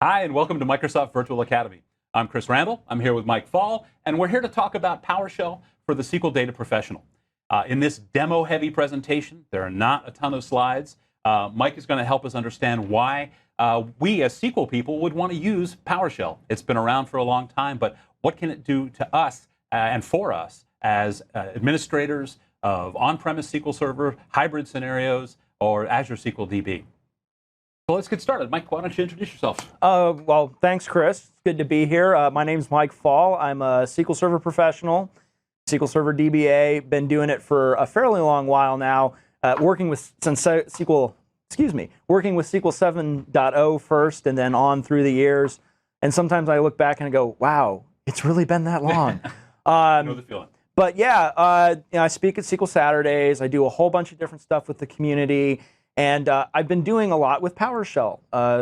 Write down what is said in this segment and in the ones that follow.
Hi, and welcome to Microsoft Virtual Academy. I'm Chris Randall. I'm here with Mike Fall, and we're here to talk about PowerShell for the SQL Data Professional. In this demo-heavy presentation, there are not a ton of slides. Mike is going to help us understand why we as SQL people would want to use PowerShell. It's been around for a long time, but what can it do to us and for us as administrators of on-premise SQL Server, hybrid scenarios, or Azure SQL DB? So let's get started. Mike, why don't you introduce yourself? Well, thanks, Chris. It's good to be here. My name's Mike Fall. I'm a SQL Server professional, SQL Server DBA. Been doing it for a fairly long while now. Working with SQL 7.0 first, and then on through the years. And sometimes I look back and I go, "Wow, it's really been that long." I know the feeling. But yeah, I speak at SQL Saturdays. I do a whole bunch of different stuff with the community. And I've been doing a lot with PowerShell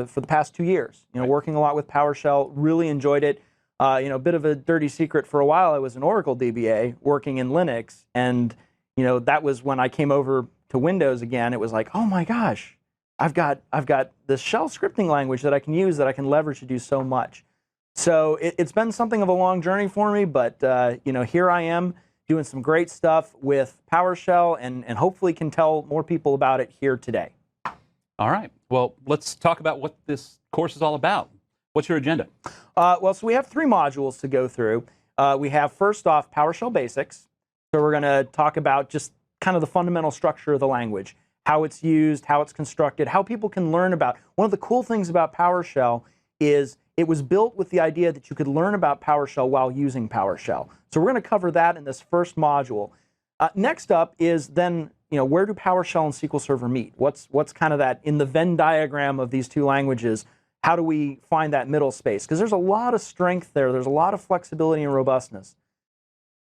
for the past 2 years. Working a lot with PowerShell. Really enjoyed it. A bit of a dirty secret. For a while, I was an Oracle DBA working in Linux, and that was when I came over to Windows again. It was like, oh my gosh, I've got this shell scripting language that I can use, that I can leverage to do so much. So it's been something of a long journey for me, but here I am, doing some great stuff with PowerShell, and hopefully can tell more people about it here today. All right. Well, let's talk about what this course is all about. What's your agenda? So we have 3 modules to go through. We have, first off, PowerShell Basics. So we're going to talk about just kind of the fundamental structure of the language, how it's used, how it's constructed, how people can learn about. One of the cool things about PowerShell is it was built with the idea that you could learn about PowerShell while using PowerShell. So we're going to cover that in this first module. Next up is then, where do PowerShell and SQL Server meet? What's kind of that in the Venn diagram of these 2 languages? How do we find that middle space? Because there's a lot of strength there. There's a lot of flexibility and robustness.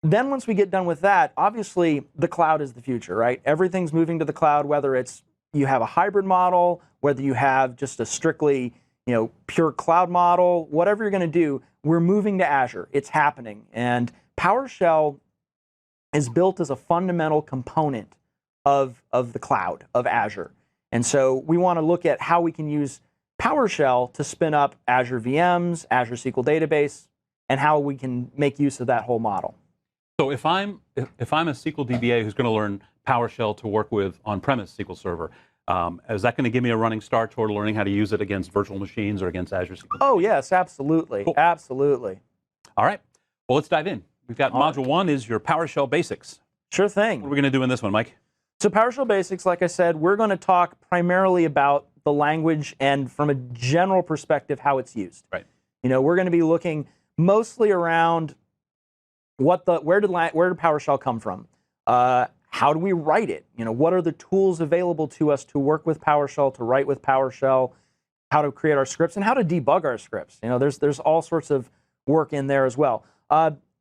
Then once we get done with that, obviously the cloud is the future, right? Everything's moving to the cloud, whether it's you have a hybrid model, whether you have just a strictly pure cloud model, whatever you're going to do, we're moving to Azure. It's happening. And PowerShell is built as a fundamental component of the cloud, of Azure. And so we want to look at how we can use PowerShell to spin up Azure VMs, Azure SQL Database, and how we can make use of that whole model. So if I'm a SQL DBA who's going to learn PowerShell to work with on-premise SQL Server, is that going to give me a running start toward learning how to use it against virtual machines or against Azure SQL? Oh, yes, absolutely. Cool. Absolutely. All right. Well, let's dive in. We've got module 1 is your PowerShell Basics. Sure thing. What are we going to do in this one, Mike? So PowerShell Basics, like I said, we're going to talk primarily about the language and from a general perspective, how it's used. Right. We're going to be looking mostly around where did PowerShell come from? How do we write it? What are the tools available to us to work with PowerShell, to write with PowerShell, how to create our scripts, and how to debug our scripts. There's all sorts of work in there as well.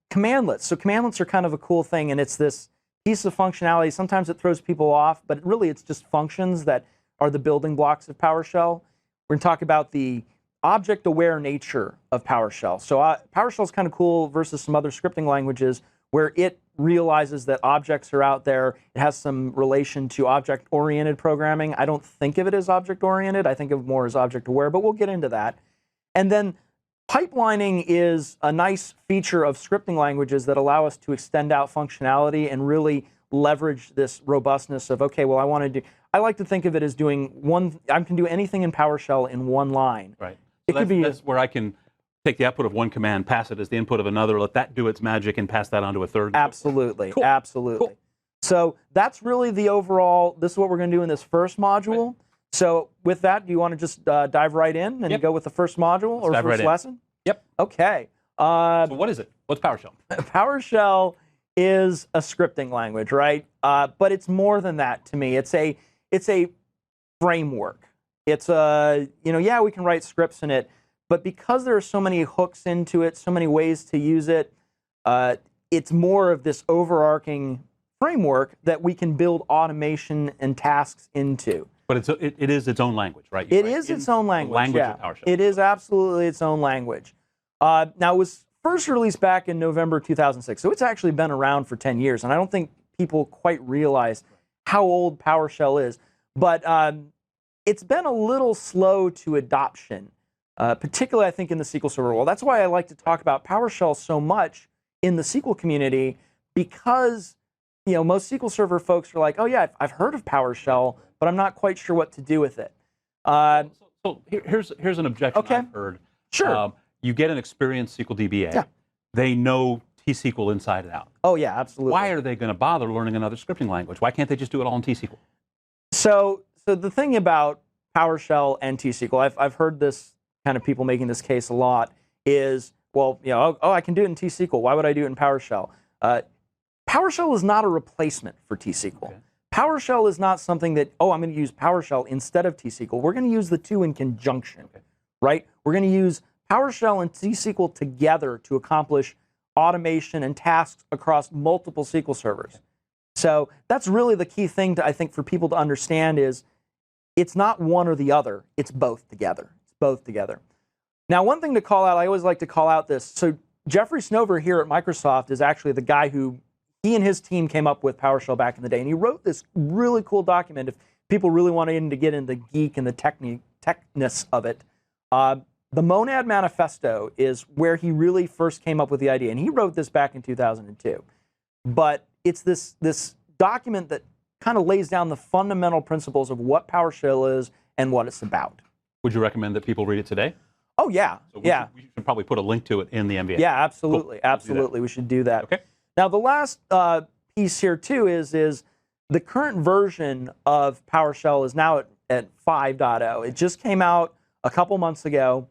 Commandlets. So commandlets are kind of a cool thing, and it's this piece of functionality. Sometimes it throws people off, but really it's just functions that are the building blocks of PowerShell. We're going to talk about the object-aware nature of PowerShell. So PowerShell is kind of cool versus some other scripting languages where it realizes that objects are out there. It has some relation to object-oriented programming. I don't think of it as object-oriented. I think of it more as object-aware, but we'll get into that. And then pipelining is a nice feature of scripting languages that allow us to extend out functionality and really leverage this robustness of, okay, well, I like to think of it as I can do anything in PowerShell in one line. Right. So that's where I can take the output of one command, pass it as the input of another, let that do its magic, and pass that on to a third. Absolutely. Cool. Absolutely. Cool. So that's really the overall, this is what we're going to do in this first module. Right. So with that, do you want to just dive right in and go with the first module or first lesson? Yep. Okay. So what is it? What's PowerShell? PowerShell is a scripting language, right? But it's more than that to me. It's a framework. It's we can write scripts in it, but because there are so many hooks into it, so many ways to use it, it's more of this overarching framework that we can build automation and tasks into. But it is its own language, right? It is its own language, yeah. Of PowerShell. It is absolutely its own language. Now, it was first released back in November 2006, so it's actually been around for 10 years, and I don't think people quite realize how old PowerShell is. But it's been a little slow to adoption. particularly I think in the SQL Server world. That's why I like to talk about PowerShell so much in the SQL community, because most SQL Server folks are like, oh yeah, I've heard of PowerShell, but I'm not quite sure what to do with it. So here's an objection I've heard. Sure. You get an experienced SQL DBA. Yeah. They know T-SQL inside and out. Oh yeah, absolutely. Why are they going to bother learning another scripting language? Why can't they just do it all in T-SQL? So the thing about PowerShell and T-SQL, I've heard this kind of people making this case a lot, is, well, I can do it in T-SQL. Why would I do it in PowerShell? PowerShell is not a replacement for T-SQL. Okay. PowerShell is not something that, I'm going to use PowerShell instead of T-SQL. We're going to use the two in conjunction, right? We're going to use PowerShell and T-SQL together to accomplish automation and tasks across multiple SQL servers. So that's really the key thing, I think, for people to understand is it's not one or the other. It's both together. It's both together. Now, one thing to call out, I always like to call out this. So Jeffrey Snover here at Microsoft is actually the guy who, he and his team came up with PowerShell back in the day. And he wrote this really cool document. If people really wanted to get into the geek and the techness of it, the Monad Manifesto is where he really first came up with the idea. And he wrote this back in 2002. But it's this document that kind of lays down the fundamental principles of what PowerShell is and what it's about. Would you recommend that people read it today? Oh, yeah. So we should probably put a link to it in the MVA. Yeah, absolutely. Cool. Absolutely. We should do that. Okay. Now, the last piece here, too, is the current version of PowerShell is now at 5.0. It just came out a couple months ago,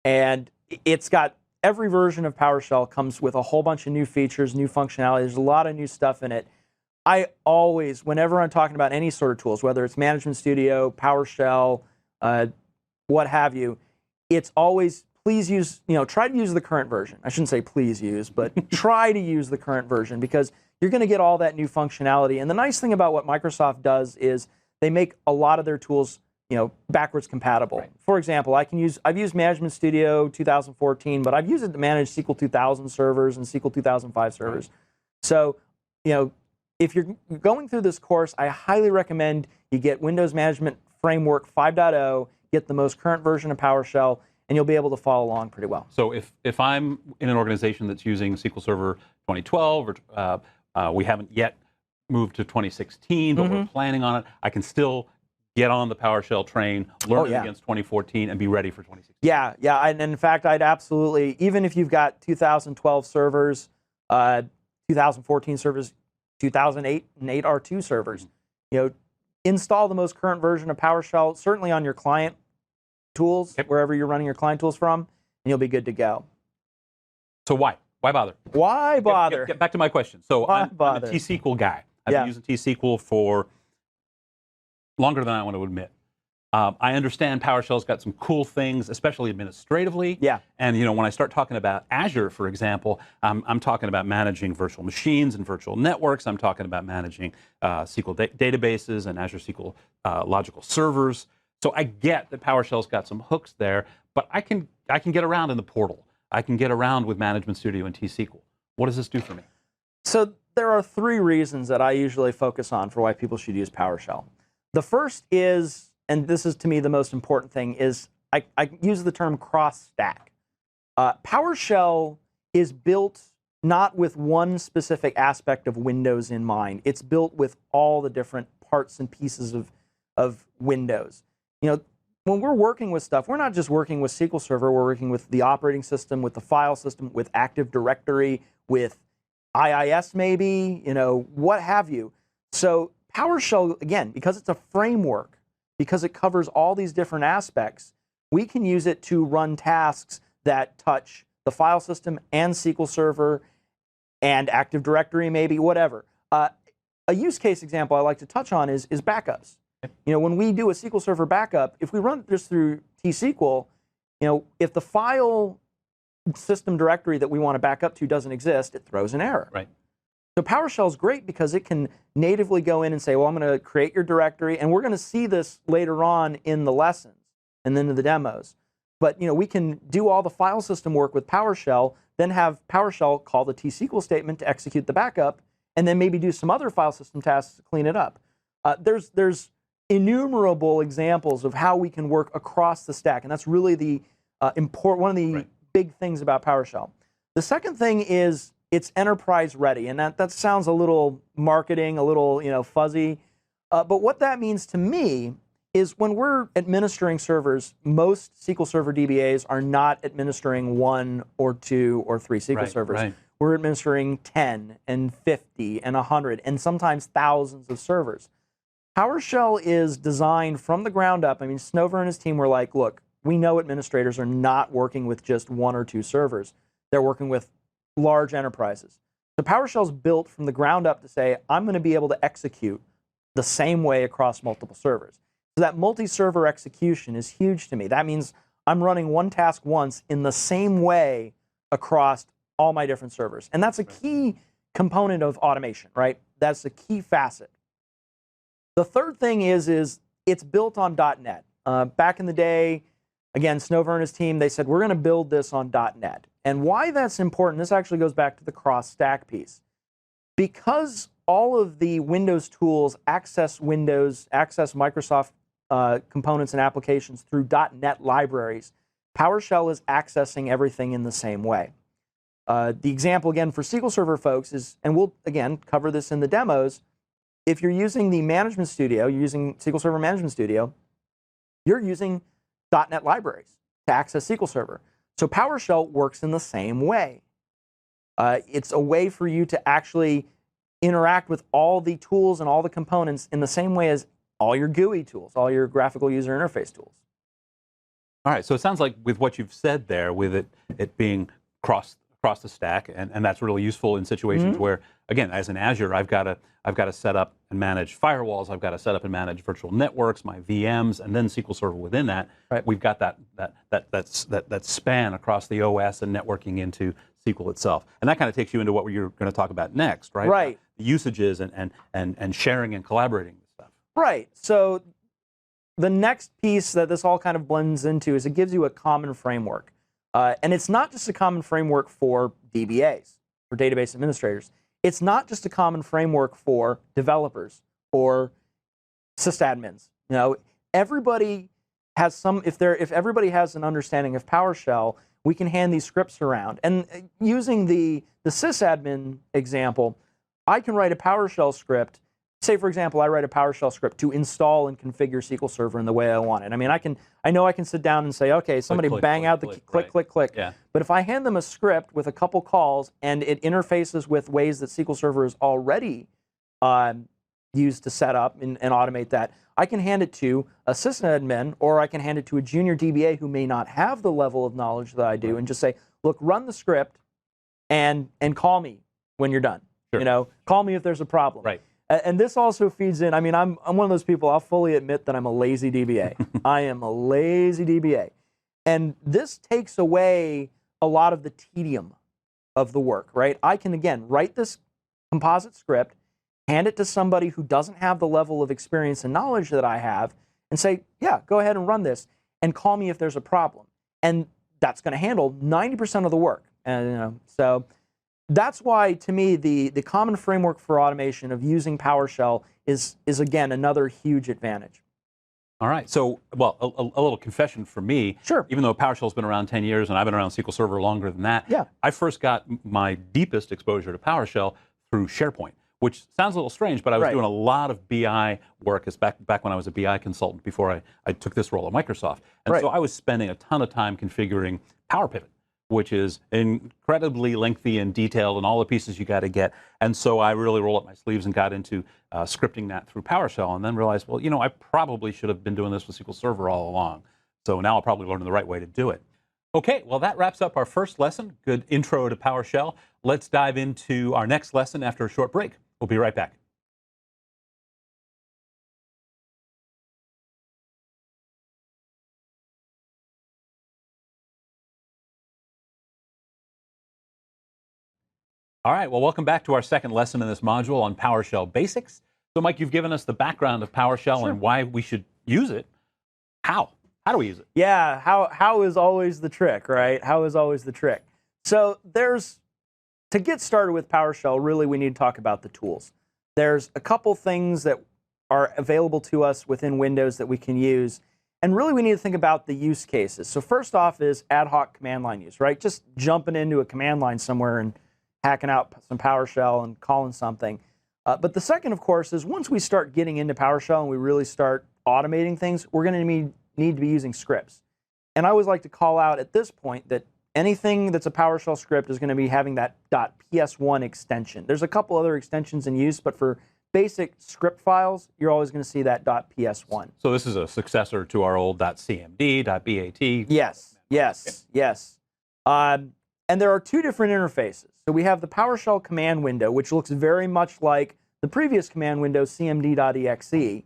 and it's got every version of PowerShell comes with a whole bunch of new features, new functionality. There's a lot of new stuff in it. I always, whenever I'm talking about any sort of tools, whether it's Management Studio, PowerShell, what have you, it's always, please use, try to use the current version. I shouldn't say please use, but try to use the current version, because you're going to get all that new functionality. And the nice thing about what Microsoft does is they make a lot of their tools backwards compatible. Right. For example, I've used Management Studio 2014, but I've used it to manage SQL 2000 servers and SQL 2005 servers. Right. So, if you're going through this course, I highly recommend you get Windows Management Framework 5.0, get the most current version of PowerShell, and you'll be able to follow along pretty well. So if I'm in an organization that's using SQL Server 2012, or we haven't yet moved to 2016, but we're planning on it, I can still get on the PowerShell train, learn it against 2014, and be ready for 2016. Yeah, and in fact, I'd absolutely, even if you've got 2012 servers, 2014 servers, 2008 and 8R2 servers, install the most current version of PowerShell, certainly on your client tools, wherever you're running your client tools from, and you'll be good to go. So why? Why bother? Why bother? Get back to my question. So I'm a T-SQL guy. I've been using T-SQL for longer than I want to admit. I understand PowerShell's got some cool things, especially administratively. Yeah. And when I start talking about Azure, for example, I'm talking about managing virtual machines and virtual networks. I'm talking about managing SQL databases and Azure SQL logical servers. So I get that PowerShell's got some hooks there, but I can get around in the portal. I can get around with Management Studio and T-SQL. What does this do for me? So there are three reasons that I usually focus on for why people should use PowerShell. The first is, and this is to me the most important thing, is I use the term cross-stack. PowerShell is built not with one specific aspect of Windows in mind. It's built with all the different parts and pieces of Windows. When we're working with stuff, we're not just working with SQL Server, we're working with the operating system, with the file system, with Active Directory, with IIS maybe, what have you. So PowerShell, again, because it's a framework, because it covers all these different aspects, we can use it to run tasks that touch the file system and SQL Server and Active Directory maybe, whatever. A use case example I like to touch on is backups. When we do a SQL Server backup, if we run this through T-SQL, if the file system directory that we want to back up to doesn't exist, it throws an error. Right. So PowerShell is great because it can natively go in and say, well, I'm going to create your directory, and we're going to see this later on in the lessons and then in the demos. But we can do all the file system work with PowerShell, then have PowerShell call the T-SQL statement to execute the backup, and then maybe do some other file system tasks to clean it up. There's innumerable examples of how we can work across the stack, and that's really the one of the big things about PowerShell. The second thing is it's enterprise ready, and that sounds a little marketing, a little fuzzy, but what that means to me is when we're administering servers, most SQL Server DBAs are not administering 1 or 2 or 3 SQL servers. Right. We're administering 10 and 50 and 100 and sometimes thousands of servers. PowerShell is designed from the ground up. I mean, Snover and his team were like, look, we know administrators are not working with just 1 or 2 servers. They're working with large enterprises. So PowerShell is built from the ground up to say, I'm going to be able to execute the same way across multiple servers. So that multi-server execution is huge to me. That means I'm running one task once in the same way across all my different servers. And that's a key component of automation, right? That's a key facet. The third thing is it's built on .NET. Back in the day, again, Snover and his team, they said, we're going to build this on .NET. And why that's important, this actually goes back to the cross-stack piece. Because all of the Windows tools access Windows, access Microsoft components and applications through .NET libraries, PowerShell is accessing everything in the same way. The example, again, for SQL Server folks is, and we'll, again, cover this in the demos, if you're using the Management Studio, you're using SQL Server Management Studio, you're using .NET libraries to access SQL Server. So PowerShell works in the same way. It's a way for you to actually interact with all the tools and all the components in the same way as all your GUI tools, all your graphical user interface tools. All right, so it sounds like with what you've said there, with it being across the stack, and that's really useful in situations where, again, as in Azure, I've got to set up and manage firewalls, I've got to set up and manage virtual networks, my VMs, and then SQL Server within that. Right. We've got that span across the OS and networking into SQL itself, and that kind of takes you into what you're going to talk about next, right? Right. The usages and sharing and collaborating with stuff. Right. So the next piece that this all kind of blends into is it gives you a common framework. And it's not just a common framework for DBAs, for database administrators. It's not just a common framework for developers or sysadmins. Everybody has some. If everybody has an understanding of PowerShell, we can hand these scripts around. And using the sysadmin example, I can write a PowerShell script. Say, for example, I write a PowerShell script to install and configure SQL Server in the way I want it. I mean, I know I can sit down and say, okay, somebody bang out the click. Yeah. But if I hand them a script with a couple calls and it interfaces with ways that SQL Server is already used to set up and automate that, I can hand it to a sysadmin, or I can hand it to a junior DBA who may not have the level of knowledge that I do, and just say, look, run the script and call me when you're done. Sure. Call me if there's a problem. Right. And this also feeds in. I mean, I'm one of those people, I'll fully admit that I'm a lazy DBA. I am a lazy DBA. And this takes away a lot of the tedium of the work, right? I can, again, write this composite script, hand it to somebody who doesn't have the level of experience and knowledge that I have, and say, yeah, go ahead and run this, and call me if there's a problem. And that's going to handle 90% of the work. And so that's why, to me, the common framework for automation of using PowerShell is again, another huge advantage. All right. So, well, a little confession for me. Sure. Even though PowerShell's been around 10 years and I've been around SQL Server longer than that, yeah. I first got my deepest exposure to PowerShell through SharePoint, which sounds a little strange, but I was doing a lot of BI work back when I was a BI consultant before I took this role at Microsoft. And so I was spending a ton of time configuring PowerPivot, which is incredibly lengthy and detailed and all the pieces you got to get. And so I really rolled up my sleeves and got into scripting that through PowerShell, and then realized, well, I probably should have been doing this with SQL Server all along. So now I'll probably learn the right way to do it. Okay, well, that wraps up our first lesson. Good intro to PowerShell. Let's dive into our next lesson after a short break. We'll be right back. All right, well, welcome back to our second lesson in this module on PowerShell Basics. So, Mike, you've given us the background of PowerShell and why we should use it. How? How do we use it? Yeah, how is always the trick, right? How is always the trick. So to get started with PowerShell, really we need to talk about the tools. There's a couple things that are available to us within Windows that we can use. And really we need to think about the use cases. So first off is ad hoc command line use, right? Just jumping into a command line somewhere and hacking out some PowerShell and calling something. But the second, of course, is once we start getting into PowerShell and we really start automating things, we're going to need to be using scripts. And I always like to call out at this point that anything that's a PowerShell script is going to be having that .ps1 extension. There's a couple other extensions in use, but for basic script files, you're always going to see that .ps1. So this is a successor to our old .cmd, .bat. Yes, yes, yes. And there are two different interfaces. So we have the PowerShell command window, which looks very much like the previous command window, cmd.exe,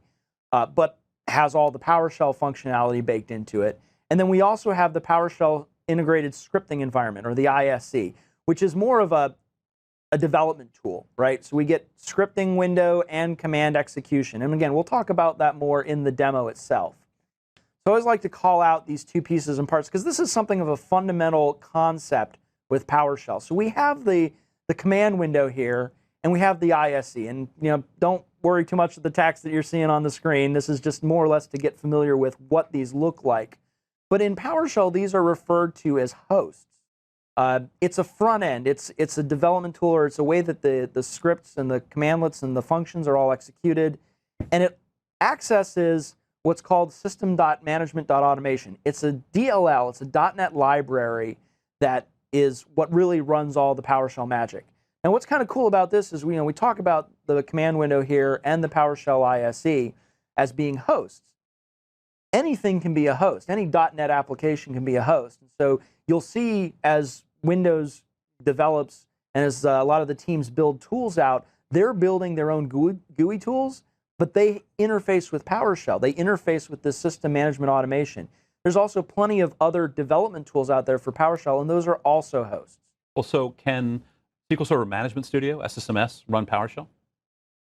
but has all the PowerShell functionality baked into it. And then we also have the PowerShell integrated scripting environment, or the ISE, which is more of a development tool, right? So we get scripting window and command execution. And again, we'll talk about that more in the demo itself. So I always like to call out these two pieces and parts because this is something of a fundamental concept with PowerShell. So we have the command window here, and we have the ISE. And don't worry too much of the text that you're seeing on the screen. This is just more or less to get familiar with what these look like. But in PowerShell, these are referred to as hosts. It's a front end. It's a development tool, or it's a way that the scripts and the commandlets and the functions are all executed. And it accesses what's called system.management.automation. It's a DLL. It's a .NET library that is what really runs all the PowerShell magic. And what's kind of cool about this is we talk about the command window here and the PowerShell ISE as being hosts. Anything can be a host. Any .NET application can be a host. So you'll see as Windows develops and as a lot of the teams build tools out, they're building their own GUI tools, but they interface with PowerShell. They interface with the system management automation. There's also plenty of other development tools out there for PowerShell, and those are also hosts. Well, so can SQL Server Management Studio, SSMS, run PowerShell?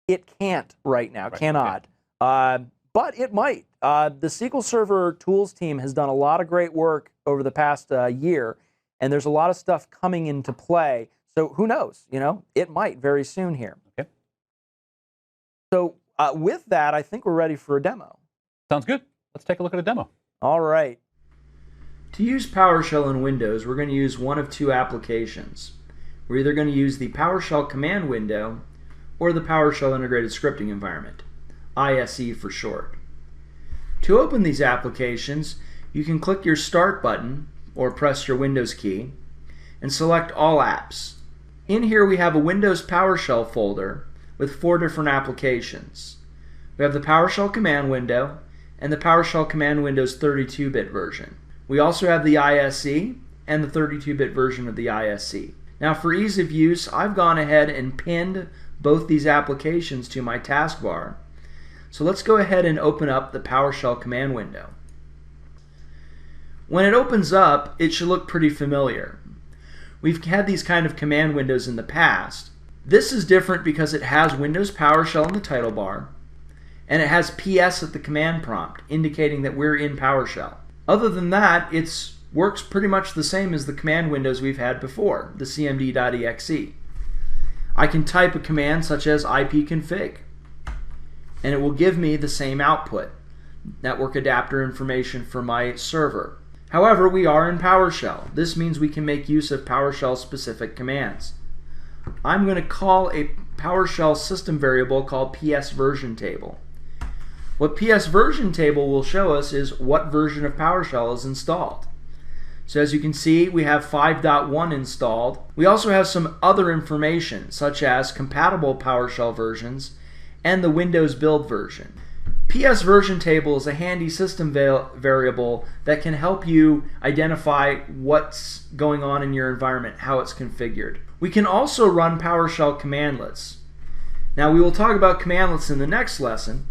It can't right now, Right. cannot. Okay. But it might. The SQL Server tools team has done a lot of great work over the past year, and there's a lot of stuff coming into play. So who knows? It might very soon here. Okay. So with that, I think we're ready for a demo. Sounds good. Let's take a look at a demo. All right. To use PowerShell in Windows, we're going to use one of two applications. We're either going to use the PowerShell command window or the PowerShell integrated scripting environment, ISE for short. To open these applications, you can click your Start button or press your Windows key and select All Apps. In here we have a Windows PowerShell folder with 4 different applications. We have the PowerShell command window and the PowerShell command window's 32-bit version. We also have the ISE and the 32-bit version of the ISE. Now for ease of use, I've gone ahead and pinned both these applications to my taskbar. So let's go ahead and open up the PowerShell command window. When it opens up, it should look pretty familiar. We've had these kind of command windows in the past. This is different because it has Windows PowerShell in the title bar, and it has PS at the command prompt, indicating that we're in PowerShell. Other than that, it works pretty much the same as the command windows we've had before, the cmd.exe. I can type a command such as ipconfig, and it will give me the same output, network adapter information for my server. However, we are in PowerShell. This means we can make use of PowerShell specific commands. I'm going to call a PowerShell system variable called PS version table. What PS version table will show us is what version of PowerShell is installed. So as you can see, we have 5.1 installed. We also have some other information, such as compatible PowerShell versions and the Windows build version. PS version table is a handy system variable that can help you identify what's going on in your environment, how it's configured. We can also run PowerShell commandlets. Now we will talk about commandlets in the next lesson,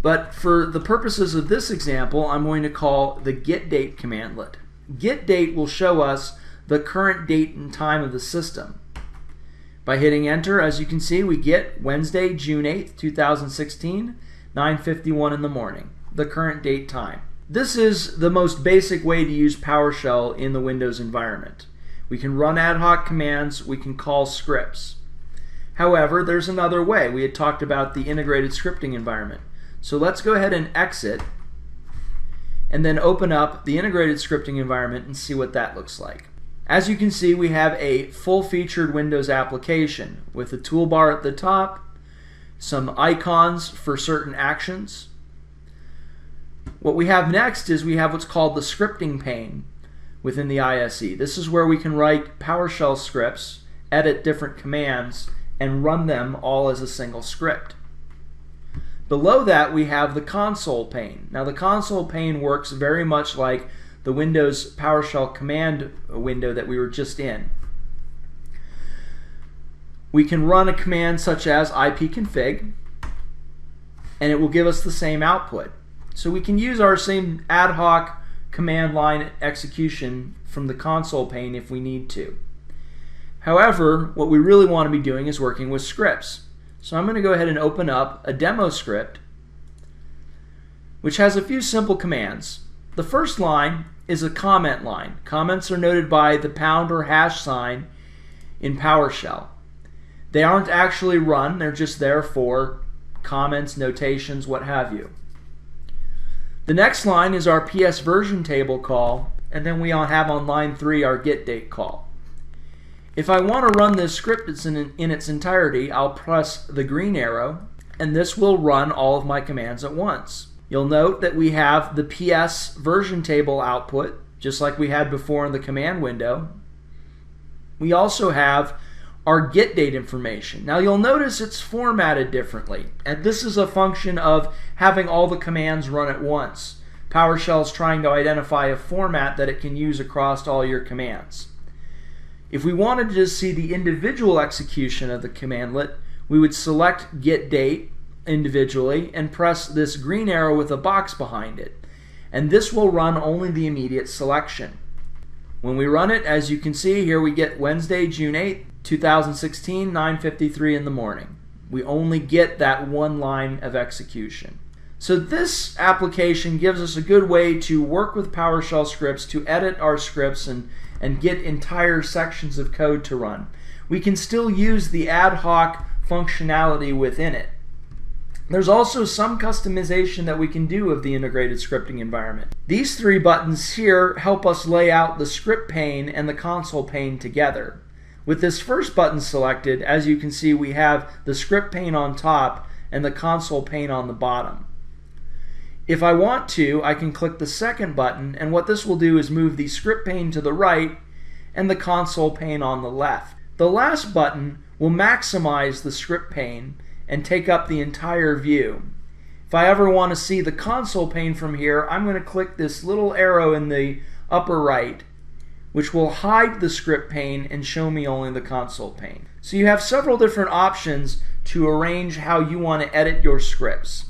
but for the purposes of this example, I'm going to call the getDate commandlet. GetDate will show us the current date and time of the system. By hitting enter, as you can see, we get Wednesday, June 8th, 2016, 9:51 in the morning, the current date time. This is the most basic way to use PowerShell in the Windows environment. We can run ad hoc commands, we can call scripts. However, there's another way. We had talked about the integrated scripting environment. So let's go ahead and exit and then open up the integrated scripting environment and see what that looks like. As you can see, we have a full-featured Windows application with a toolbar at the top, some icons for certain actions. What we have next is we have what's called the scripting pane within the ISE. This is where we can write PowerShell scripts, edit different commands, and run them all as a single script. Below that, we have the console pane. Now, the console pane works very much like the Windows PowerShell command window that we were just in. We can run a command such as ipconfig, and it will give us the same output. So we can use our same ad hoc command line execution from the console pane if we need to. However, what we really want to be doing is working with scripts. So I'm going to go ahead and open up a demo script which has a few simple commands. The first line is a comment line. Comments are noted by the pound or hash sign in PowerShell. They aren't actually run, they're just there for comments, notations, what have you. The next line is our PS version table call, and then we have on line 3 our getDate call. If I want to run this script in its entirety, I'll press the green arrow, and this will run all of my commands at once. You'll note that we have the PS version table output, just like we had before in the command window. We also have our getDate information. Now you'll notice it's formatted differently, and this is a function of having all the commands run at once. PowerShell is trying to identify a format that it can use across all your commands. If we wanted to just see the individual execution of the commandlet, we would select getDate individually and press this green arrow with a box behind it, and this will run only the immediate selection. When we run it, as you can see here, we get Wednesday, June 8th, 2016, 9:53 in the morning. We only get that one line of execution. So this application gives us a good way to work with PowerShell scripts to edit our scripts and get entire sections of code to run. We can still use the ad hoc functionality within it. There's also some customization that we can do of the integrated scripting environment. These 3 buttons here help us lay out the script pane and the console pane together. With this first button selected, as you can see, we have the script pane on top and the console pane on the bottom. If I want to, I can click the second button, and what this will do is move the script pane to the right and the console pane on the left. The last button will maximize the script pane and take up the entire view. If I ever want to see the console pane from here, I'm going to click this little arrow in the upper right, which will hide the script pane and show me only the console pane. So you have several different options to arrange how you want to edit your scripts.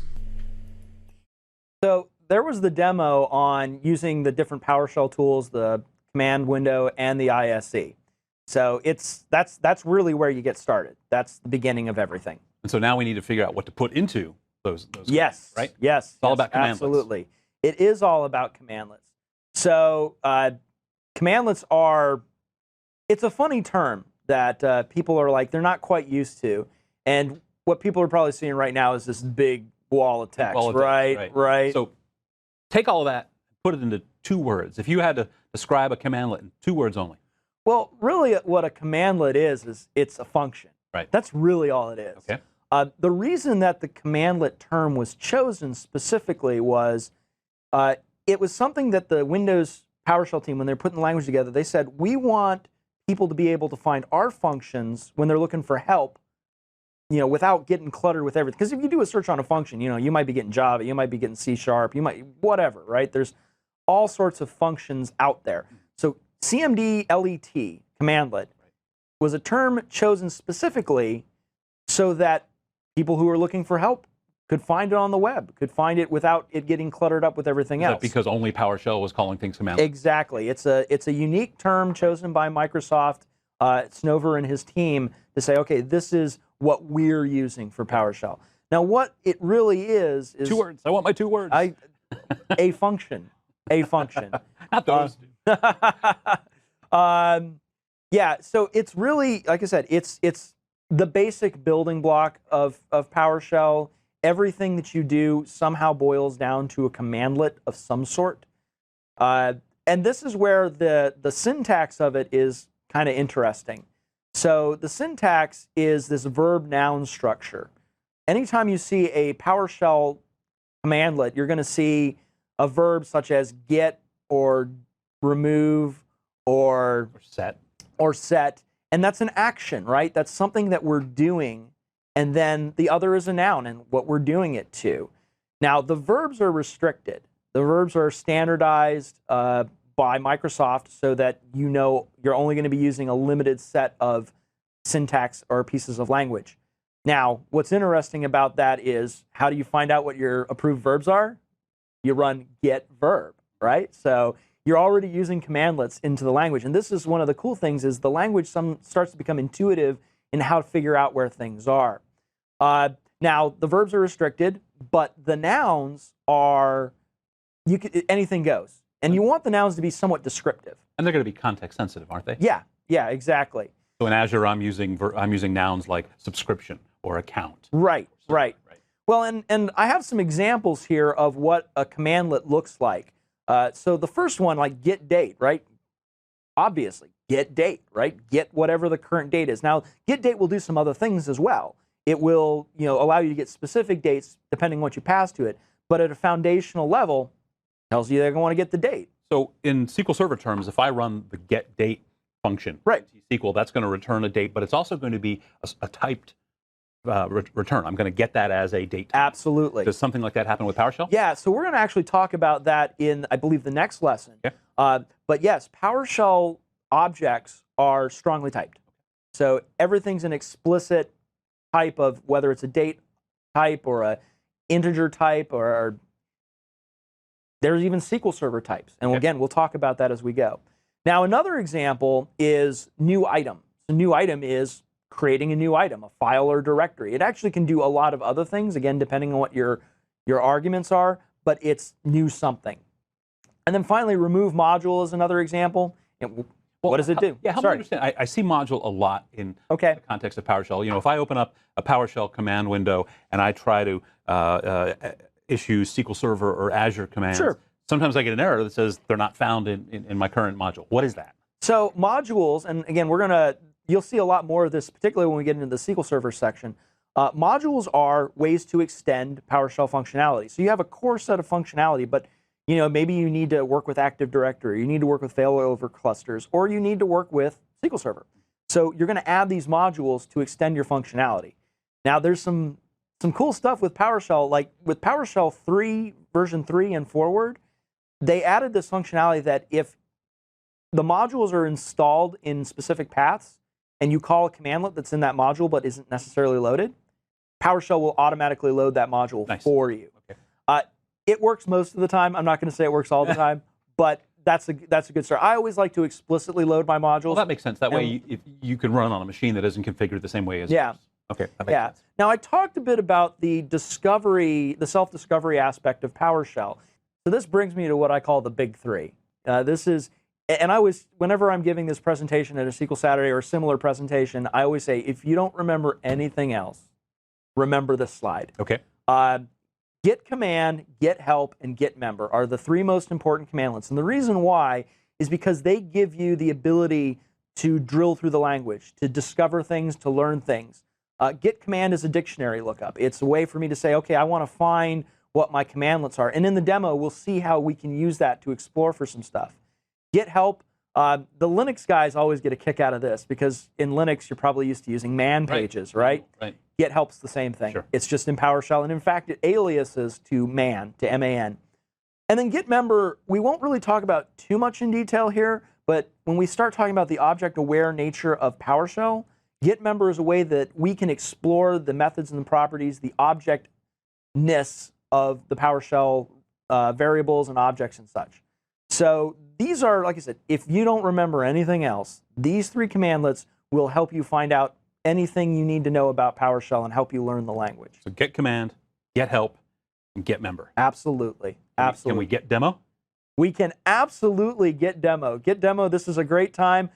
So there was the demo on using the different PowerShell tools, the command window and the ISE. So that's really where you get started. That's the beginning of everything. And so now we need to figure out what to put into those yes, commands, right? Yes. It's all about commandlets. Absolutely. It is all about commandlets. So commandlets are, it's a funny term that people are like, they're not quite used to. And what people are probably seeing right now is this big wall of text, right? So take all of that, put it into 2 words. If you had to describe a commandlet in 2 words only. Well, really what a commandlet is it's a function. Right. That's really all it is. Okay. The reason that the commandlet term was chosen specifically was it was something that the Windows PowerShell team, when they're putting the language together, they said, we want people to be able to find our functions when they're looking for help, without getting cluttered with everything. Because if you do a search on a function, you might be getting Java, you might be getting C#, you might, whatever, right? There's all sorts of functions out there. So cmdlet, commandlet, was a term chosen specifically so that people who are looking for help could find it on the web, could find it without it getting cluttered up with everything else. Because only PowerShell was calling things commandlets? Exactly. It's a unique term chosen by Microsoft, Snover and his team, to say, okay, this is what we're using for PowerShell. Now, what it really is 2 words. I want my 2 words. A function. A function. Not those. Yeah, so it's really, like I said, it's the basic building block of PowerShell. Everything that you do somehow boils down to a commandlet of some sort. And this is where the syntax of it is kind of interesting. So the syntax is this verb-noun structure. Anytime you see a PowerShell commandlet, you're going to see a verb such as get or remove or set, and that's an action, right? That's something that we're doing, and then the other is a noun and what we're doing it to. Now, the verbs are restricted. The verbs are standardized by Microsoft so that you know you're only going to be using a limited set of syntax or pieces of language. Now, what's interesting about that is, how do you find out what your approved verbs are? You run get verb, right? So you're already using commandlets into the language. And this is one of the cool things, is the language starts to become intuitive in how to figure out where things are. Now, the verbs are restricted, but the nouns are, anything goes. And you want the nouns to be somewhat descriptive. And they're going to be context sensitive, aren't they? Yeah, exactly. So in Azure, I'm using nouns like subscription or account. Right. Well, and I have some examples here of what a commandlet looks like. So the first one, like get date, right? Obviously, get date, right? Get whatever the current date is. Now, get date will do some other things as well. It will, allow you to get specific dates depending on what you pass to it. But at a foundational level, tells you they're going to want to get the date. So in SQL Server terms, if I run the get date function, right, in SQL, that's going to return a date, but it's also going to be a typed return. I'm going to get that as a date. Absolutely. Does something like that happen with PowerShell? Yeah, so we're going to actually talk about that in, I believe, the next lesson. Okay. But yes, PowerShell objects are strongly typed. So everything's an explicit type of, whether it's a date type or a integer type, or there's even SQL Server types. And again, we'll talk about that as we go. Now, another example is new item. So new item is creating a new item, a file or directory. It actually can do a lot of other things, again, depending on what your arguments are, but it's new something. And then finally, remove module is another example. What does it do? Yeah, help me understand. I see module a lot in the context of PowerShell. If I open up a PowerShell command window and I try to issue SQL Server or Azure commands, sometimes I get an error that says they're not found in my current module. What is that? So modules, and again, you'll see a lot more of this, particularly when we get into the SQL Server section. Modules are ways to extend PowerShell functionality. So you have a core set of functionality, but maybe you need to work with Active Directory, you need to work with failover clusters, or you need to work with SQL Server. So you're going to add these modules to extend your functionality. Now, there's some cool stuff with PowerShell, like with PowerShell 3, version 3 and forward, they added this functionality that if the modules are installed in specific paths and you call a commandlet that's in that module but isn't necessarily loaded, PowerShell will automatically load that module for you. Okay. It works most of the time. I'm not going to say it works all the time, but that's a good start. I always like to explicitly load my modules. Well, that makes sense. That way you can run on a machine that isn't configured the same way as yours. Okay, that makes sense. Now, I talked a bit about the self-discovery aspect of PowerShell. So this brings me to what I call the big three. Whenever I'm giving this presentation at a SQL Saturday or a similar presentation, I always say, if you don't remember anything else, remember this slide. Okay. Get command, get help, and get member are the three most important commandlets. And the reason why is because they give you the ability to drill through the language, to discover things, to learn things. Get command is a dictionary lookup. It's a way for me to say, okay, I want to find what my commandlets are. And in the demo, we'll see how we can use that to explore for some stuff. Get help. The Linux guys always get a kick out of this, because in Linux, you're probably used to using man pages, right? Right. Get help's the same thing. Sure. It's just in PowerShell. And in fact, it aliases to man, to M-A-N. And then get member, we won't really talk about too much in detail here, but when we start talking about the object-aware nature of PowerShell, get member is a way that we can explore the methods and the properties, the objectness of the PowerShell variables and objects and such. So these are, like I said, if you don't remember anything else, these three commandlets will help you find out anything you need to know about PowerShell and help you learn the language. So get command, get help, and get member. Absolutely. Absolutely. Can we get demo? We can absolutely get demo. Get demo, this is a great time.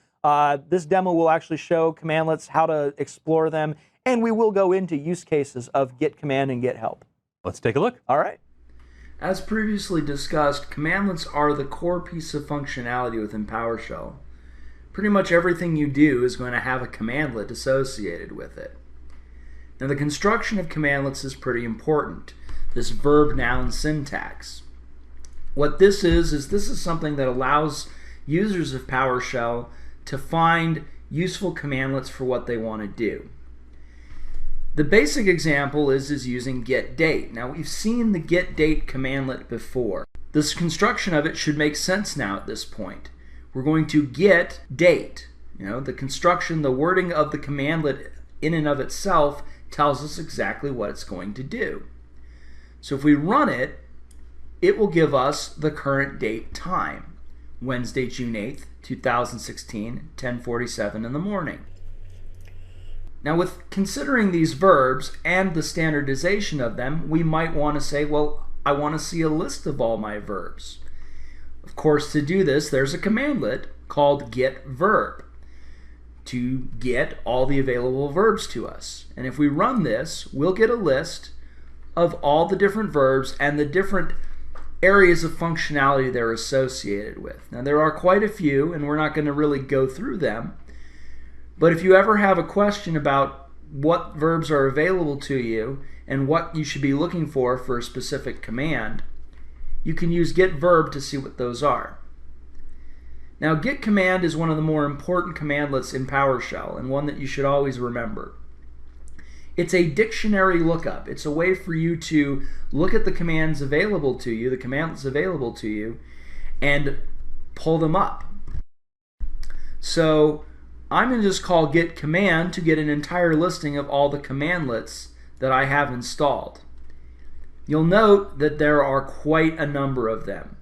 This demo will actually show commandlets, how to explore them, and we will go into use cases of get command and get help. Let's take a look. All right. As previously discussed, commandlets are the core piece of functionality within PowerShell. Pretty much everything you do is going to have a commandlet associated with it. Now the construction of commandlets is pretty important, this verb noun syntax. What this is this is something that allows users of PowerShell to find useful commandlets for what they want to do. The basic example is using getDate. Now we've seen the getDate commandlet before. This construction of it should make sense now at this point. We're going to get date. The construction, the wording of the commandlet in and of itself tells us exactly what it's going to do. So if we run it, it will give us the current date time, Wednesday, June 8th, 2016, 10:47 in the morning. Now with considering these verbs and the standardization of them, we might want to say, well, I want to see a list of all my verbs. Of course, to do this, there's a commandlet called getVerb to get all the available verbs to us. And if we run this, we'll get a list of all the different verbs and the different areas of functionality they're associated with. Now there are quite a few, and we're not going to really go through them. But if you ever have a question about what verbs are available to you and what you should be looking for a specific command, you can use getVerb to see what those are. Now getCommand is one of the more important commandlets in PowerShell and one that you should always remember. It's a dictionary lookup. It's a way for you to look at the commands available to you, the commandlets available to you, and pull them up. So I'm going to just call getCommand to get an entire listing of all the commandlets that I have installed. You'll note that there are quite a number of them.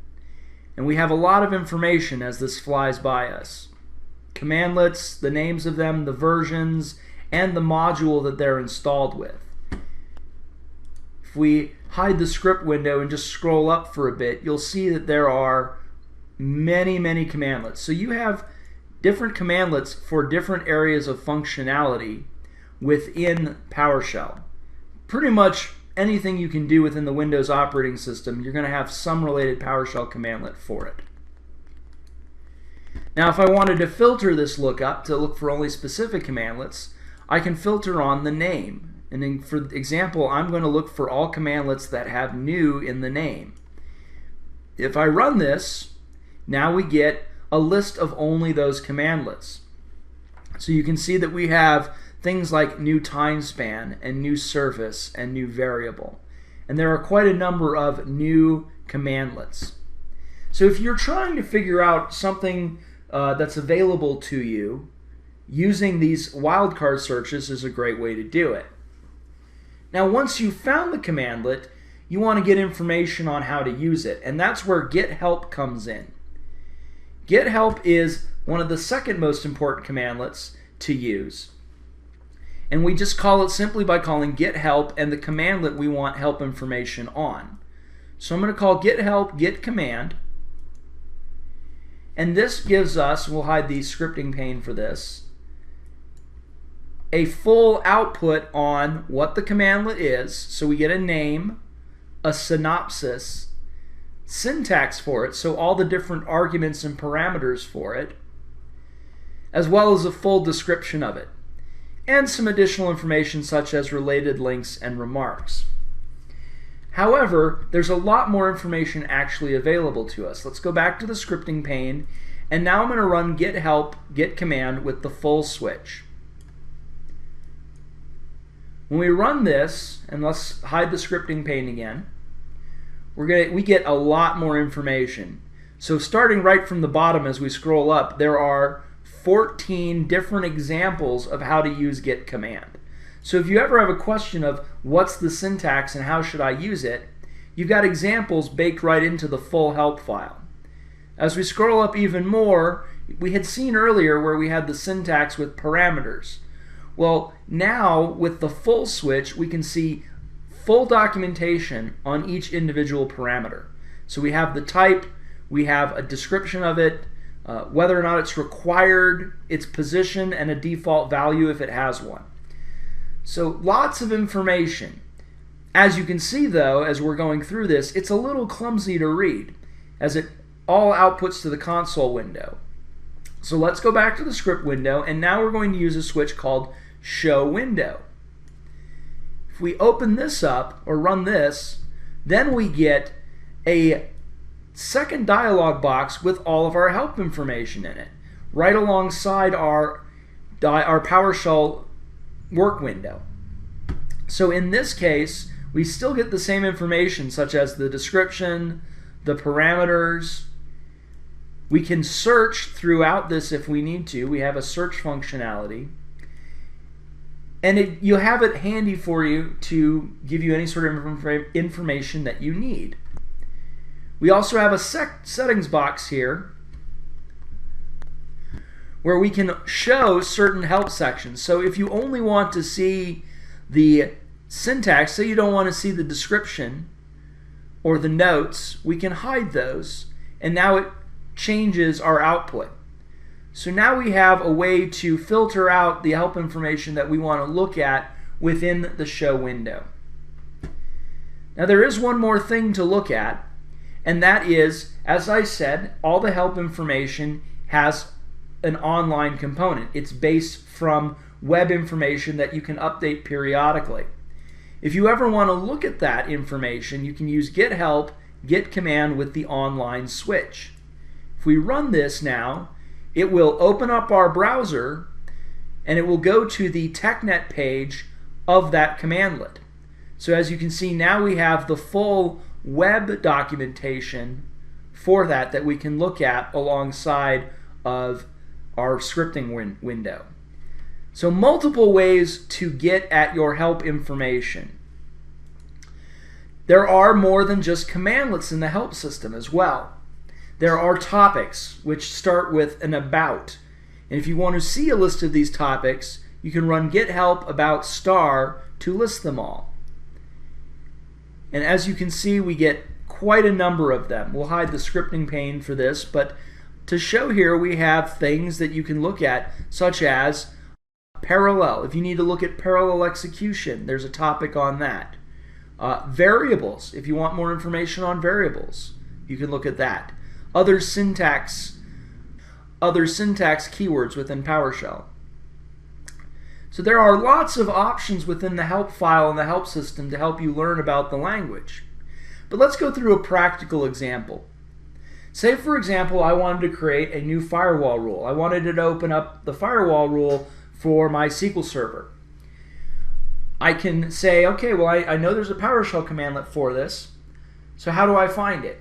And we have a lot of information as this flies by us. Commandlets, the names of them, the versions, and the module that they're installed with. If we hide the script window and just scroll up for a bit, you'll see that there are many, many commandlets. So you have different commandlets for different areas of functionality within PowerShell. Pretty much anything you can do within the Windows operating system, you're going to have some related PowerShell commandlet for it. Now if I wanted to filter this lookup to look for only specific commandlets, I can filter on the name. And then, for example, I'm going to look for all commandlets that have new in the name. If I run this, now we get a list of only those commandlets. So you can see that we have things like new time span and new service and new variable. And there are quite a number of new commandlets. So if you're trying to figure out something that's available to you, using these wildcard searches is a great way to do it. Now once you've found the commandlet, you want to get information on how to use it, and that's where getHelp comes in. GetHelp is one of the second most important commandlets to use. And we just call it simply by calling getHelp and the commandlet we want help information on. So I'm going to call getHelp getCommand. And this gives us, we'll hide the scripting pane for this, a full output on what the commandlet is. So we get a name, a synopsis, syntax for it, so all the different arguments and parameters for it, as well as a full description of it, and some additional information such as related links and remarks. However, there's a lot more information actually available to us. Let's go back to the scripting pane, and now I'm going to run getHelp getCommand with the full switch. When we run this, and let's hide the scripting pane again, we get a lot more information. So starting right from the bottom as we scroll up, there are 14 different examples of how to use getCommand. So if you ever have a question of what's the syntax and how should I use it, you've got examples baked right into the full help file. As we scroll up even more, we had seen earlier where we had the syntax with parameters. Well, now with the full switch, we can see full documentation on each individual parameter. So we have the type, we have a description of it, whether or not it's required, its position, and a default value if it has one. So lots of information. As you can see, though, as we're going through this, it's a little clumsy to read, as it all outputs to the console window. So let's go back to the script window, and now we're going to use a switch called Show Window. If we open this up, or run this, then we get a second dialog box with all of our help information in it, right alongside our PowerShell work window. So in this case, we still get the same information, such as the description, the parameters. We can search throughout this if we need to. We have a search functionality. And you have it handy for you to give you any sort of information that you need. We also have a settings box here where we can show certain help sections. So if you only want to see the syntax, say you don't want to see the description or the notes, we can hide those, and now it changes our output. So now we have a way to filter out the help information that we want to look at within the show window. Now there is one more thing to look at, and that is, as I said, all the help information has an online component. It's based from web information that you can update periodically. If you ever want to look at that information, you can use get help, get command with the online switch. If we run this now, it will open up our browser and it will go to the TechNet page of that commandlet. So as you can see, now we have the full web documentation for that we can look at alongside of our scripting window. So multiple ways to get at your help information. There are more than just commandlets in the help system as well. There are topics which start with an about. And if you want to see a list of these topics, you can run get help about star to list them all. And as you can see, we get quite a number of them. We'll hide the scripting pane for this, but to show here we have things that you can look at, such as parallel. If you need to look at parallel execution, there's a topic on that. Variables, if you want more information on variables, you can look at that. Other syntax keywords within PowerShell. So there are lots of options within the help file and the help system to help you learn about the language. But let's go through a practical example. Say, for example, I wanted to create a new firewall rule. I wanted it to open up the firewall rule for my SQL Server. I can say, okay, well, I know there's a PowerShell commandlet for this, so how do I find it?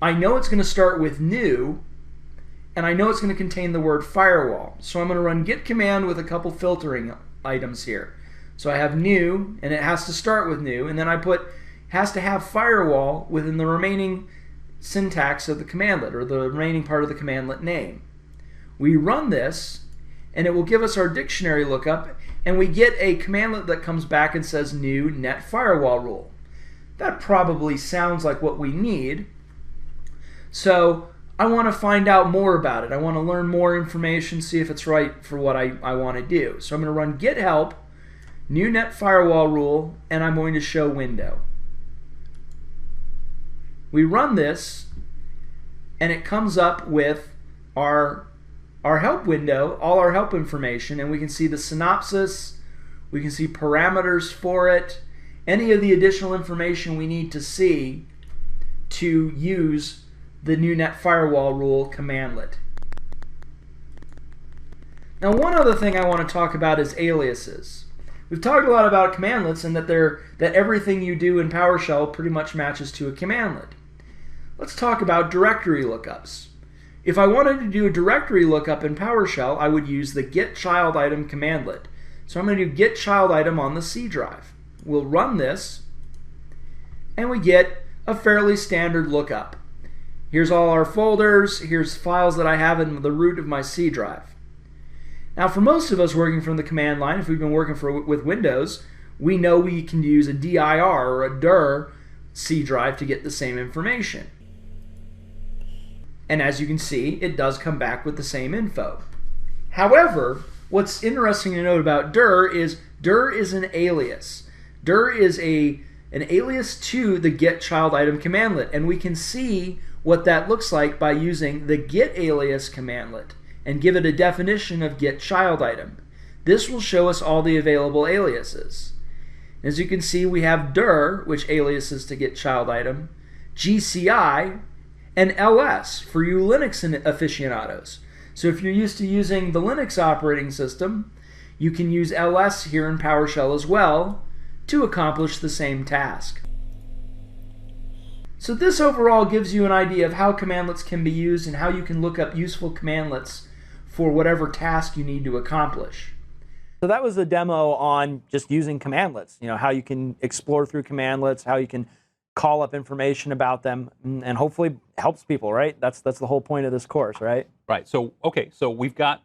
I know it's going to start with new, and I know it's going to contain the word firewall. So I'm going to run get command with a couple filtering items here. So I have new, and it has to start with new, and then I put has to have firewall within the remaining syntax of the commandlet, or the remaining part of the commandlet name. We run this, and it will give us our dictionary lookup, and we get a commandlet that comes back and says new net firewall rule. That probably sounds like what we need. So I want to find out more about it. I want to learn more information, see if it's right for what I want to do. So I'm going to run get help, new net firewall rule, and I'm going to show window. We run this, and it comes up with our help window, all our help information, and we can see the synopsis, we can see parameters for it, any of the additional information we need to see to use the new net firewall rule commandlet. Now, one other thing I want to talk about is aliases. We've talked a lot about commandlets and that everything you do in PowerShell pretty much matches to a commandlet. Let's talk about directory lookups. If I wanted to do a directory lookup in PowerShell, I would use the get child item commandlet. So I'm going to do get child item on the C drive. We'll run this, and we get a fairly standard lookup. Here's all our folders, here's files that I have in the root of my C drive. Now, for most of us working from the command line, if we've been working with Windows, we know we can use a dir or a dir C drive to get the same information. And as you can see, it does come back with the same info. However, what's interesting to note about dir is an alias. Dir is a an alias to the get child item commandlet. And we can see what that looks like by using the get alias commandlet and give it a definition of get child item. This will show us all the available aliases. As you can see, we have dir, which aliases to get child item, GCI, and ls for you Linux aficionados. So if you're used to using the Linux operating system, you can use ls here in PowerShell as well to accomplish the same task. So this overall gives you an idea of how commandlets can be used and how you can look up useful commandlets for whatever task you need to accomplish. So that was a demo on just using commandlets, how you can explore through commandlets, how you can call up information about them, and hopefully helps people, right? That's the whole point of this course, right? Right. So, okay, so we've got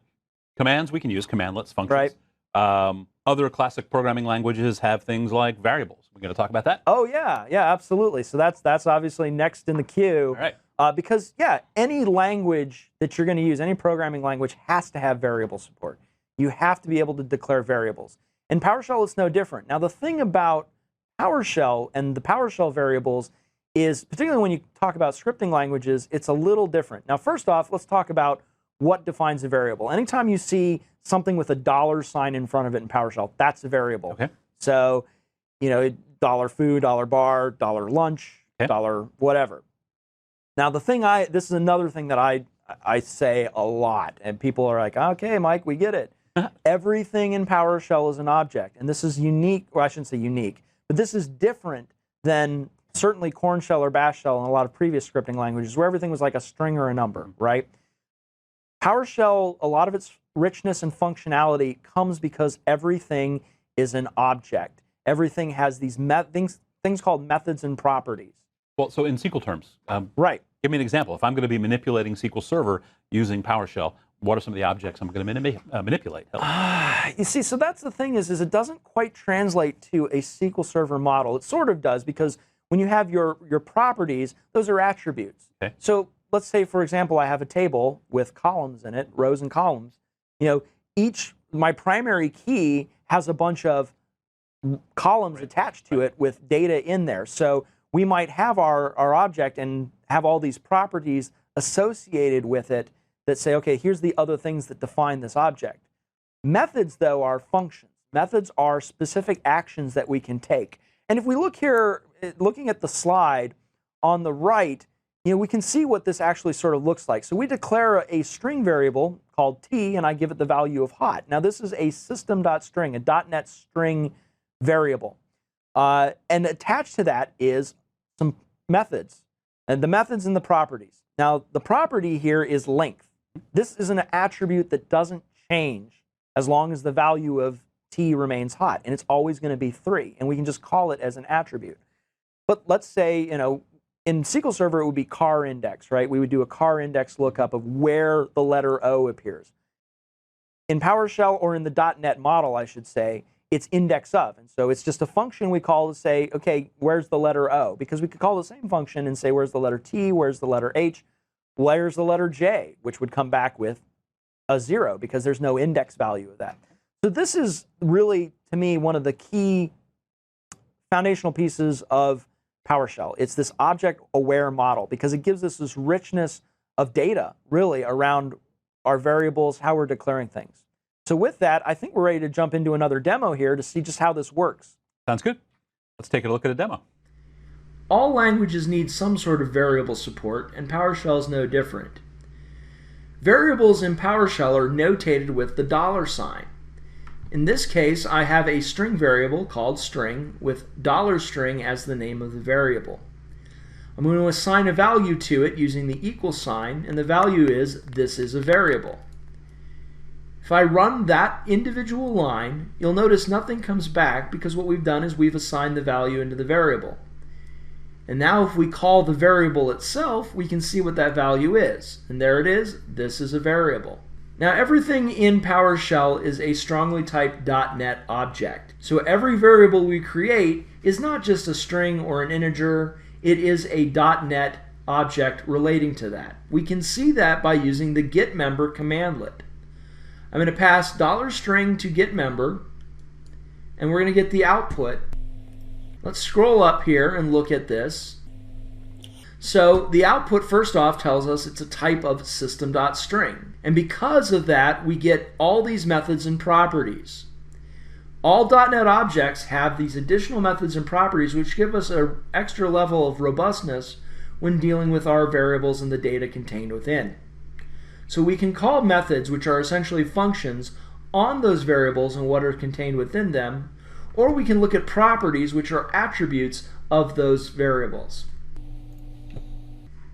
commands we can use, commandlets, functions. Right. Other classic programming languages have things like variables. We're going to talk about that? Oh, yeah, absolutely. So that's obviously next in the queue. All right. Because, any language that you're going to use, any programming language has to have variable support. You have to be able to declare variables. In PowerShell, it's no different. Now, the thing about PowerShell and the PowerShell variables is, particularly when you talk about scripting languages, it's a little different. Now, first off, let's talk about what defines a variable. Anytime you see something with a $sign in front of it in PowerShell, that's a variable. Okay. So, dollar $food, $bar, $lunch, okay, whatever. Now, this is another thing that I say a lot, and people are like, okay, Mike, we get it. Everything in PowerShell is an object, and this is unique, or I shouldn't say unique, but this is different than certainly Corn Shell or Bash Shell and a lot of previous scripting languages where everything was like a string or a number, right? PowerShell, a lot of its richness and functionality comes because everything is an object. Everything has these things called methods and properties. Well, so in SQL terms, right. Give me an example. If I'm going to be manipulating SQL Server using PowerShell, what are some of the objects I'm going to manipulate? You see, so that's the thing is it doesn't quite translate to a SQL Server model. It sort of does because when you have your properties, those are attributes. Okay. So let's say, for example, I have a table with columns in it, rows and columns. My primary key has a bunch of columns attached to it with data in there. So we might have our object and have all these properties associated with it that say, okay, here's the other things that define this object. Methods, though, are functions. Methods are specific actions that we can take. And if we look here, looking at the slide on the right, we can see what this actually sort of looks like. So we declare a string variable called t, and I give it the value of hot. Now, this is a system.string, a .NET string variable. And attached to that is some methods, and the methods and the properties. Now, the property here is length. This is an attribute that doesn't change as long as the value of t remains hot, and it's always going to be 3, and we can just call it as an attribute. But let's say, in SQL Server, it would be car index, right? We would do a car index lookup of where the letter O appears. In PowerShell, or in the .NET model, I should say, it's index of. And so it's just a function we call to say, okay, where's the letter O? Because we could call the same function and say, where's the letter T, where's the letter H, where's the letter J, which would come back with a 0 because there's no index value of that. So this is really, to me, one of the key foundational pieces of PowerShell. It's this object-aware model because it gives us this richness of data, really, around our variables, how we're declaring things. So with that, I think we're ready to jump into another demo here to see just how this works. Sounds good. Let's take a look at a demo. All languages need some sort of variable support, and PowerShell is no different. Variables in PowerShell are notated with the $sign. In this case, I have a string variable called string with $string as the name of the variable. I'm going to assign a value to it using the equal sign, and the value is this is a variable. If I run that individual line, you'll notice nothing comes back because what we've done is we've assigned the value into the variable. And now if we call the variable itself, we can see what that value is. And there it is. This is a variable. Now everything in PowerShell is a strongly typed .NET object. So every variable we create is not just a string or an integer. It is a .NET object relating to that. We can see that by using the getMember commandlet. I'm going to pass $string to getMember, and we're going to get the output Let's scroll up here and look at this. So the output first off tells us it's a type of system.string. And because of that, we get all these methods and properties. All .NET objects have these additional methods and properties which give us an extra level of robustness when dealing with our variables and the data contained within. So we can call methods, which are essentially functions, on those variables and what are contained within them, or we can look at properties, which are attributes of those variables.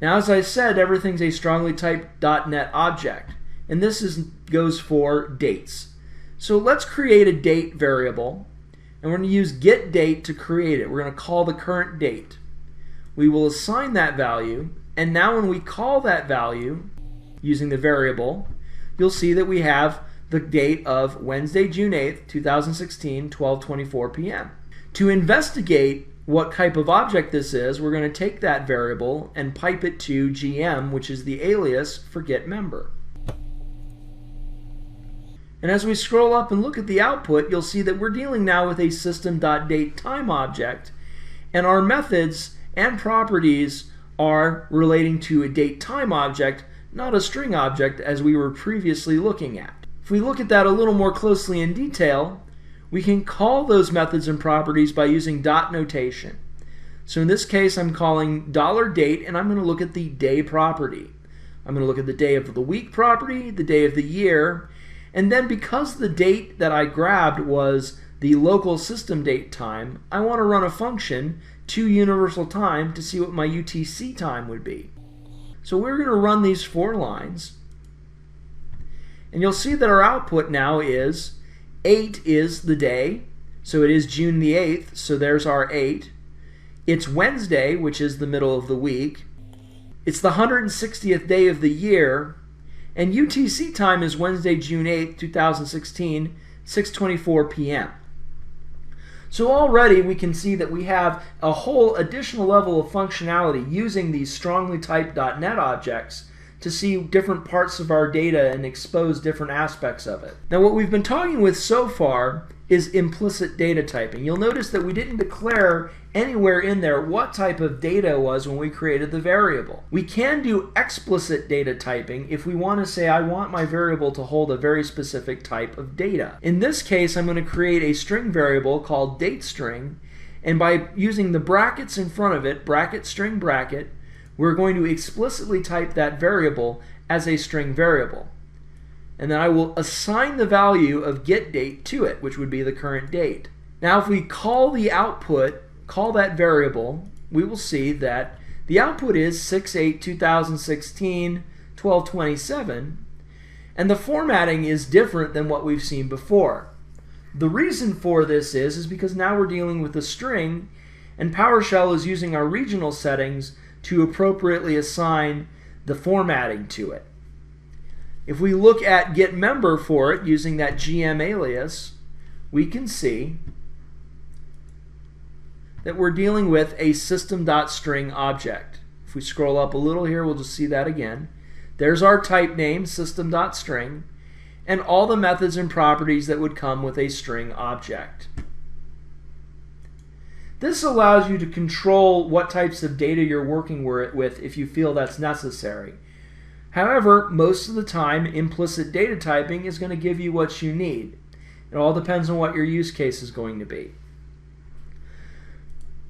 Now, as I said, everything's a strongly typed .NET object, and this goes for dates. So let's create a date variable, and we're going to use getDate to create it. We're going to call the current date. We will assign that value, and now when we call that value using the variable, you'll see that we have the date of Wednesday, June 8th, 2016, 12:24 p.m. To investigate what type of object this is, we're going to take that variable and pipe it to GM, which is the alias for getMember. And as we scroll up and look at the output, you'll see that we're dealing now with a system.dateTime object, and our methods and properties are relating to a datetime object, not a string object as we were previously looking at. If we look at that a little more closely in detail, we can call those methods and properties by using dot notation. So in this case, I'm calling $date, and I'm going to look at the day property. I'm going to look at the day of the week property, the day of the year, and then because the date that I grabbed was the local system date time, I want to run a function to universal time to see what my UTC time would be. So we're going to run these 4 lines. And you'll see that our output now is 8 is the day, so it is June the 8th, so there's our 8. It's Wednesday, which is the middle of the week. It's the 160th day of the year, and UTC time is Wednesday, June 8th, 2016, 6:24 p.m. So already we can see that we have a whole additional level of functionality using these strongly typed .NET objects to see different parts of our data and expose different aspects of it. Now what we've been talking with so far is implicit data typing. You'll notice that we didn't declare anywhere in there what type of data was when we created the variable. We can do explicit data typing if we want to say I want my variable to hold a very specific type of data. In this case, I'm going to create a string variable called dateString, and by using the brackets in front of it, bracket string bracket, we're going to explicitly type that variable as a string variable. And then I will assign the value of getDate to it, which would be the current date. Now if we call the output, call that variable, we will see that the output is 6/8/2016, 12:27, and the formatting is different than what we've seen before. The reason for this is because now we're dealing with a string, and PowerShell is using our regional settings to appropriately assign the formatting to it. If we look at getMember for it using that GM alias, we can see that we're dealing with a system.string object. If we scroll up a little here, we'll just see that again. There's our type name, system.string, and all the methods and properties that would come with a string object. This allows you to control what types of data you're working with if you feel that's necessary. However, most of the time, implicit data typing is going to give you what you need. It all depends on what your use case is going to be.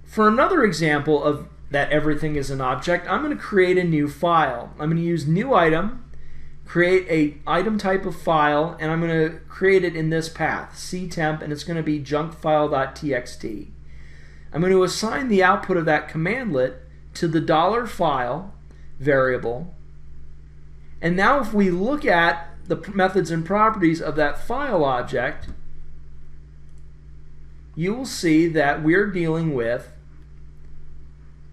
For another example of that everything is an object, I'm going to create a new file. I'm going to use new item, create a item type of file, and I'm going to create it in this path, ctemp, and it's going to be junkfile.txt. I'm going to assign the output of that commandlet to the $file variable. And now if we look at the methods and properties of that file object, you will see that we're dealing with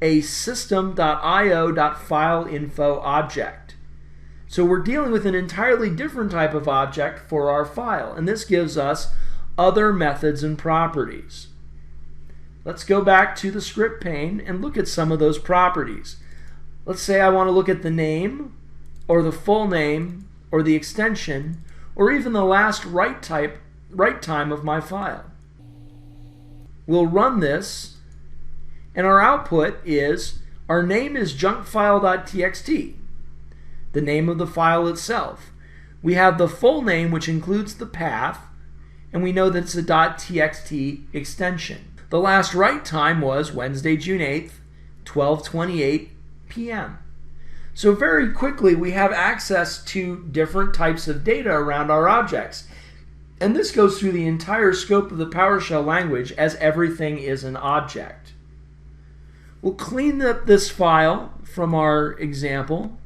a system.io.fileinfo object. So we're dealing with an entirely different type of object for our file, and this gives us other methods and properties. Let's go back to the script pane and look at some of those properties. Let's say I want to look at the name, or the full name, or the extension, or even the last write time of my file. We'll run this, And our output is, our name is junkfile.txt, the name of the file itself. We have the full name, which includes the path, and we know that it's a .txt extension. The last write time was Wednesday, June 8th, 12:28 p.m. So very quickly we have access to different types of data around our objects. And this goes through the entire scope of the PowerShell language, as everything is an object. We'll clean up this file from our example.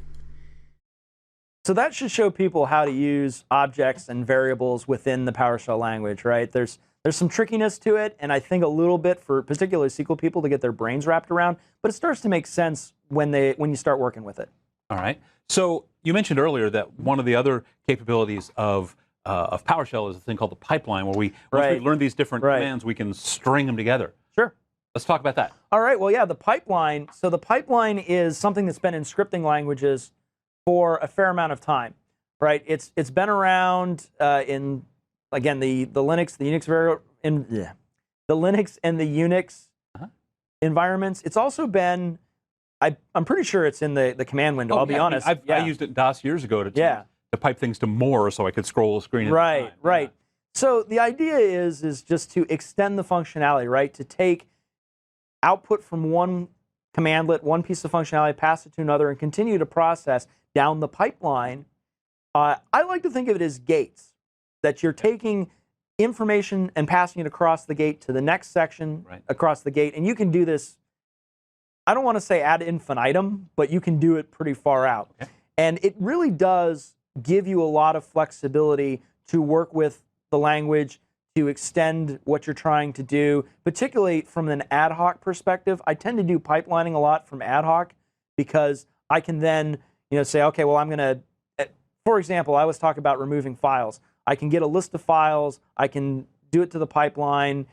So that should show people how to use objects and variables within the PowerShell language, right? There's some trickiness to it, and I think a little bit for particularly SQL people to get their brains wrapped around, but it starts to make sense when you start working with it. All right. So you mentioned earlier that one of the other capabilities of PowerShell is a thing called the pipeline, where once we learn these different commands, we can string them together. Sure. Let's talk about that. All right. Well, yeah, the pipeline. So the pipeline is something that's been in scripting languages for a fair amount of time, right? It's been around in, again, the Linux, the Unix the Linux and the Unix environments. It's also been, I'm pretty sure it's in the command window. I'll be honest. I used it in DOS years ago to pipe things to more so I could scroll the screen. Right. So the idea is just to extend the functionality, right? To take output from one commandlet, one piece of functionality, pass it to another, and continue to process down the pipeline. I like to think of it as gates, that you're taking information and passing it across the gate to the next section across the gate. And you can do this, I don't want to say ad infinitum, but you can do it pretty far out. Okay. And it really does give you a lot of flexibility to work with the language, to extend what you're trying to do, particularly from an ad hoc perspective. I tend to do pipelining a lot from ad hoc because I can then say, okay, well, I'm going to, for example, I was talking about removing files. I can get a list of files, I can do it to the pipeline,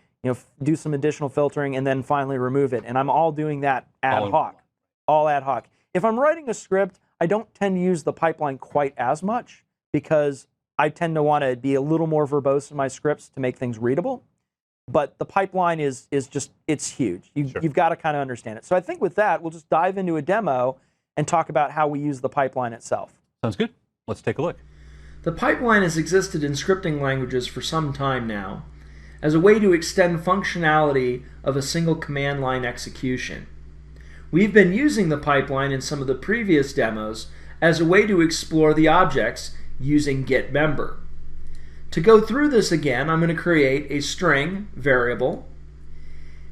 do some additional filtering, and then finally remove it. And I'm all doing that ad hoc, all ad hoc. If I'm writing a script, I don't tend to use the pipeline quite as much because I tend to want to be a little more verbose in my scripts to make things readable. But the pipeline is just, it's huge. You've got to kind of understand it. So I think with that, we'll just dive into a demo and talk about how we use the pipeline itself. Sounds good. Let's take a look. The pipeline has existed in scripting languages for some time now as a way to extend functionality of a single command line execution. We've been using the pipeline in some of the previous demos as a way to explore the objects using getMember. To go through this again, I'm going to create a string variable,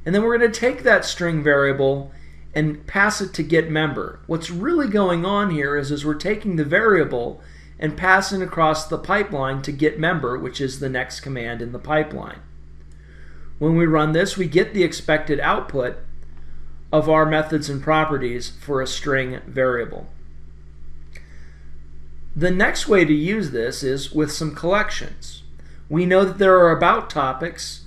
and then we're going to take that string variable and pass it to getMember. What's really going on here is we're taking the variable and passing across the pipeline to getMember, which is the next command in the pipeline. When we run this, we get the expected output of our methods and properties for a string variable. The next way to use this is with some collections. We know that there are about topics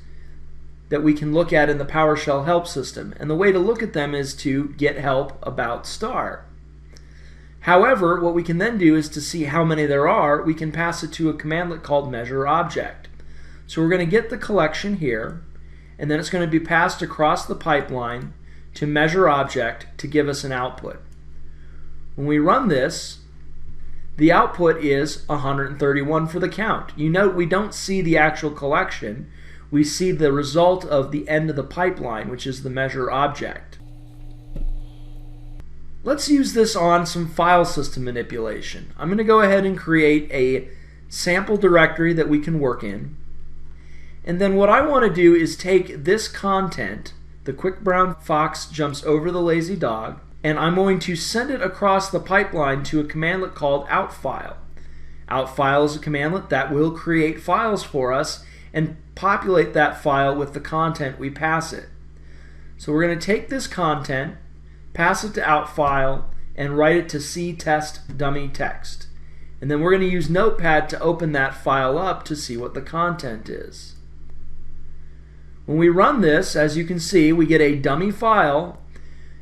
that we can look at in the PowerShell help system, and the way to look at them is to get help about star. However, what we can then do is to see how many there are, we can pass it to a commandlet called measure object. So we're going to get the collection here, and then it's going to be passed across the pipeline to measure object to give us an output. When we run this, the output is 131 for the count. You note we don't see the actual collection. We see the result of the end of the pipeline, which is the measure object. Let's use this on some file system manipulation. I'm going to go ahead and create a sample directory that we can work in. And then what I want to do is take this content, the quick brown fox jumps over the lazy dog, and I'm going to send it across the pipeline to a commandlet called outFile. OutFile is a commandlet that will create files for us and populate that file with the content we pass it. So we're going to take this content, pass it to outFile, and write it to ctest dummy text. And then we're going to use Notepad to open that file up to see what the content is. When we run this, as you can see, we get a dummy file,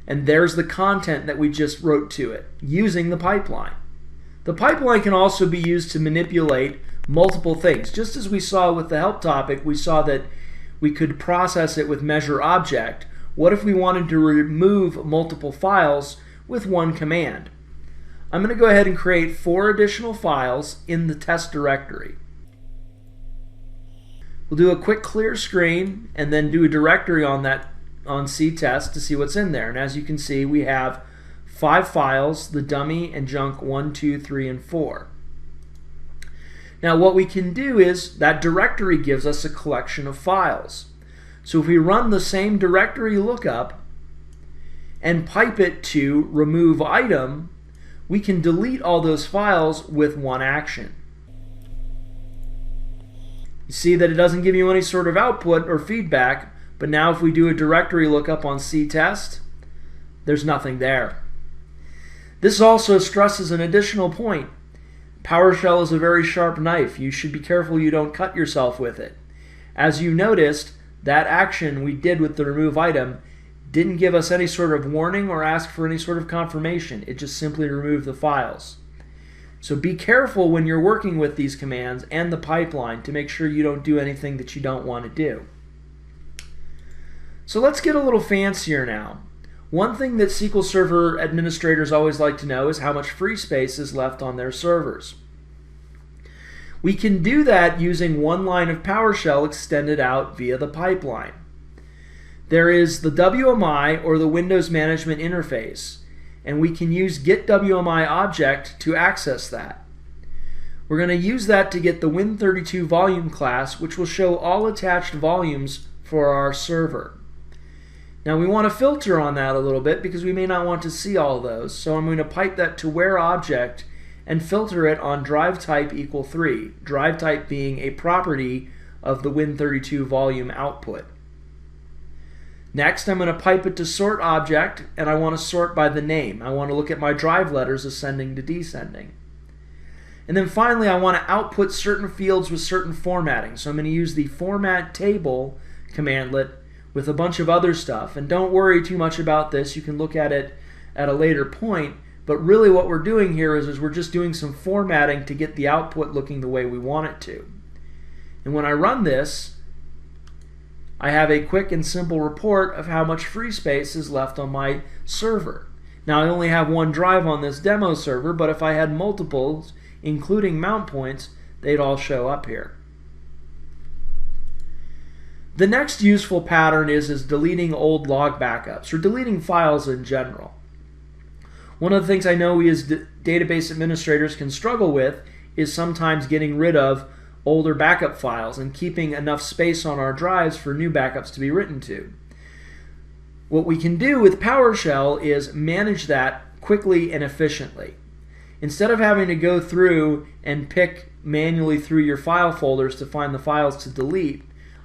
and there's the content that we just wrote to it using the pipeline. The pipeline can also be used to manipulate multiple things. Just as we saw with the help topic, we saw that we could process it with measure object. What if we wanted to remove multiple files with one command? I'm going to go ahead and create 4 additional files in the test directory. We'll do a quick clear screen and then do a directory on ctest to see what's in there. And as you can see, we have 5 files, the dummy and junk 1, 2, 3, and 4. Now what we can do is that directory gives us a collection of files. So if we run the same directory lookup and pipe it to remove item, we can delete all those files with one action. You see that it doesn't give you any sort of output or feedback, but now if we do a directory lookup on ctest, there's nothing there. This also stresses an additional point. PowerShell is a very sharp knife. You should be careful you don't cut yourself with it. As you noticed, that action we did with the remove item didn't give us any sort of warning or ask for any sort of confirmation. It just simply removed the files. So be careful when you're working with these commands and the pipeline to make sure you don't do anything that you don't want to do. So let's get a little fancier now. One thing that SQL Server administrators always like to know is how much free space is left on their servers. We can do that using one line of PowerShell extended out via the pipeline. There is the WMI, or the Windows Management Interface, and we can use getWMI object to access that. We're going to use that to get the Win32 volume class, which will show all attached volumes for our server. Now we want to filter on that a little bit because we may not want to see all those, so I'm going to pipe that to where object and filter it on drive type equal 3, drive type being a property of the Win32 volume output. Next, I'm going to pipe it to sort object, and I want to sort by the name. I want to look at my drive letters ascending to descending. And then finally, I want to output certain fields with certain formatting. So I'm going to use the format table commandlet with a bunch of other stuff. And don't worry too much about this. You can look at it at a later point. But really what we're doing here is we're just doing some formatting to get the output looking the way we want it to. And when I run this, I have a quick and simple report of how much free space is left on my server. Now I only have one drive on this demo server, but if I had multiples, including mount points, they'd all show up here. The next useful pattern is deleting old log backups, or deleting files in general. One of the things I know we as database administrators can struggle with is sometimes getting rid of older backup files and keeping enough space on our drives for new backups to be written to. What we can do with PowerShell is manage that quickly and efficiently. Instead of having to go through and pick manually through your file folders to find the files to delete,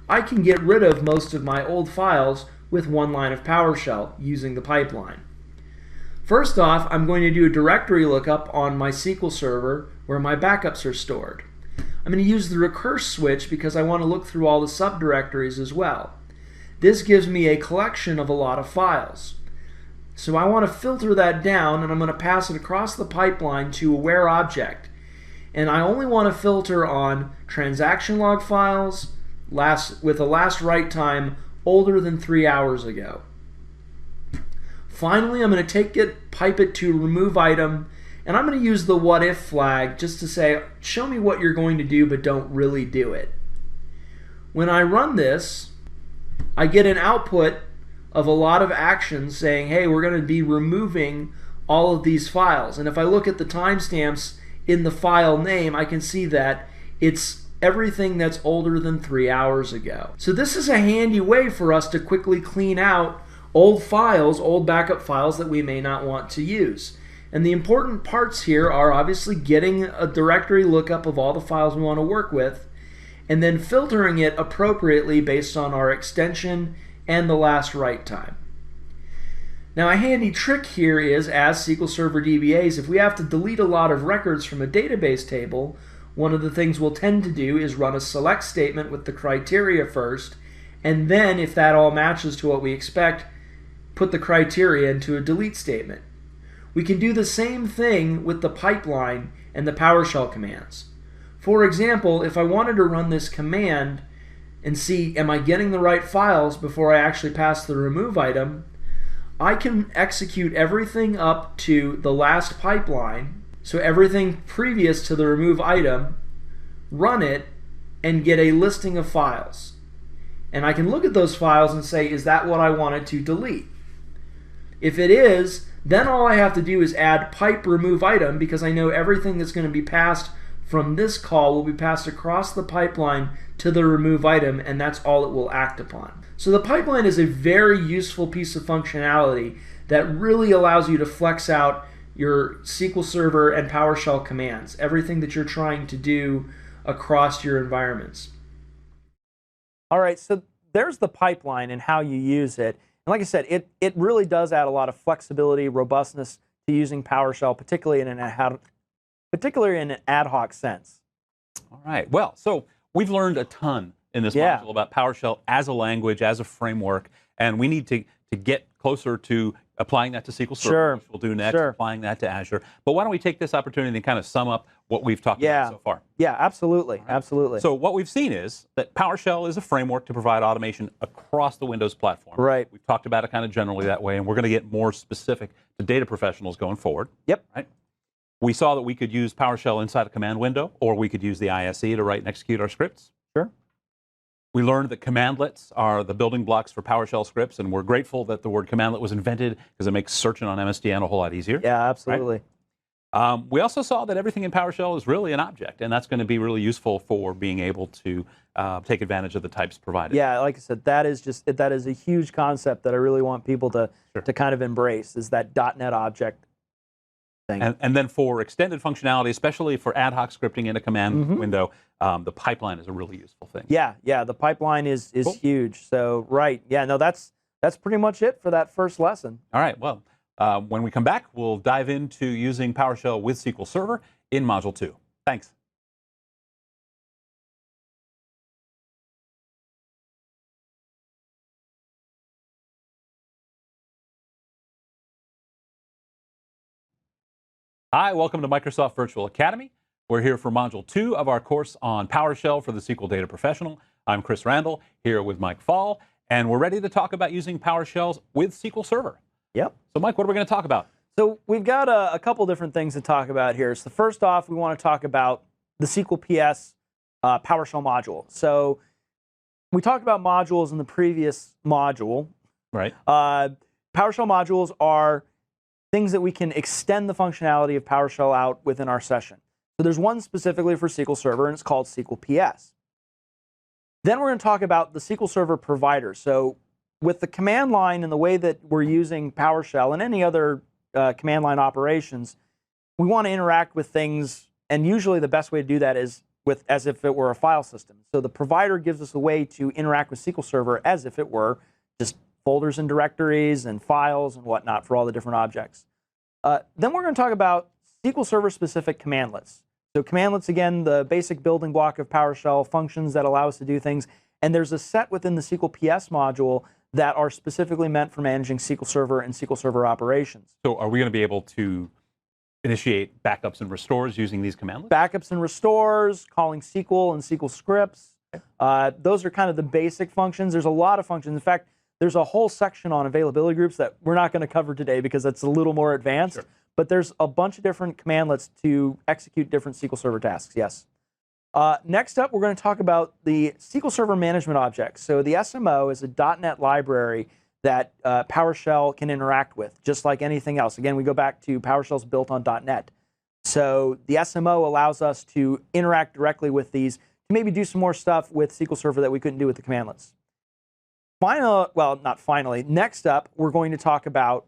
I can get rid of most of my old files with one line of PowerShell using the pipeline. First off, I'm going to do a directory lookup on my SQL Server where my backups are stored. I'm going to use the recurse switch because I want to look through all the subdirectories as well. This gives me a collection of a lot of files. So I want to filter that down, and I'm going to pass it across the pipeline to a where object. And I only want to filter on transaction log files with a last write time older than 3 hours ago. Finally, I'm going to pipe it to remove item, and I'm going to use the what if flag just to say, show me what you're going to do, but don't really do it. When I run this, I get an output of a lot of actions saying, hey, we're going to be removing all of these files. And if I look at the timestamps in the file name, I can see that it's everything that's older than 3 hours ago. So this is a handy way for us to quickly clean out old files, old backup files that we may not want to use. And the important parts here are obviously getting a directory lookup of all the files we want to work with, and then filtering it appropriately based on our extension and the last write time. Now a handy trick here is, as SQL Server DBAs, if we have to delete a lot of records from a database table, one of the things we'll tend to do is run a select statement with the criteria first, and then if that all matches to what we expect, put the criteria into a delete statement. We can do the same thing with the pipeline and the PowerShell commands. For example, if I wanted to run this command and see, am I getting the right files before I actually pass the remove item, I can execute everything up to the last pipeline, so everything previous to the remove item, run it, and get a listing of files. And I can look at those files and say, is that what I wanted to delete? If it is, then all I have to do is add pipe remove item, because I know everything that's going to be passed from this call will be passed across the pipeline to the remove item, and that's all it will act upon. So the pipeline is a very useful piece of functionality that really allows you to flex out your SQL Server and PowerShell commands, everything that you're trying to do across your environments. All right, so there's the pipeline and how you use it. And like I said, it really does add a lot of flexibility, robustness to using PowerShell, particularly in an ad hoc sense. All right. Well, so we've learned a ton in this module about PowerShell as a language, as a framework, and we need to get closer to applying that to SQL Server, which we'll do next, applying that to Azure. But why don't we take this opportunity and kind of sum up what we've talked about so far? Yeah, absolutely, absolutely. So what we've seen is that PowerShell is a framework to provide automation across the Windows platform. Right. We've talked about it kind of generally that way, and we're going to get more specific to data professionals going forward. Yep. Right. We saw that we could use PowerShell inside a command window, or we could use the ISE to write and execute our scripts. Sure. We learned that commandlets are the building blocks for PowerShell scripts, and we're grateful that the word commandlet was invented because it makes searching on MSDN a whole lot easier. Yeah, absolutely. Right? We also saw that everything in PowerShell is really an object, and that's going to be really useful for being able to take advantage of the types provided. Yeah, like I said, that is a huge concept that I really want people to kind of embrace, is that .NET object thing. And then for extended functionality, especially for ad hoc scripting in a command window, the pipeline is a really useful thing. Yeah, the pipeline is huge. So, that's pretty much it for that first lesson. All right, well, when we come back, we'll dive into using PowerShell with SQL Server in Module 2. Thanks. Hi, welcome to Microsoft Virtual Academy. We're here for Module 2 of our course on PowerShell for the SQL Data Professional. I'm Chris Randall, here with Mike Fall, and we're ready to talk about using PowerShells with SQL Server. Yep. So, Mike, what are we going to talk about? So we've got a couple different things to talk about here. So first off, we want to talk about the SQLPS PowerShell module. So we talked about modules in the previous module. Right. PowerShell modules are things that we can extend the functionality of PowerShell out within our session. So there's one specifically for SQL Server, and it's called SQLPS. Then we're going to talk about the SQL Server provider. So with the command line and the way that we're using PowerShell and any other command line operations, we want to interact with things, and usually the best way to do that is as if it were a file system. So the provider gives us a way to interact with SQL Server as if it were just folders and directories and files and whatnot for all the different objects. Then we're going to talk about SQL Server specific commandlets. So commandlets, again, the basic building block of PowerShell, functions that allow us to do things. And there's a set within the SQLPS module that are specifically meant for managing SQL Server and SQL Server operations. So are we going to be able to initiate backups and restores using these commandlets? Backups and restores, calling SQL and SQL Scripts. Those are kind of the basic functions. There's a lot of functions. In fact, there's a whole section on availability groups that we're not going to cover today because that's a little more advanced. Sure. But there's a bunch of different commandlets to execute different SQL Server tasks, yes. Next up, we're going to talk about the SQL Server management objects. So the SMO is a .NET library that PowerShell can interact with, just like anything else. Again, we go back to PowerShell's built on .NET. So the SMO allows us to interact directly with these, to maybe do some more stuff with SQL Server that we couldn't do with the commandlets. Next up, we're going to talk about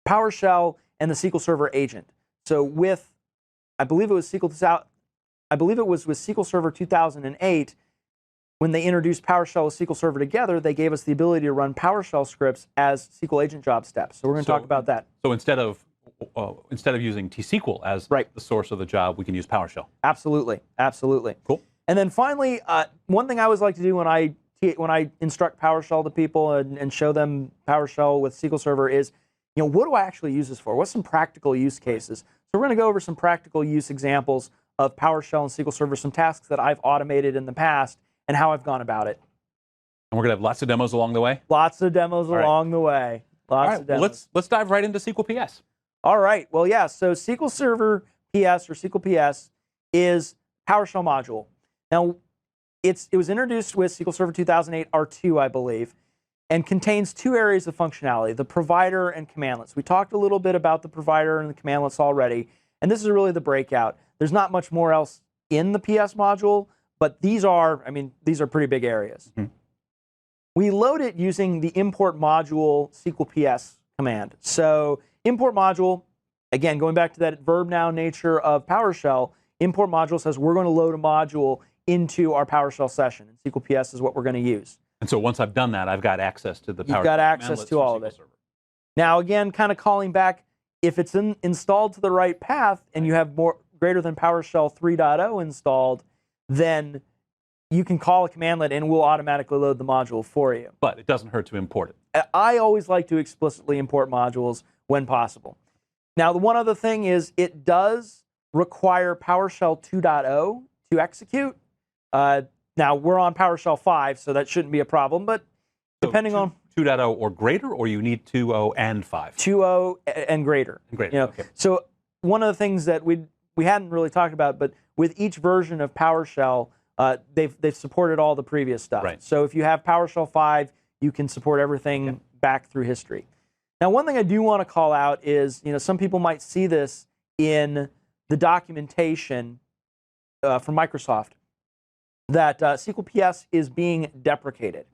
PowerShell and the SQL Server agent. So with, I believe it was with SQL Server 2008, when they introduced PowerShell with SQL Server together, they gave us the ability to run PowerShell scripts as SQL agent job steps. So we're going to talk about that. So instead of using T-SQL as the source of the job, we can use PowerShell. Absolutely, absolutely. Cool. And then finally, one thing I always like to do when I instruct PowerShell to people and show them PowerShell with SQL Server is, what do I actually use this for? What's some practical use cases? So we're going to go over some practical use examples of PowerShell and SQL Server, some tasks that I've automated in the past, and how I've gone about it. And we're going to have lots of demos along the way. Lots of demos along the way. Lots of demos. Well, let's dive right into SQLPS. All right. Well, yeah. So SQL Server PS or SQLPS is PowerShell module. Now, it was introduced with SQL Server 2008 R2, I believe, and contains two areas of functionality: the provider and commandlets. We talked a little bit about the provider and the commandlets already, and this is really the breakout. There's not much more else in the PS module, but these are pretty big areas. Mm-hmm. We load it using the import module SQLPS command. So import module, again, going back to that verb noun nature of PowerShell, import module says we're going to load a module into our PowerShell session, and SQLPS is what we're going to use. And so once I've done that, I've got access to the PowerShell. You've got access to all of it. Server. Now, again, kind of calling back, if it's installed to the right path and you have greater than PowerShell 3.0 installed, then you can call a commandlet and we'll automatically load the module for you. But it doesn't hurt to import it. I always like to explicitly import modules when possible. Now, the one other thing is it does require PowerShell 2.0 to execute. Now, we're on PowerShell 5, so that shouldn't be a problem, but depending on 2.0 or greater, or you need 2.0 and 5? 2.0 and greater. Okay. So one of the things that we hadn't really talked about, but with each version of PowerShell, they've supported all the previous stuff. Right. So if you have PowerShell 5, you can support everything back through history. Now, one thing I do want to call out is, some people might see this in the documentation from Microsoft, that SQLPS is being deprecated.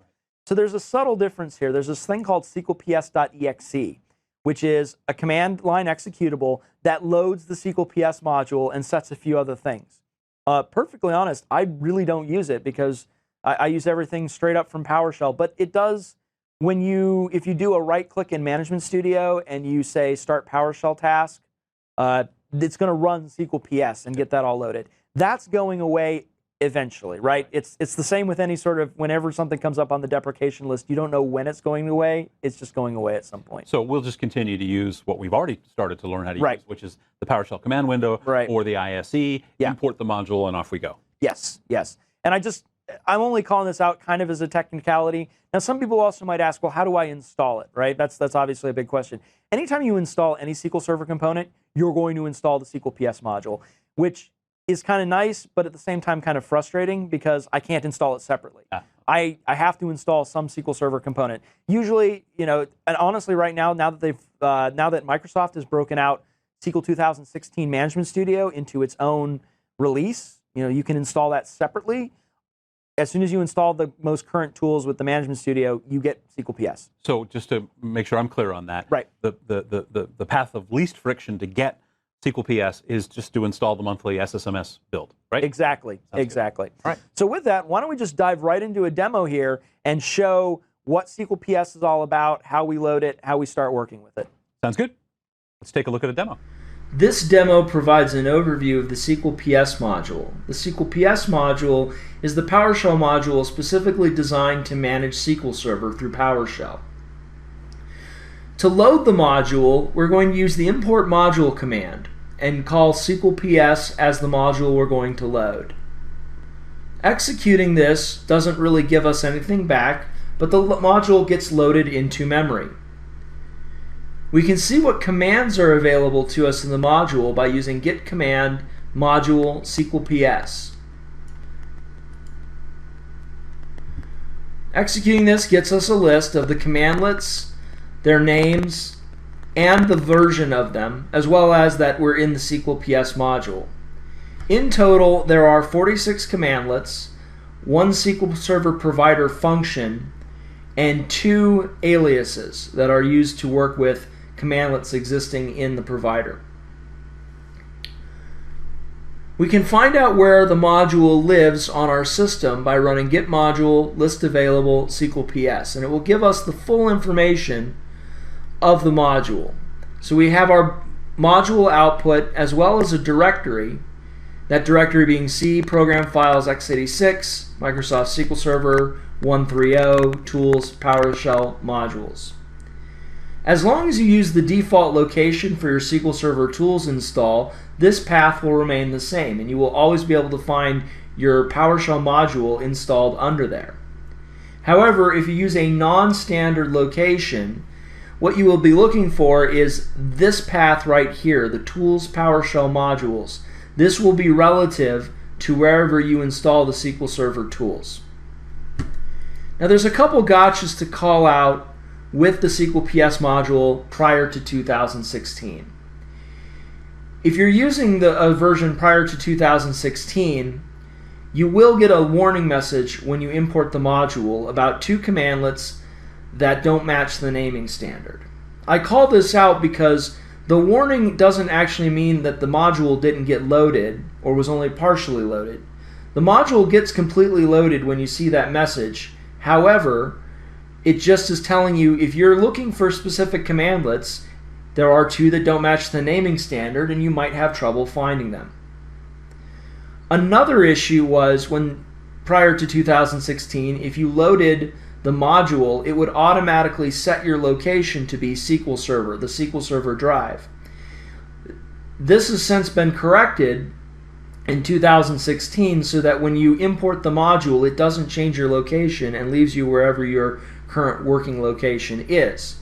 So there's a subtle difference here. There's this thing called SQLPS.exe, which is a command line executable that loads the SQLPS module and sets a few other things. Perfectly honest, I really don't use it because I use everything straight up from PowerShell. But it does, if you do a right-click in Management Studio and you say Start PowerShell Task, it's going to run SQLPS and get that all loaded. That's going away eventually, right? It's the same with any sort of, whenever something comes up on the deprecation list, you don't know when it's going away. It's just going away at some point. So we'll just continue to use what we've already started to learn how to use, which is the PowerShell command window or the ISE, import the module, and off we go. Yes. And I'm only calling this out kind of as a technicality. Now, some people also might ask, well, how do I install it, right? That's obviously a big question. Anytime you install any SQL Server component, you're going to install the SQLPS module, which is kind of nice, but at the same time kind of frustrating because I can't install it separately. I have to install some SQL Server component. Usually, and honestly, right now that Microsoft has broken out SQL 2016 Management Studio into its own release, you can install that separately. As soon as you install the most current tools with the Management Studio, you get SQLPS. So just to make sure I'm clear on that, the path of least friction to get SQLPS is just to install the monthly Ssms build, right? Exactly. All right. So with that, why don't we just dive right into a demo here and show what SQLPS is all about, how we load it, how we start working with it. Sounds good. Let's take a look at a demo. This demo provides an overview of the SQLPS module. The SQLPS module is the PowerShell module specifically designed to manage SQL Server through PowerShell. To load the module, we're going to use the import module command and call SQLPS as the module we're going to load. Executing this doesn't really give us anything back, but the module gets loaded into memory. We can see what commands are available to us in the module by using git command module SQLPS. Executing this gets us a list of the commandlets, their names, and the version of them, as well as that we're in the SQLPS module. In total, there are 46 commandlets, 1 SQL Server provider function, and 2 aliases that are used to work with commandlets existing in the provider. We can find out where the module lives on our system by running git module list available SQLPS, and it will give us the full information of the module. So we have our module output as well as a directory, that directory being C, program files, x86, Microsoft SQL Server, 130, tools, PowerShell modules. As long as you use the default location for your SQL Server tools install, this path will remain the same, and you will always be able to find your PowerShell module installed under there. However, if you use a non-standard location, what you will be looking for is this path right here, the Tools PowerShell Modules. This will be relative to wherever you install the SQL Server tools. Now there's a couple gotchas to call out with the SQLPS module prior to 2016. If you're using a version prior to 2016, you will get a warning message when you import the module about 2 commandlets that don't match the naming standard. I call this out because the warning doesn't actually mean that the module didn't get loaded or was only partially loaded. The module gets completely loaded when you see that message. However, it just is telling you if you're looking for specific commandlets, there are 2 that don't match the naming standard and you might have trouble finding them. Another issue was when prior to 2016, if you loaded the module, it would automatically set your location to be SQL Server, the SQL Server drive. This has since been corrected in 2016 so that when you import the module, it doesn't change your location and leaves you wherever your current working location is.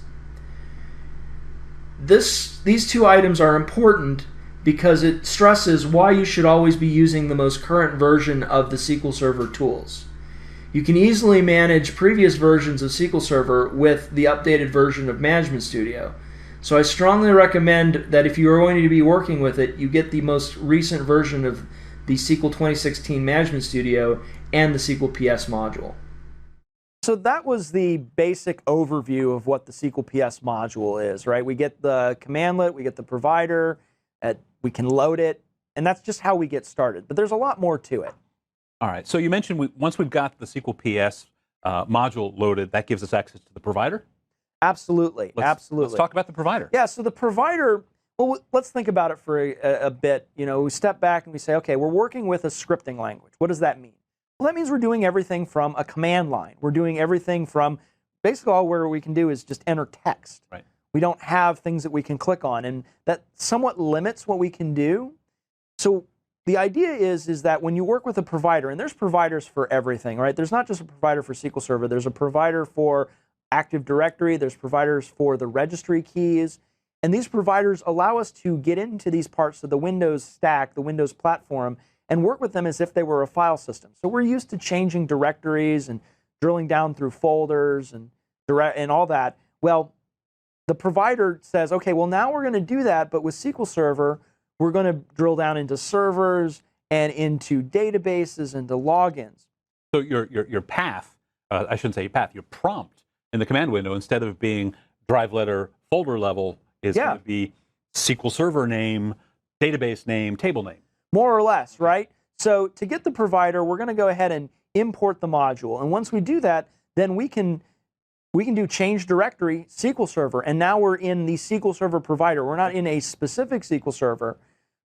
These 2 items are important because it stresses why you should always be using the most current version of the SQL Server tools. You can easily manage previous versions of SQL Server with the updated version of Management Studio. So I strongly recommend that if you are going to be working with it, you get the most recent version of the SQL 2016 Management Studio and the SQLPS module. So that was the basic overview of what the SQLPS module is, right? We get the commandlet, we get the provider, we can load it, and that's just how we get started. But there's a lot more to it. All right, so you mentioned once we've got the SQLPS module loaded, that gives us access to the provider? Absolutely, absolutely. Let's talk about the provider. Yeah, so the provider, well, let's think about it for a bit. You know, we step back and we say, okay, we're working with a scripting language. What does that mean? Well, that means we're doing everything from a command line. We're doing everything from, basically all where we can do is just enter text. Right. We don't have things that we can click on, and that somewhat limits what we can do. So the idea is that when you work with a provider, and there's providers for everything, right? There's not just a provider for SQL Server. There's a provider for Active Directory. There's providers for the registry keys. And these providers allow us to get into these parts of the Windows stack, the Windows platform, and work with them as if they were a file system. So we're used to changing directories and drilling down through folders and all that. Well, the provider says, okay, well now we're going to do that, but with SQL Server, we're going to drill down into servers and into databases and to logins. So your path, I shouldn't say your path, your prompt in the command window, instead of being drive letter, folder level, is going to be SQL Server name, database name, table name. More or less, right? So to get the provider, we're going to go ahead and import the module. And once we do that, then we can do change directory SQL Server. And now we're in the SQL Server provider. We're not in a specific SQL Server.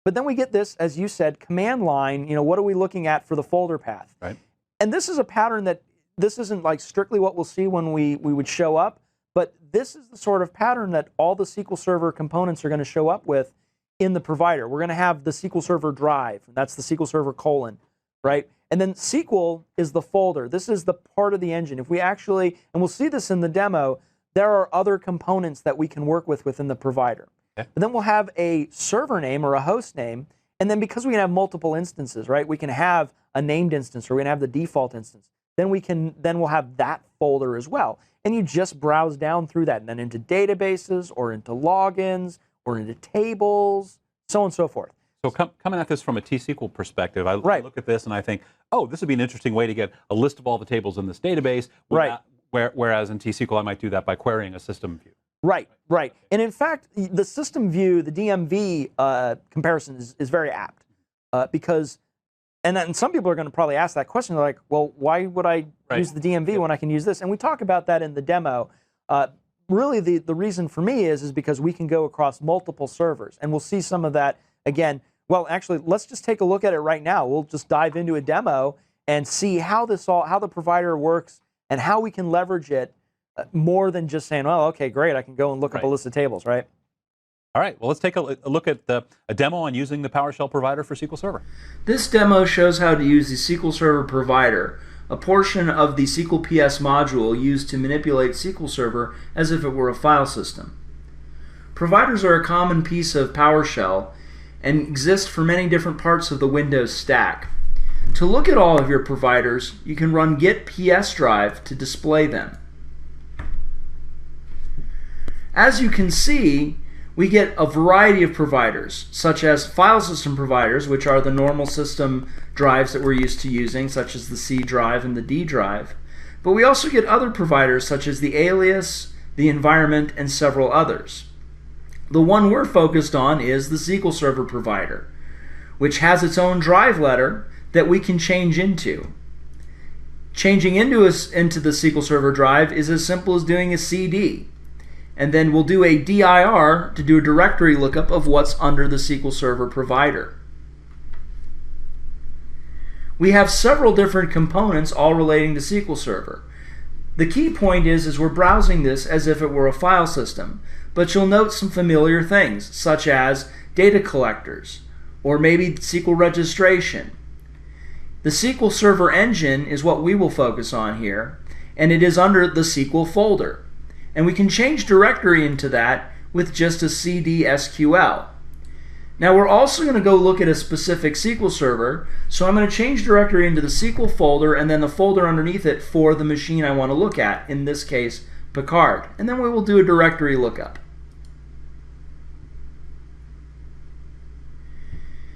But then we get this, as you said, command line. You know, what are we looking at for the folder path? Right. And this is a pattern that this isn't like strictly what we'll see when we would show up. But this is the sort of pattern that all the SQL Server components are going to show up with in the provider. We're going to have the SQL Server drive, and that's the SQL Server colon, right? And then SQL is the folder. This is the part of the engine. If we actually, and we'll see this in the demo, there are other components that we can work with within the provider. Okay. And then we'll have a server name or a host name, and then because we can have multiple instances, right? We can have a named instance, or we can have the default instance. Then we'll have that folder as well. And you just browse down through that, and then into databases, or into logins, or into tables, so on and so forth. So coming at this from a T-SQL perspective, I look at this and I think, oh, this would be an interesting way to get a list of all the tables in this database. Right. Whereas in T-SQL, I might do that by querying a system view. Right, right. And in fact, the system view, the DMV comparison is very apt because, and some people are going to probably ask that question. They're like, well, why would I use the DMV when I can use this? And we talk about that in the demo. Really, the reason for me is because we can go across multiple servers, and we'll see some of that again. Well, actually, let's just take a look at it right now. We'll just dive into a demo and see how the provider works and how we can leverage it more than just saying, oh, okay, great, I can go and look up a list of tables, right? All right, well, let's take a look at a demo on using the PowerShell provider for SQL Server. This demo shows how to use the SQL Server provider, a portion of the SQLPS module used to manipulate SQL Server as if it were a file system. Providers are a common piece of PowerShell and exist for many different parts of the Windows stack. To look at all of your providers, you can run git ps drive to display them. As you can see, we get a variety of providers, such as file system providers, which are the normal system drives that we're used to using, such as the C drive and the D drive. But we also get other providers, such as the alias, the environment, and several others. The one we're focused on is the SQL Server provider, which has its own drive letter that we can change into. Changing into the SQL Server drive is as simple as doing a CD. And then we'll do a dir to do a directory lookup of what's under the SQL Server provider. We have several different components all relating to SQL Server. The key point is we're browsing this as if it were a file system, but you'll note some familiar things, such as data collectors, or maybe SQL registration. The SQL Server engine is what we will focus on here, and it is under the SQL folder. And we can change directory into that with just a cd SQL. Now we're also going to go look at a specific SQL server, so I'm going to change directory into the SQL folder and then the folder underneath it for the machine I want to look at, in this case Picard. And then we will do a directory lookup.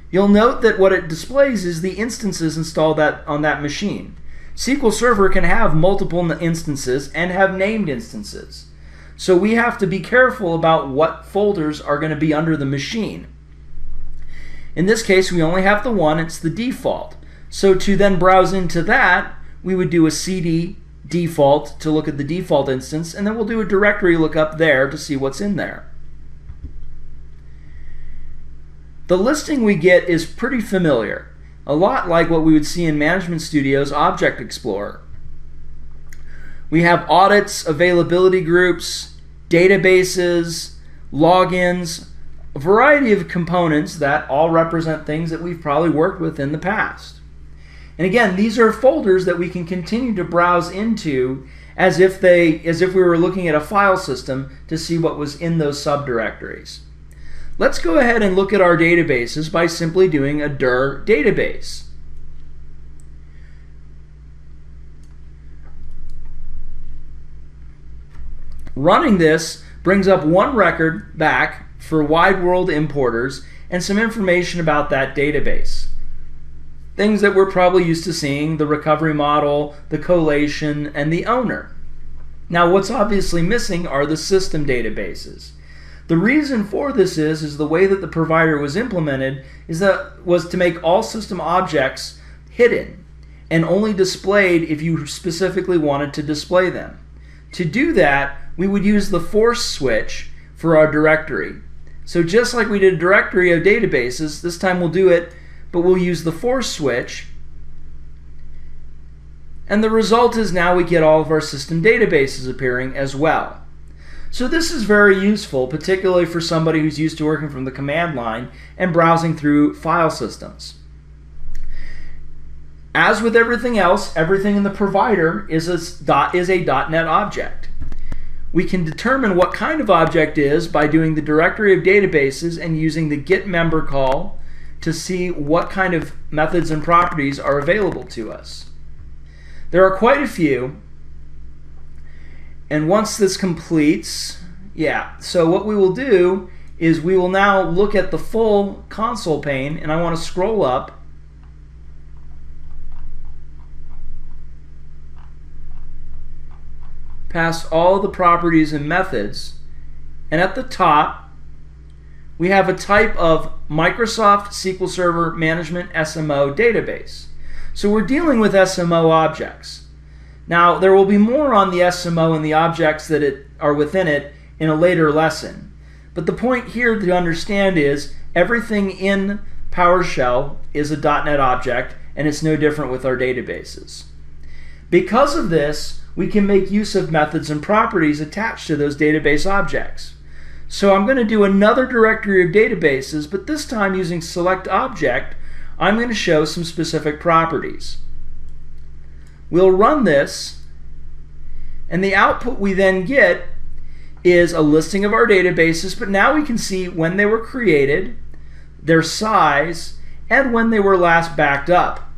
You'll note that what it displays is the instances installed on that machine. SQL Server can have multiple instances and have named instances. So we have to be careful about what folders are going to be under the machine. In this case, we only have the one, it's the default. So to then browse into that, we would do a cd default to look at the default instance, and then we'll do a directory lookup there to see what's in there. The listing we get is pretty familiar, a lot like what we would see in Management Studio's Object Explorer. We have audits, availability groups, databases, logins, a variety of components that all represent things that we've probably worked with in the past. And again, these are folders that we can continue to browse into as if we were looking at a file system to see what was in those subdirectories. Let's go ahead and look at our databases by simply doing a dir database. Running this brings up one record back for wide world importers and some information about that database. Things that we're probably used to seeing: the recovery model, the collation, and the owner. Now what's obviously missing are the system databases. The reason for this is the way that the provider was implemented was to make all system objects hidden and only displayed if you specifically wanted to display them. To do that, we would use the force switch for our directory. So just like we did a directory of databases, this time we'll do it, but we'll use the force switch. And the result is now we get all of our system databases appearing as well. So this is very useful, particularly for somebody who's used to working from the command line and browsing through file systems. As with everything else, everything in the provider is a .NET object. We can determine what kind of object is by doing the directory of databases and using the get member call to see what kind of methods and properties are available to us. There are quite a few, and once this completes, so what we will do is we will now look at the full console pane, and I want to scroll up past all the properties and methods, and at the top we have a type of Microsoft SQL Server Management SMO database. So we're dealing with SMO objects. Now there will be more on the SMO and the objects that are within it in a later lesson. But the point here to understand is everything in PowerShell is a .NET object, and it's no different with our databases. Because of this, we can make use of methods and properties attached to those database objects. So I'm going to do another directory of databases, but this time using select object, I'm going to show some specific properties. We'll run this, and the output we then get is a listing of our databases, but now we can see when they were created, their size, and when they were last backed up.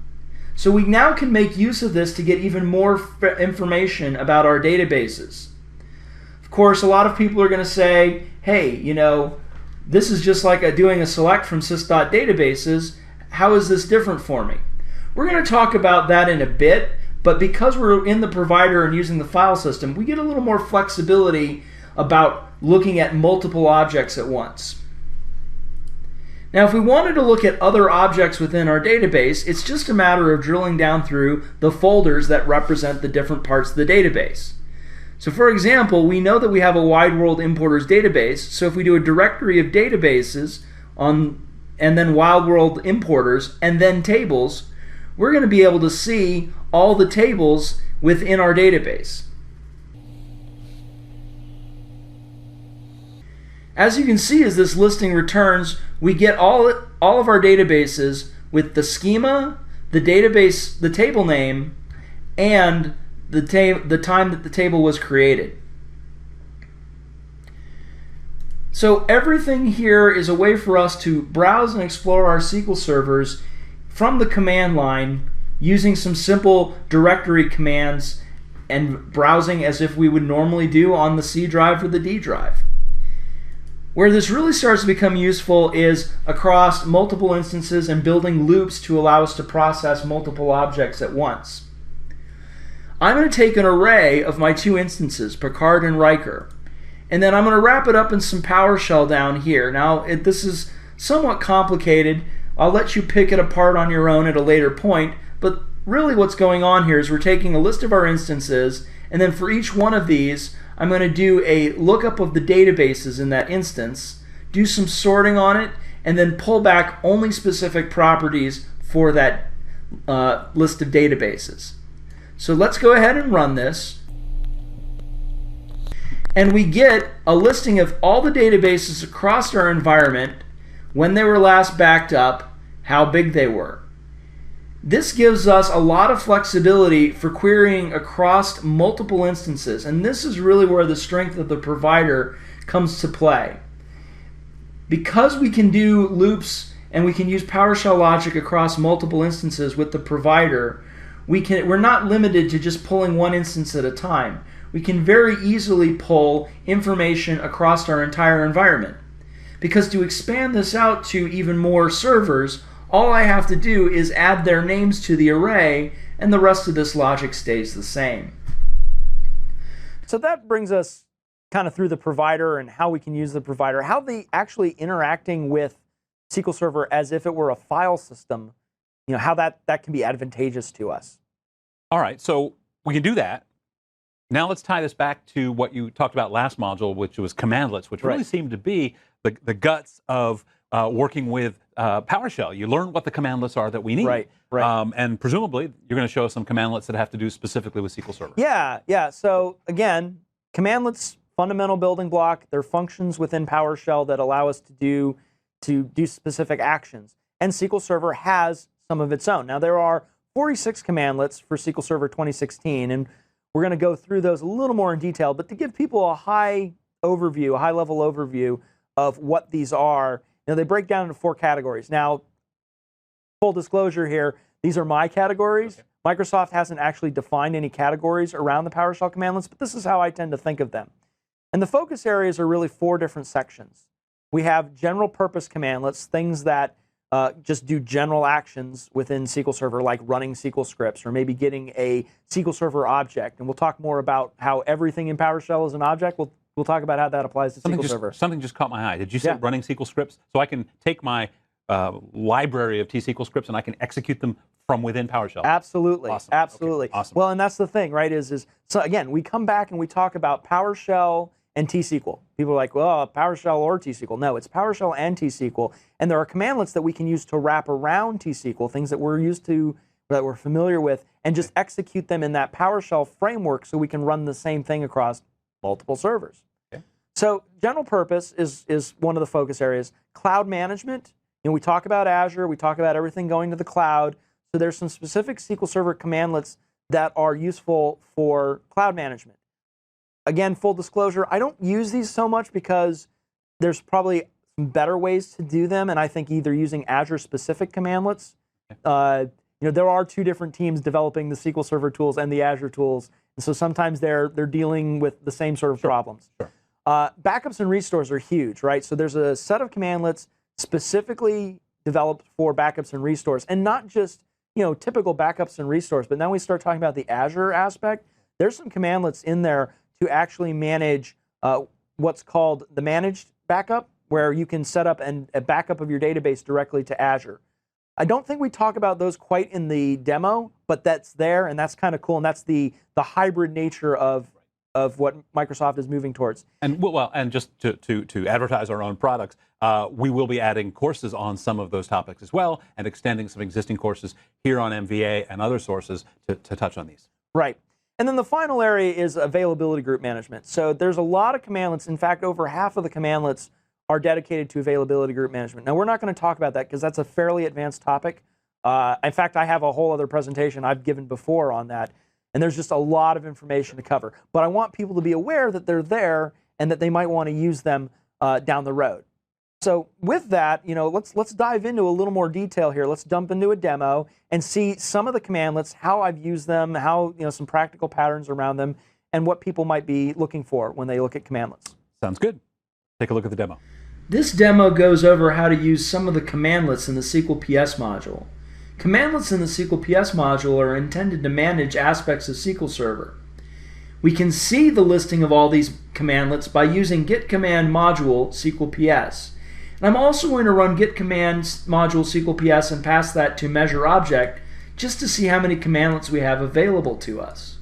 So we now can make use of this to get even more information about our databases. Of course, a lot of people are going to say, hey, you know, this is just like doing a select from sys.databases. How is this different for me? We're going to talk about that in a bit, but because we're in the provider and using the file system, we get a little more flexibility about looking at multiple objects at once. Now, if we wanted to look at other objects within our database, it's just a matter of drilling down through the folders that represent the different parts of the database. So for example, we know that we have a wide world importers database, so if we do a directory of databases and then wild world importers and then tables, we're going to be able to see all the tables within our database. As you can see, as this listing returns, we get all of our databases with the schema, the database, the table name, and the time that the table was created. So everything here is a way for us to browse and explore our SQL servers from the command line using some simple directory commands and browsing as if we would normally do on the C drive or the D drive. Where this really starts to become useful is across multiple instances and building loops to allow us to process multiple objects at once. I'm going to take an array of my two instances, Picard and Riker, and then I'm going to wrap it up in some PowerShell down here. Now, this is somewhat complicated. I'll let you pick it apart on your own at a later point, but really what's going on here is we're taking a list of our instances, and then for each one of these, I'm going to do a lookup of the databases in that instance, do some sorting on it, and then pull back only specific properties for that list of databases. So let's go ahead and run this. And we get a listing of all the databases across our environment, when they were last backed up, how big they were. This gives us a lot of flexibility for querying across multiple instances, and this is really where the strength of the provider comes to play. Because we can do loops and we can use PowerShell logic across multiple instances with the provider, we're not limited to just pulling one instance at a time. We can very easily pull information across our entire environment. Because to expand this out to even more servers, all I have to do is add their names to the array, and the rest of this logic stays the same. So that brings us kind of through the provider and how we can use the provider, how they actually interacting with SQL Server as if it were a file system, you know, how that can be advantageous to us. All right, so we can do that. Now let's tie this back to what you talked about last module, which was Commandlets, which really seemed to be the guts of working with PowerShell. You learn what the commandlets are that we need. Right. And presumably, you're going to show us some commandlets that have to do specifically with SQL Server. Yeah. So again, commandlets, fundamental building block. They're functions within PowerShell that allow us to do specific actions. And SQL Server has some of its own. Now, there are 46 commandlets for SQL Server 2016, and we're going to go through those a little more in detail. But to give people a high-level overview of what these are, you know, they break down into 4 categories. Now, full disclosure here, these are my categories. Okay. Microsoft hasn't actually defined any categories around the PowerShell commandlets, but this is how I tend to think of them. And the focus areas are really 4 different sections. We have general purpose commandlets, things that just do general actions within SQL Server, like running SQL scripts or maybe getting a SQL Server object. And we'll talk more about how everything in PowerShell is an object. We'll talk about how that applies to SQL Server. Something just caught my eye. Did you say running SQL scripts? So I can take my library of T-SQL scripts and I can execute them from within PowerShell. Absolutely. Awesome. Absolutely. Okay. Awesome. Well, and that's the thing, right? So again, we come back and we talk about PowerShell and T-SQL. People are like, well, PowerShell or T-SQL. No, it's PowerShell and T-SQL. And there are commandlets that we can use to wrap around T-SQL, things that we're used to, that we're familiar with, and just execute them in that PowerShell framework so we can run the same thing across multiple servers. So general purpose is one of the focus areas. Cloud management, we talk about Azure, we talk about everything going to the cloud. So there's some specific SQL Server commandlets that are useful for cloud management. Again, full disclosure, I don't use these so much because there's probably some better ways to do them, and I think either using Azure-specific commandlets. There are two different teams developing the SQL Server tools and the Azure tools, and so sometimes they're dealing with the same sort of problems. Sure. Backups and restores are huge, right? So there's a set of commandlets specifically developed for backups and restores, and not just typical backups and restores, but now we start talking about the Azure aspect. There's some commandlets in there to actually manage what's called the managed backup, where you can set up a backup of your database directly to Azure. I don't think we talk about those quite in the demo, but that's there, and that's kind of cool, and that's the hybrid nature of what Microsoft is moving towards. And and just to advertise our own products, we will be adding courses on some of those topics as well, and extending some existing courses here on MVA and other sources to touch on these. Right. And then the final area is availability group management. So there's a lot of commandlets. In fact, over half of the commandlets are dedicated to availability group management. Now, we're not going to talk about that because that's a fairly advanced topic. In fact, I have a whole other presentation I've given before on that, and there's just a lot of information to cover. But I want people to be aware that they're there and that they might want to use them down the road. So with that, let's dive into a little more detail here. Let's dump into a demo and see some of the commandlets, how I've used them, how some practical patterns around them, and what people might be looking for when they look at commandlets. Sounds good. Take a look at the demo. This demo goes over how to use some of the commandlets in the SQLPS module. Commandlets in the SQLPS module are intended to manage aspects of SQL Server. We can see the listing of all these commandlets by using git command module SQLPS. And I'm also going to run git command module SQLPS and pass that to measure object just to see how many commandlets we have available to us.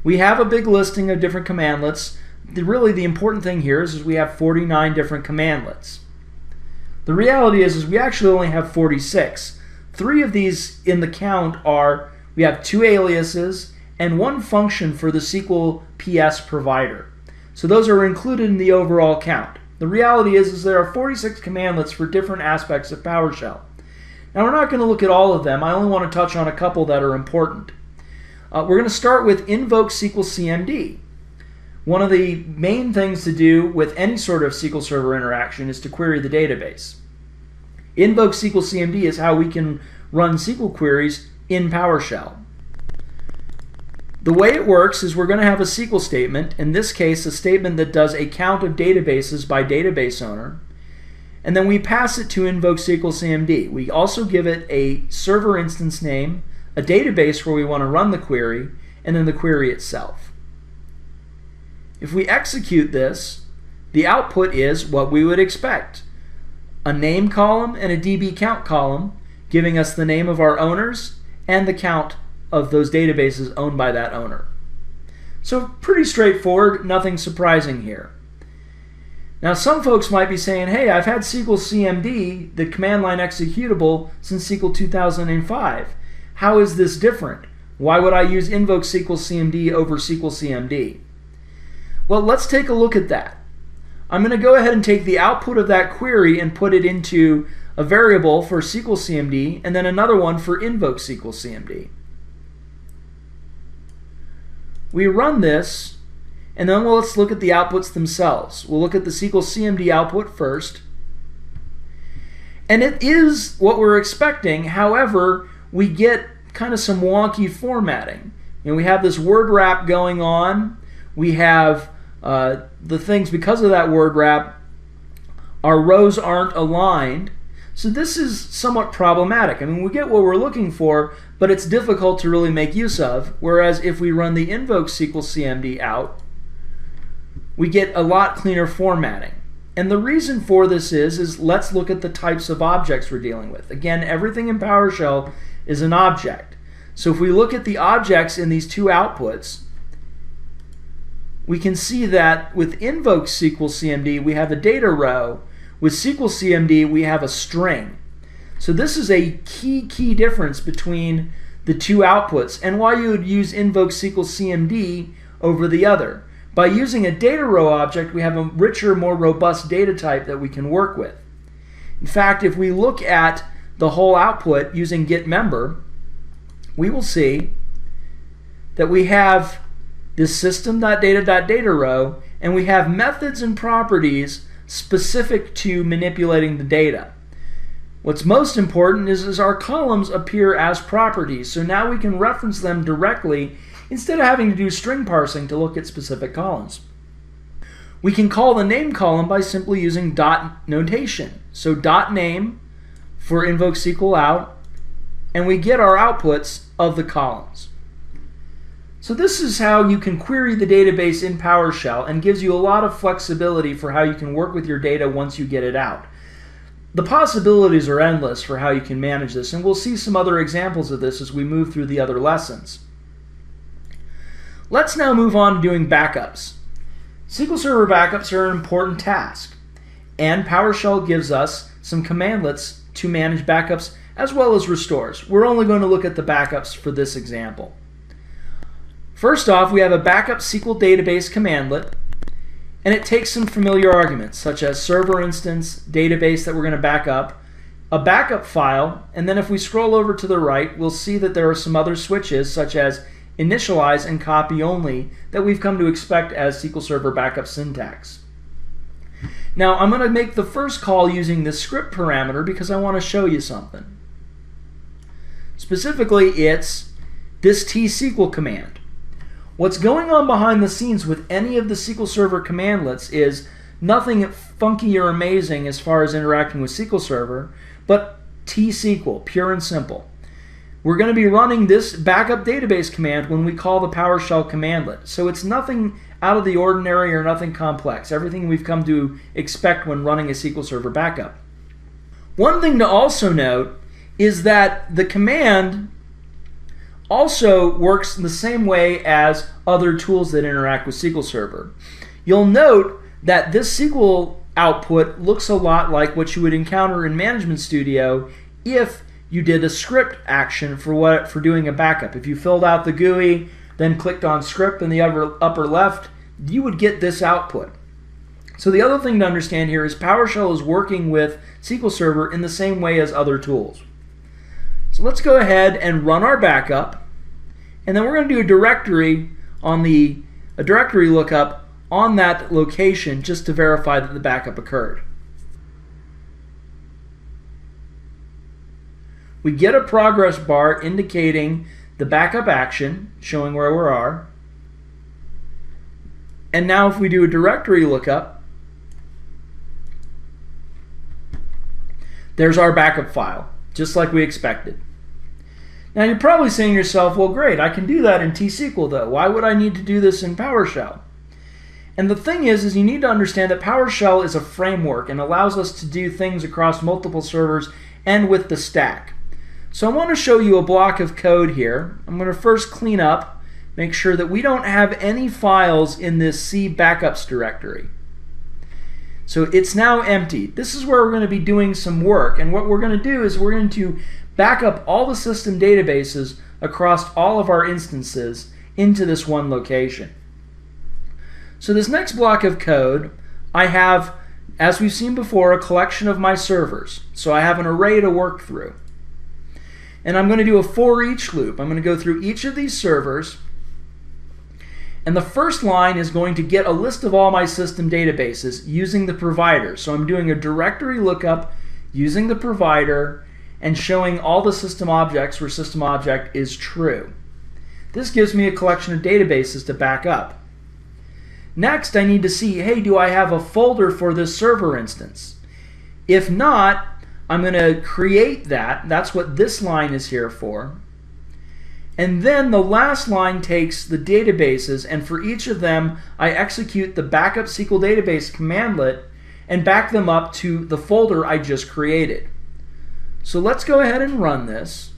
We have a big listing of different commandlets. Really, the important thing here is we have 49 different commandlets. The reality is we actually only have 46. 3 of these in the count are, we have 2 aliases and 1 function for the SQLPS provider. So those are included in the overall count. The reality is there are 46 commandlets for different aspects of PowerShell. Now, we're not going to look at all of them. I only want to touch on a couple that are important. We're going to start with Invoke Sql Cmd. One of the main things to do with any sort of SQL Server interaction is to query the database. Invoke Sql Cmd is how we can run SQL queries in PowerShell. The way it works is we're going to have a SQL statement, in this case a statement that does a count of databases by database owner, and then we pass it to Invoke Sql Cmd. We also give it a server instance name, a database where we want to run the query, and then the query itself. If we execute this, the output is what we would expect. A name column and a DB count column giving us the name of our owners and the count of those databases owned by that owner. So pretty straightforward, nothing surprising here. Now some folks might be saying, hey, I've had Sql Cmd, the command line executable, since Sql 2005. How is this different? Why would I use Invoke Sql Cmd over Sql Cmd? Well, let's take a look at that. I'm going to go ahead and take the output of that query and put it into a variable for Sql Cmd and then another one for Invoke Sql Cmd. We run this, and then let's look at the outputs themselves. We'll look at the Sql Cmd output first. And it is what we're expecting. However, we get kind of some wonky formatting. We have this word wrap going on. We have the things, because of that word wrap, our rows aren't aligned. So this is somewhat problematic. I mean, we get what we're looking for, but it's difficult to really make use of. Whereas if we run the Invoke Sql Cmd out, we get a lot cleaner formatting. And the reason for this is let's look at the types of objects we're dealing with. Again, everything in PowerShell is an object. So if we look at the objects in these two outputs, we can see that with Invoke Sql Cmd, we have a data row. With Sql Cmd, we have a string. So this is a key difference between the two outputs and why you would use Invoke Sql Cmd over the other. By using a data row object, we have a richer, more robust data type that we can work with. In fact, if we look at the whole output using getMember, we will see that we have this system.data.data row, and we have methods and properties specific to manipulating the data. What's most important is our columns appear as properties, so now we can reference them directly instead of having to do string parsing to look at specific columns. We can call the name column by simply using dot notation. So dot name for Invoke Sql out, and we get our outputs of the columns. So this is how you can query the database in PowerShell, and gives you a lot of flexibility for how you can work with your data once you get it out. The possibilities are endless for how you can manage this, and we'll see some other examples of this as we move through the other lessons. Let's now move on to doing backups. SQL Server backups are an important task, and PowerShell gives us some commandlets to manage backups as well as restores. We're only going to look at the backups for this example. First off, we have a backup SQL Database commandlet, and it takes some familiar arguments such as server instance, database that we're going to back up, a backup file, and then if we scroll over to the right, we'll see that there are some other switches such as initialize and copy only that we've come to expect as SQL Server backup syntax. Now I'm going to make the first call using this script parameter because I want to show you something. Specifically, it's this tsql command. What's going on behind the scenes with any of the SQL Server commandlets is nothing funky or amazing as far as interacting with SQL Server, but tsql, pure and simple. We're going to be running this backup database command when we call the PowerShell commandlet. So it's nothing out of the ordinary or nothing complex. Everything we've come to expect when running a SQL Server backup. One thing to also note is that the command also works in the same way as other tools that interact with SQL Server. You'll note that this SQL output looks a lot like what you would encounter in Management Studio if you did a script action for doing a backup. If you filled out the GUI, then clicked on script in the upper left, you would get this output. So the other thing to understand here is PowerShell is working with SQL Server in the same way as other tools. So let's go ahead and run our backup, and then we're going to do a directory lookup on that location just to verify that the backup occurred. We get a progress bar indicating the backup action, showing where we are. And now if we do a directory lookup, there's our backup file, just like we expected. Now you're probably saying to yourself, well great, I can do that in tsql though. Why would I need to do this in PowerShell? And the thing is you need to understand that PowerShell is a framework and allows us to do things across multiple servers and with the stack. So I want to show you a block of code here. I'm going to first clean up, make sure that we don't have any files in this C backups directory. So it's now empty. This is where we're going to be doing some work, and what we're going to do is we're going to back up all the system databases across all of our instances into this one location. So this next block of code, I have, as we've seen before, a collection of my servers. So I have an array to work through. And I'm going to do a for each loop. I'm going to go through each of these servers, and the first line is going to get a list of all my system databases using the provider. So I'm doing a directory lookup using the provider and showing all the system objects where system object is true. This gives me a collection of databases to back up. Next, I need to see, hey, do I have a folder for this server instance? If not, I'm going to create that. That's what this line is here for. And then the last line takes the databases, and for each of them, I execute the backup SQL Database commandlet and back them up to the folder I just created. So let's go ahead and run this.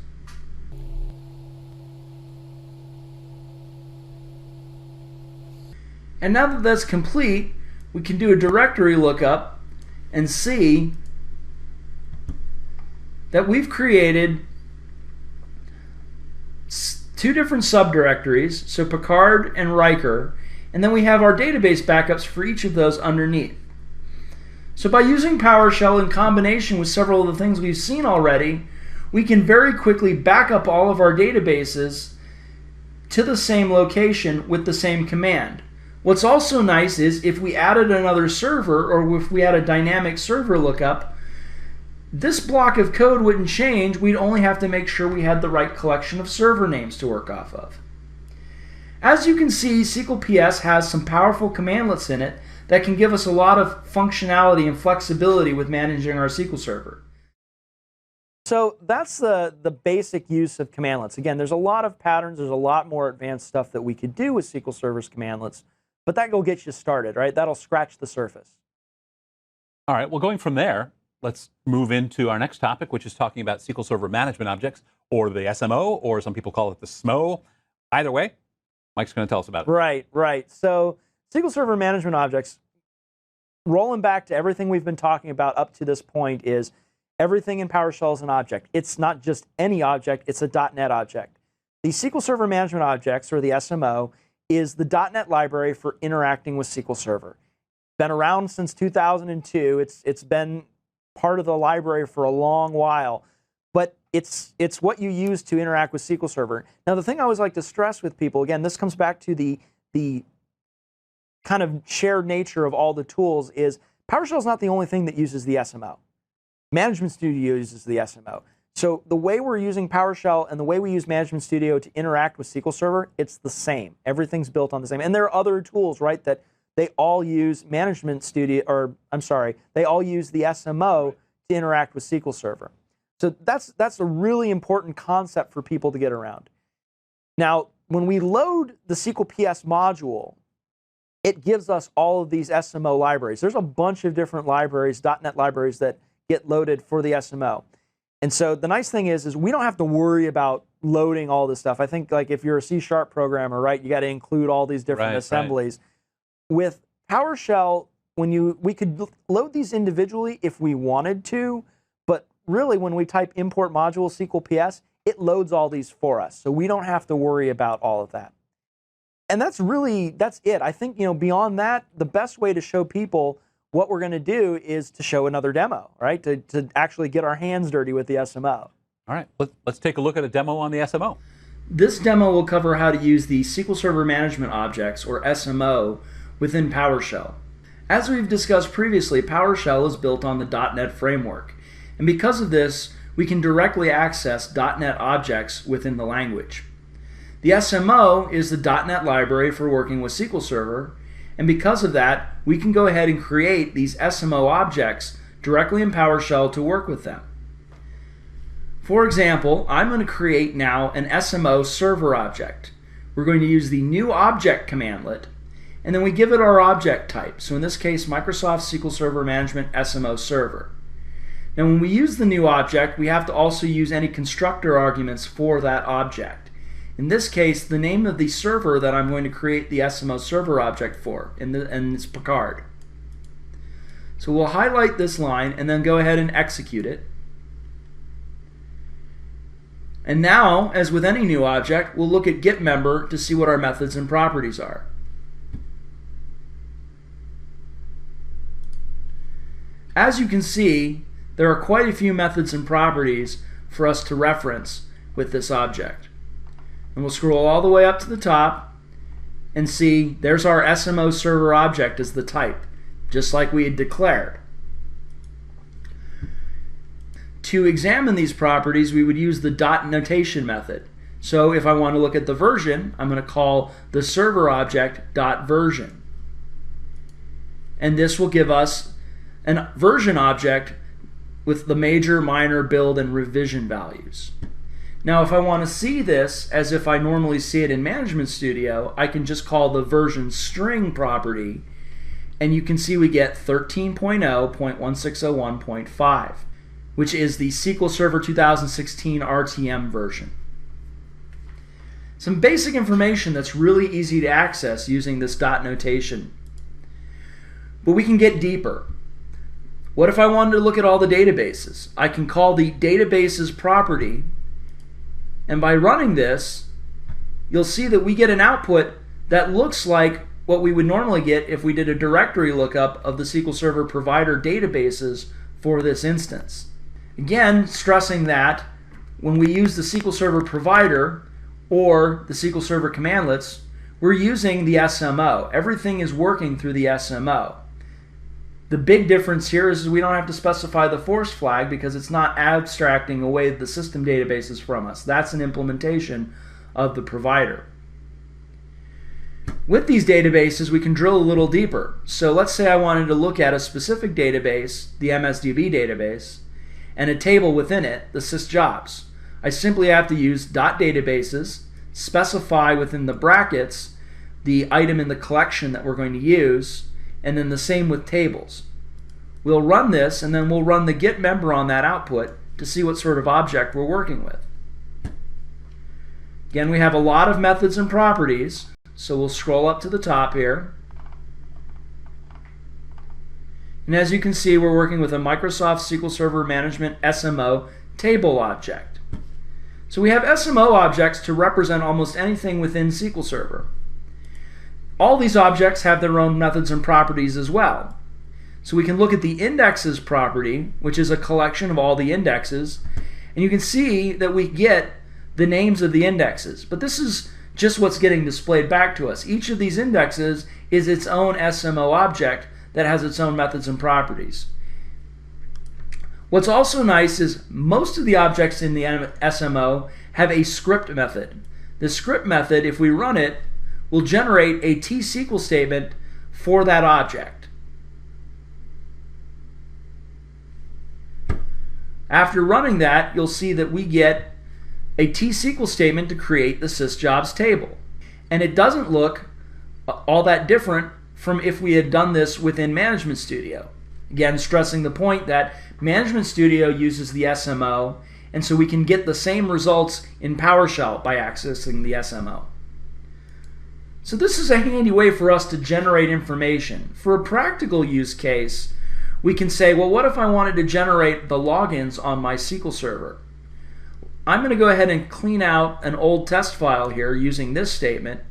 And now that that's complete, we can do a directory lookup and see that we've created two different subdirectories, so Picard and Riker, And then we have our database backups for each of those underneath. So by using PowerShell in combination with several of the things we've seen already, we can very quickly back up all of our databases to the same location with the same command. What's also nice is if we added another server, or if we had a dynamic server lookup, this block of code wouldn't change. We'd only have to make sure we had the right collection of server names to work off of. As you can see, SQLPS has some powerful commandlets in it that can give us a lot of functionality and flexibility with managing our SQL Server. So that's the basic use of commandlets. Again, there's a lot of patterns. There's a lot more advanced stuff that we could do with SQL Server's commandlets, but that will get you started, right? That'll scratch the surface. All right, well, going from there, let's move into our next topic, which is talking about SQL Server Management Objects, or the SMO, or some people call it the SMO. Either way, Mike's going to tell us about it. Right, right. So SQL Server Management Objects, rolling back to everything we've been talking about up to this point, is everything in PowerShell is an object. It's not just any object, it's a .NET object. The SQL Server Management Objects, or the SMO, is the .NET library for interacting with SQL Server. Been around since 2002. It's been part of the library for a long while, but it's what you use to interact with SQL Server. Now, the thing I always like to stress with people, again, this comes back to the kind of shared nature of all the tools, is PowerShell is not the only thing that uses the SMO. Management Studio uses the SMO. So the way we're using PowerShell and the way we use Management Studio to interact with SQL Server, it's the same. Everything's built on the same. And there are other tools, right, that they all use Management Studio, or I'm sorry, they all use the SMO to interact with SQL Server. So that's a really important concept for people to get around. Now, when we load the SQLPS module, it gives us all of these SMO libraries. There's a bunch of different libraries, .NET libraries, that get loaded for the SMO. And so the nice thing is we don't have to worry about loading all this stuff. I think, like, if you're a C# programmer, right, you got to include all these different assemblies. Right. With PowerShell, we could load these individually if we wanted to, but really when we type import module SQLPS, it loads all these for us. So we don't have to worry about all of that. And that's it. I think, beyond that, the best way to show people what we're going to do is to show another demo, right? To actually get our hands dirty with the SMO. All right, let's take a look at a demo on the SMO. This demo will cover how to use the SQL Server Management Objects, or SMO, within PowerShell. As we've discussed previously, PowerShell is built on the .NET framework, and because of this, we can directly access .NET objects within the language. The SMO is the .NET library for working with SQL Server, and because of that, we can go ahead and create these SMO objects directly in PowerShell to work with them. For example, I'm going to create now an SMO server object. We're going to use the new object commandlet, and then we give it our object type. So in this case, Microsoft SQL Server Management SMO Server. Now when we use the new object, we have to also use any constructor arguments for that object. In this case, the name of the server that I'm going to create the SMO server object for, and it's Picard. So we'll highlight this line and then go ahead and execute it. And now, as with any new object, we'll look at getMember to see what our methods and properties are. As you can see, there are quite a few methods and properties for us to reference with this object. And we'll scroll all the way up to the top and see there's our SMO server object as the type, just like we had declared. To examine these properties, we would use the dot notation method. So if I want to look at the version, I'm going to call the server object .version. And this will give us a version object with the major, minor, build, and revision values. Now if I want to see this as if I normally see it in Management Studio, I can just call the version string property, and you can see we get 13.0.1601.5, which is the SQL Server 2016 RTM version. Some basic information that's really easy to access using this dot notation. But we can get deeper. What if I wanted to look at all the databases? I can call the databases property, and by running this, you'll see that we get an output that looks like what we would normally get if we did a directory lookup of the SQL Server provider databases for this instance. Again, stressing that when we use the SQL Server provider or the SQL Server Commandlets, we're using the SMO. Everything is working through the SMO. The big difference here is we don't have to specify the force flag because it's not abstracting away the system databases from us. That's an implementation of the provider. With these databases, we can drill a little deeper. So let's say I wanted to look at a specific database, the MSDB database, and a table within it, the sysjobs. I simply have to use .databases, specify within the brackets the item in the collection that we're going to use, and then the same with tables. We'll run this, and then we'll run the get member on that output to see what sort of object we're working with. Again, we have a lot of methods and properties, so we'll scroll up to the top here. And as you can see, we're working with a Microsoft SQL Server Management SMO table object. So we have SMO objects to represent almost anything within SQL Server. All these objects have their own methods and properties as well. So we can look at the indexes property, which is a collection of all the indexes, and you can see that we get the names of the indexes. But this is just what's getting displayed back to us. Each of these indexes is its own SMO object that has its own methods and properties. What's also nice is most of the objects in the SMO have a script method. The script method, if we run it, will generate a T-SQL statement for that object. After running that, you'll see that we get a T-SQL statement to create the sysjobs table. And it doesn't look all that different from if we had done this within Management Studio. Again, stressing the point that Management Studio uses the SMO, and so we can get the same results in PowerShell by accessing the SMO. So this is a handy way for us to generate information. For a practical use case, we can say, well, what if I wanted to generate the logins on my SQL Server? I'm going to go ahead and clean out an old test file here using this statement.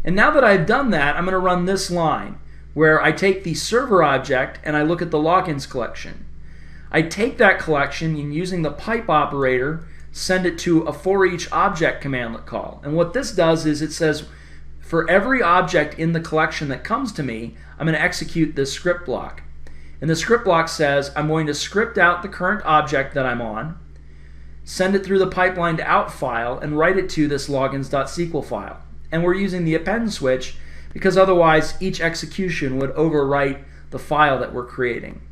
And now that I've done that, I'm going to run this line where I take the server object and I look at the logins collection. I take that collection and using the pipe operator, send it to a for each object commandlet call. And what this does is it says, for every object in the collection that comes to me, I'm going to execute this script block. And the script block says, I'm going to script out the current object that I'm on, send it through the pipeline to out file, and write it to this logins.sql file. And we're using the append switch because otherwise each execution would overwrite the file that we're creating.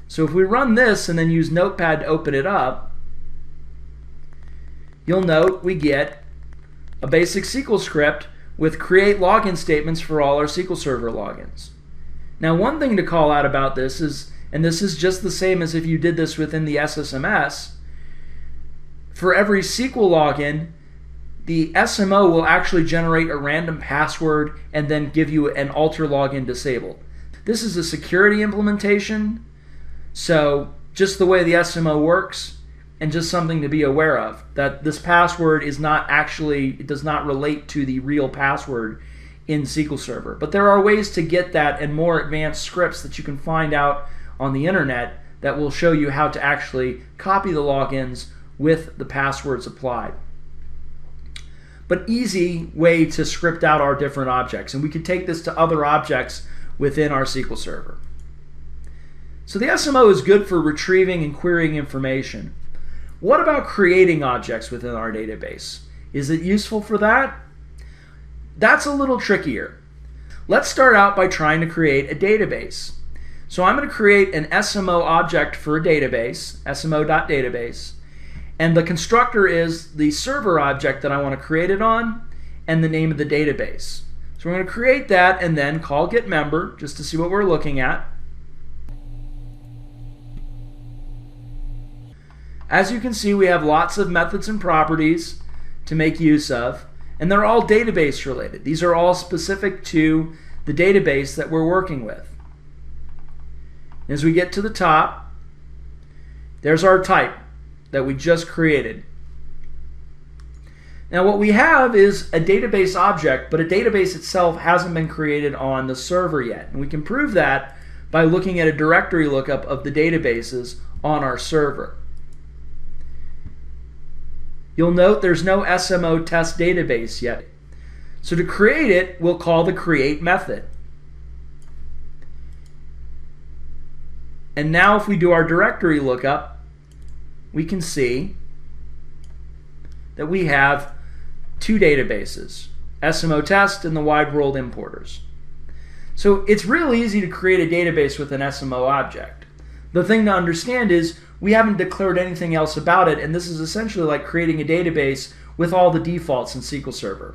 So if we run this and then use Notepad to open it up, you'll note we get a basic SQL script with create login statements for all our SQL Server logins. Now, one thing to call out about this is, and this is just the same as if you did this within the Ssms, for every SQL login, the SMO will actually generate a random password and then give you an alter login disabled. This is a security implementation, so just the way the SMO works, and just something to be aware of, that this password is not actually, it does not relate to the real password in SQL Server. But there are ways to get that and more advanced scripts that you can find out on the internet that will show you how to actually copy the logins with the passwords applied. But easy way to script out our different objects, and we could take this to other objects within our SQL Server. So the SMO is good for retrieving and querying information. What about creating objects within our database? Is it useful for that? That's a little trickier. Let's start out by trying to create a database. So I'm going to create an SMO object for a database, smo.database, and the constructor is the server object that I want to create it on and the name of the database. So we're going to create that and then call getMember just to see what we're looking at. As you can see, we have lots of methods and properties to make use of, and they're all database related. These are all specific to the database that we're working with. As we get to the top, there's our type that we just created. Now what we have is a database object, but a database itself hasn't been created on the server yet. And we can prove that by looking at a directory lookup of the databases on our server. You'll note there's no SMO test database yet. So to create it, we'll call the create method. And now if we do our directory lookup, we can see that we have two databases, SMO test and the wide world importers. So it's real easy to create a database with an SMO object. The thing to understand is we haven't declared anything else about it, and this is essentially like creating a database with all the defaults in SQL Server.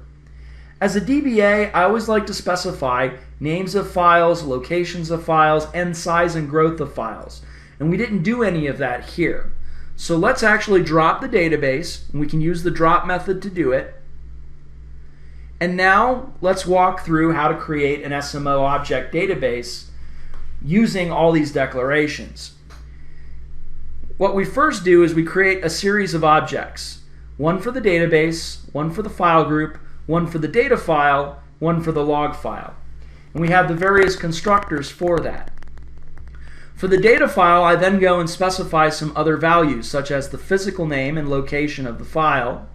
As a DBA, I always like to specify names of files, locations of files, and size and growth of files. And we didn't do any of that here. So let's actually drop the database, and we can use the drop method to do it. And now let's walk through how to create an SMO object database using all these declarations. What we first do is we create a series of objects. One for the database, one for the file group, one for the data file, one for the log file. And we have the various constructors for that. For the data file, I then go and specify some other values, such as the physical name and location of the file.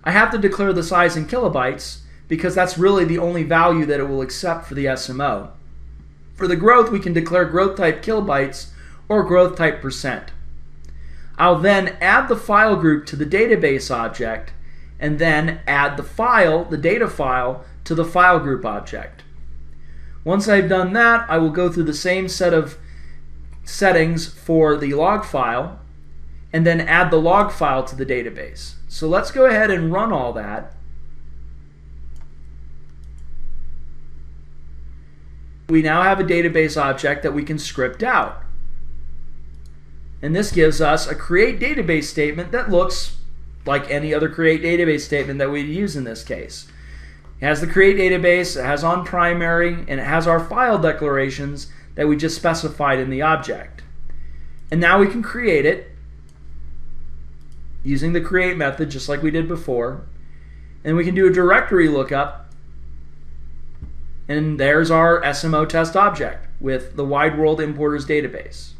I have to declare the size in kilobytes because that's really the only value that it will accept for the SMO. For the growth, we can declare growth type kilobytes or growth type %. I'll then add the file group to the database object and then add the file, the data file, to the file group object. Once I've done that, I will go through the same set of settings for the log file and then add the log file to the database. So let's go ahead and run all that. We now have a database object that we can script out. And this gives us a create database statement that looks like any other create database statement that we'd use in this case. It has the create database, it has on primary, and it has our file declarations that we just specified in the object. And now we can create it using the create method just like we did before. And we can do a directory lookup, and there's our SMO test object with the wide world importers database.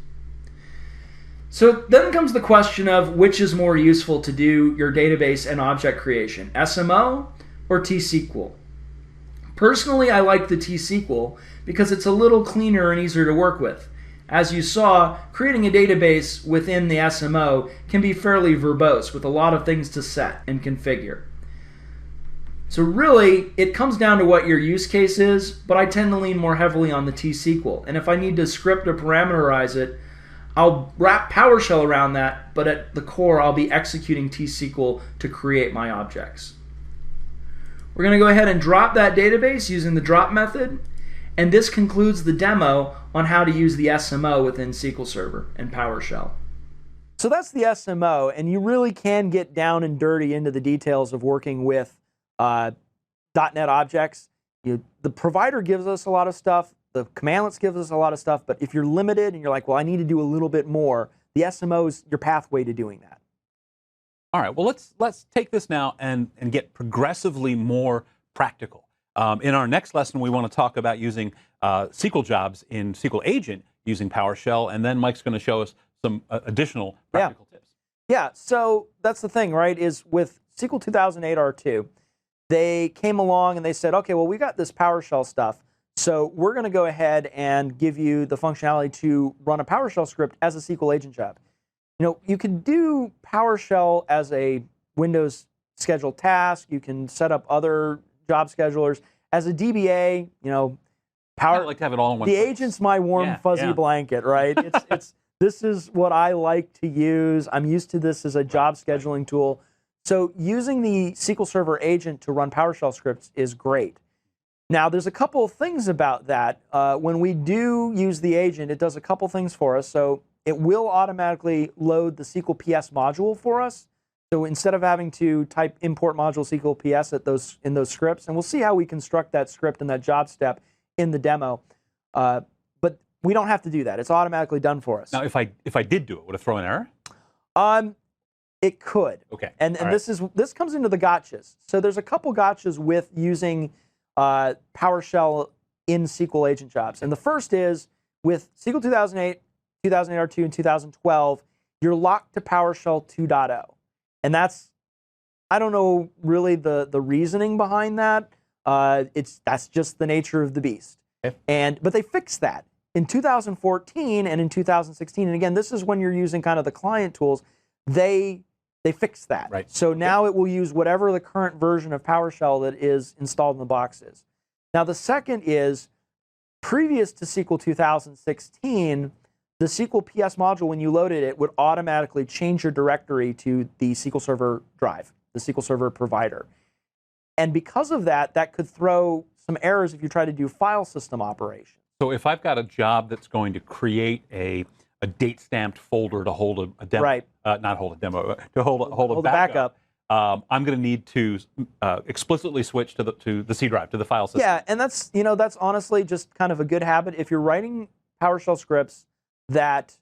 So then comes the question of which is more useful to do your database and object creation, SMO or T-SQL. Personally, I like the T-SQL because it's a little cleaner and easier to work with. As you saw, creating a database within the SMO can be fairly verbose with a lot of things to set and configure. So really, it comes down to what your use case is, but I tend to lean more heavily on the T-SQL. And if I need to script or parameterize it, I'll wrap PowerShell around that, but at the core, I'll be executing T-SQL to create my objects. We're going to go ahead and drop that database using the drop method, and this concludes the demo on how to use the SMO within SQL Server and PowerShell. So that's the SMO, and you really can get down and dirty into the details of working with .NET objects. The provider gives us a lot of stuff. The Commandlets gives us a lot of stuff, but if you're limited and you're like, well, I need to do a little bit more, the SMO is your pathway to doing that. All right, well, let's take this now and get progressively more practical. In our next lesson, we want to talk about using SQL jobs in SQL Agent using PowerShell, and then Mike's going to show us some additional practical tips. Yeah, so that's the thing, right, is with SQL 2008 R2, they came along and they said, okay, well, we got this PowerShell stuff, so we're going to go ahead and give you the functionality to run a PowerShell script as a SQL agent job. You know, you can do PowerShell as a Windows scheduled task. You can set up other job schedulers. As a DBA, you know, I like to have it all in one the place. agent's my warm, fuzzy blanket, right? This is what I like to use. I'm used to this as a job scheduling tool. So using the SQL Server agent to run PowerShell scripts is great. Now, there's a couple of things about that. When we do use the agent, it does a couple things for us. So it will automatically load the SQLPS module for us. So instead of having to type import module SQLPS in those scripts, and we'll see how we construct that script and that job step in the demo. But we don't have to do that. It's automatically done for us. Now, if I did do it, would it throw an error? It could. Okay. And this comes into the gotchas. So there's a couple gotchas with using PowerShell in SQL agent jobs. And the first is with SQL 2008, 2008 R2, and 2012, you're locked to PowerShell 2.0. And that's, I don't know really the reasoning behind that. That's just the nature of the beast. Okay. But they fixed that in 2014 and in 2016. And again, this is when you're using kind of the client tools. They fixed that. Right. So now it will use whatever the current version of PowerShell that is installed in the box is. Now the second is, previous to SQL 2016, the SQLPS module, when you loaded it, would automatically change your directory to the SQL Server drive, the SQL Server provider. And because of that, that could throw some errors if you try to do file system operations. So if I've got a job that's going to create a date-stamped folder to hold a demo, Right. Not hold a demo, to hold a backup, I'm going to need to explicitly switch to the C drive, to the file system. Yeah, and that's honestly just kind of a good habit. If you're writing PowerShell scripts that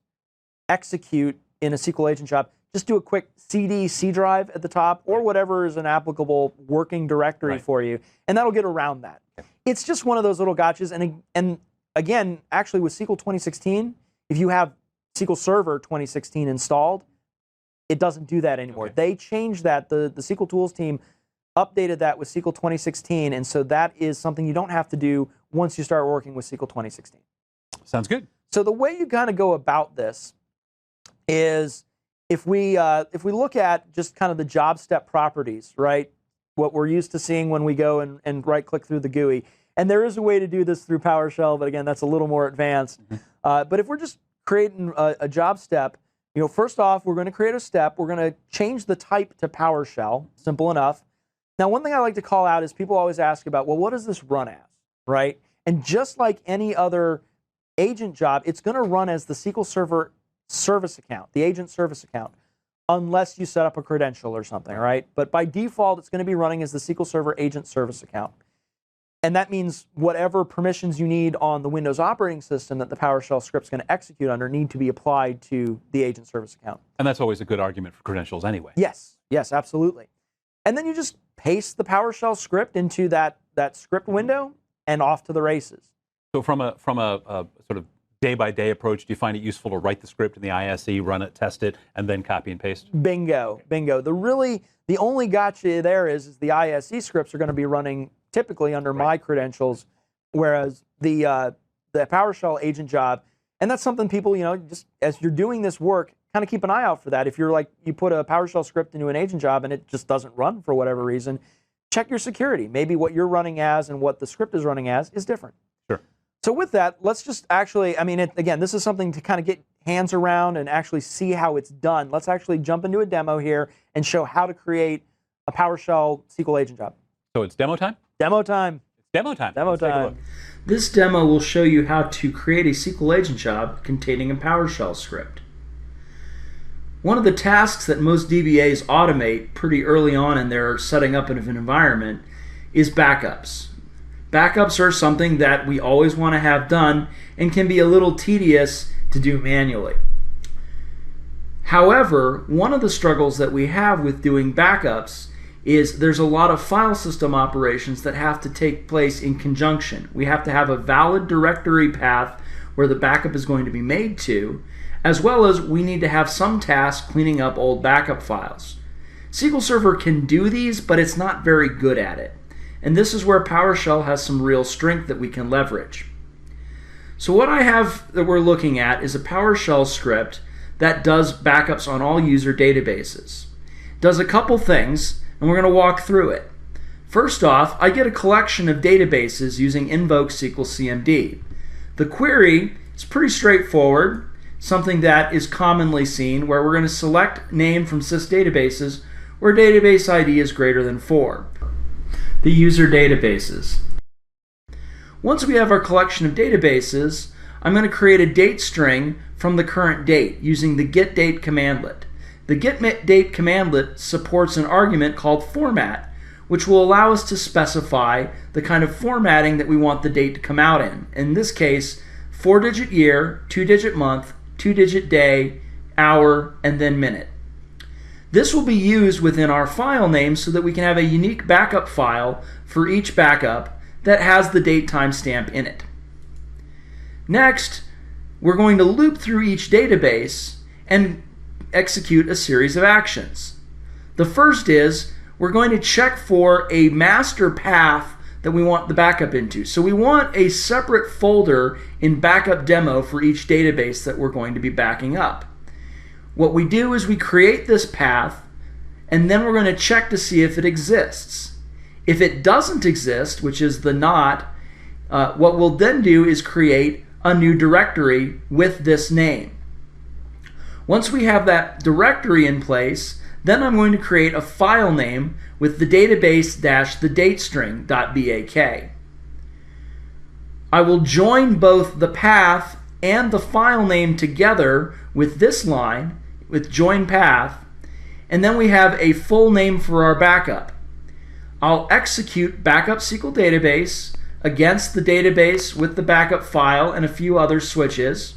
execute in a SQL agent job, just do a quick CD C drive at the top, or whatever is an applicable working directory for you, and that'll get around that. Okay. It's just one of those little gotchas. And again, actually with SQL 2016, if you have SQL Server 2016 installed, it doesn't do that anymore. Okay. They changed that. The SQL Tools team updated that with SQL 2016, and so that is something you don't have to do once you start working with SQL 2016. Sounds good. So the way you kind of go about this is, if we look at just kind of the job step properties, right? What we're used to seeing when we go and right-click through the GUI. And there is a way to do this through PowerShell, but again, that's a little more advanced. But if we're just creating a job step, first off, we're going to create a step. We're going to change the type to PowerShell. Simple enough. Now, one thing I like to call out is people always ask about, well, what does this run as, right? And just like any other agent job, it's going to run as the SQL Server service account, the agent service account, unless you set up a credential or something, right? But by default, it's going to be running as the SQL Server agent service account. And that means whatever permissions you need on the Windows operating system that the PowerShell script's going to execute under need to be applied to the agent service account. And that's always a good argument for credentials anyway. Yes, absolutely. And then you just paste the PowerShell script into that script window and off to the races. So from a sort of day-by-day approach, do you find it useful to write the script in the ISE, run it, test it, and then copy and paste? Bingo, bingo. The only gotcha there is the ISE scripts are going to be running typically under my credentials, whereas the PowerShell agent job, and that's something people, just as you're doing this work, kind of keep an eye out for that. If you're you put a PowerShell script into an agent job and it just doesn't run for whatever reason, check your security. Maybe what you're running as and what the script is running as is different. Sure. So with that, let's just actually, again, this is something to kind of get hands around and actually see how it's done. Let's actually jump into a demo here and show how to create a PowerShell SQL agent job. So it's demo time? Demo time. It's demo time. Demo Let's take a time. look. This demo will show you how to create a SQL agent job containing a PowerShell script. One of the tasks that most DBAs automate pretty early on in their setting up of an environment is backups. Backups are something that we always want to have done and can be a little tedious to do manually. However, one of the struggles that we have with doing backups is there's a lot of file system operations that have to take place in conjunction. We have to have a valid directory path where the backup is going to be made to, as well as we need to have some task cleaning up old backup files. SQL Server can do these, but it's not very good at it. And this is where PowerShell has some real strength that we can leverage. So what I have that we're looking at is a PowerShell script that does backups on all user databases. It does a couple things, and we're going to walk through it. First off, I get a collection of databases using Invoke Sql Cmd. The query is pretty straightforward, something that is commonly seen, where we're going to select name from sys databases where database ID is greater than 4. The user databases. Once we have our collection of databases, I'm going to create a date string from the current date using the getDate commandlet. The getDate commandlet supports an argument called format, which will allow us to specify the kind of formatting that we want the date to come out in. In this case, 4-digit year, 2-digit month, 2-digit day, hour, and then minute. This will be used within our file name so that we can have a unique backup file for each backup that has the date timestamp in it. Next, we're going to loop through each database and execute a series of actions. The first is we're going to check for a master path that we want the backup into. So we want a separate folder in backup demo for each database that we're going to be backing up. What we do is we create this path, and then we're going to check to see if it exists. If it doesn't exist, which is the not, what we'll then do is create a new directory with this name. Once we have that directory in place, then I'm going to create a file name with the database-thedatestring.bak. I will join both the path and the file name together with this line, with join path, and then we have a full name for our backup. I'll execute backup SQL Database against the database with the backup file and a few other switches.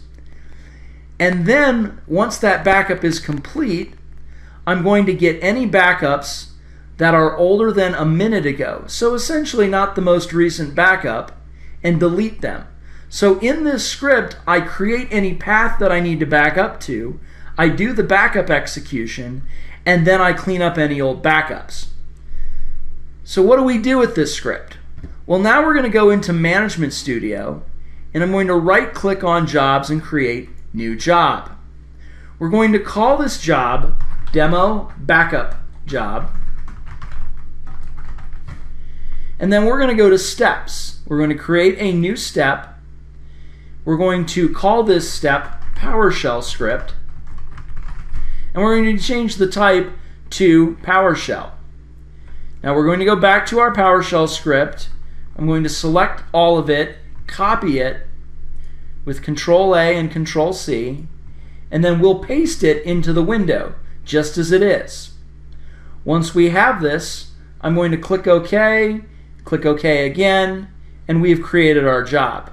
And then, once that backup is complete, I'm going to get any backups that are older than a minute ago, so essentially not the most recent backup, and delete them. So in this script, I create any path that I need to back up to, I do the backup execution, and then I clean up any old backups. So what do we do with this script? Well, now we're going to go into Management Studio, and I'm going to right-click on Jobs and create New Job. We're going to call this job Demo Backup Job, and then we're going to go to Steps. We're going to create a new step. We're going to call this step PowerShell Script, and we're going to change the type to PowerShell. Now we're going to go back to our PowerShell script. I'm going to select all of it, copy it with Control-A and Control-C, and then we'll paste it into the window just as it is. Once we have this, I'm going to click OK again, and we've created our job.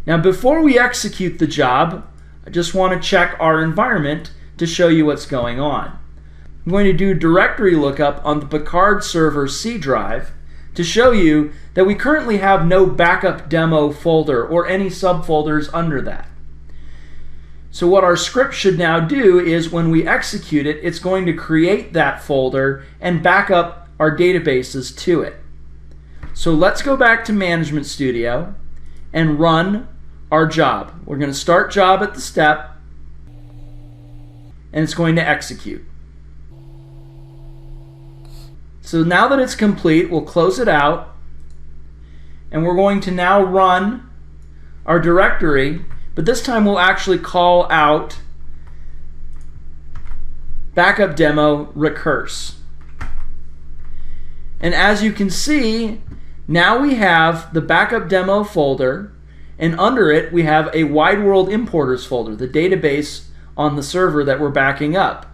Now before we execute the job, I just want to check our environment to show you what's going on. I'm going to do directory lookup on the Picard server C drive to show you that we currently have no backup demo folder or any subfolders under that. So what our script should now do is when we execute it, it's going to create that folder and back up our databases to it. So let's go back to Management Studio and run our job. We're going to start job at the step, and it's going to execute. So now that it's complete, we'll close it out, and we're going to now run our directory, but this time we'll actually call out backup demo recurse. And as you can see, now we have the backup demo folder, and under it we have a wide world importers folder, the database on the server that we're backing up.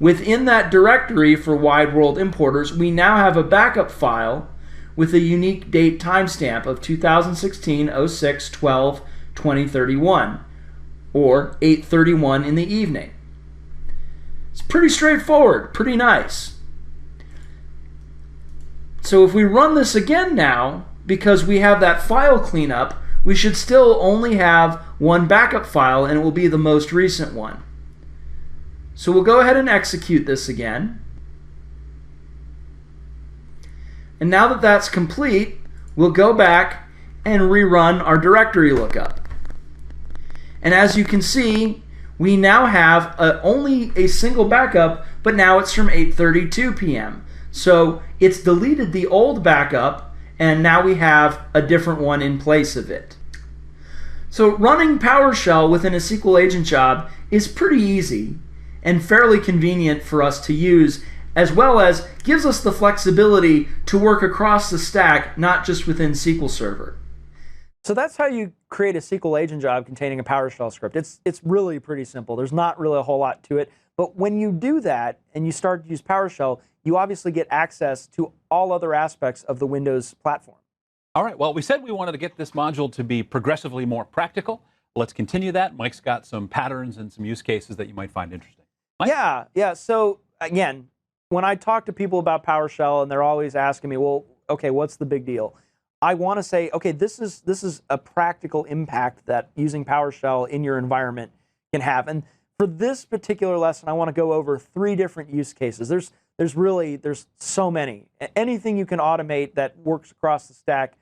Within that directory for wide world importers, we now have a backup file with a unique date timestamp of 2016-06-12-2031, or 8:31 in the evening. It's pretty straightforward, pretty nice. So if we run this again now, because we have that file cleanup, we should still only have one backup file, and it will be the most recent one. So we'll go ahead and execute this again. And now that that's complete, we'll go back and rerun our directory lookup. And as you can see, we now have only a single backup, but now it's from 8:32 p.m. So it's deleted the old backup, and now we have a different one in place of it. So running PowerShell within a SQL agent job is pretty easy and fairly convenient for us to use, as well as gives us the flexibility to work across the stack, not just within SQL Server. So that's how you create a SQL agent job containing a PowerShell script. It's really pretty simple. There's not really a whole lot to it. But when you do that and you start to use PowerShell, you obviously get access to all other aspects of the Windows platform. All right, well, we said we wanted to get this module to be progressively more practical. Let's continue that. Mike's got some patterns and some use cases that you might find interesting. Mike? Yeah. So again, when I talk to people about PowerShell and they're always asking me, well, okay, what's the big deal? I want to say, okay, this is a practical impact that using PowerShell in your environment can have. And for this particular lesson, I want to go over 3 different use cases. There's so many. Anything you can automate that works across the stack,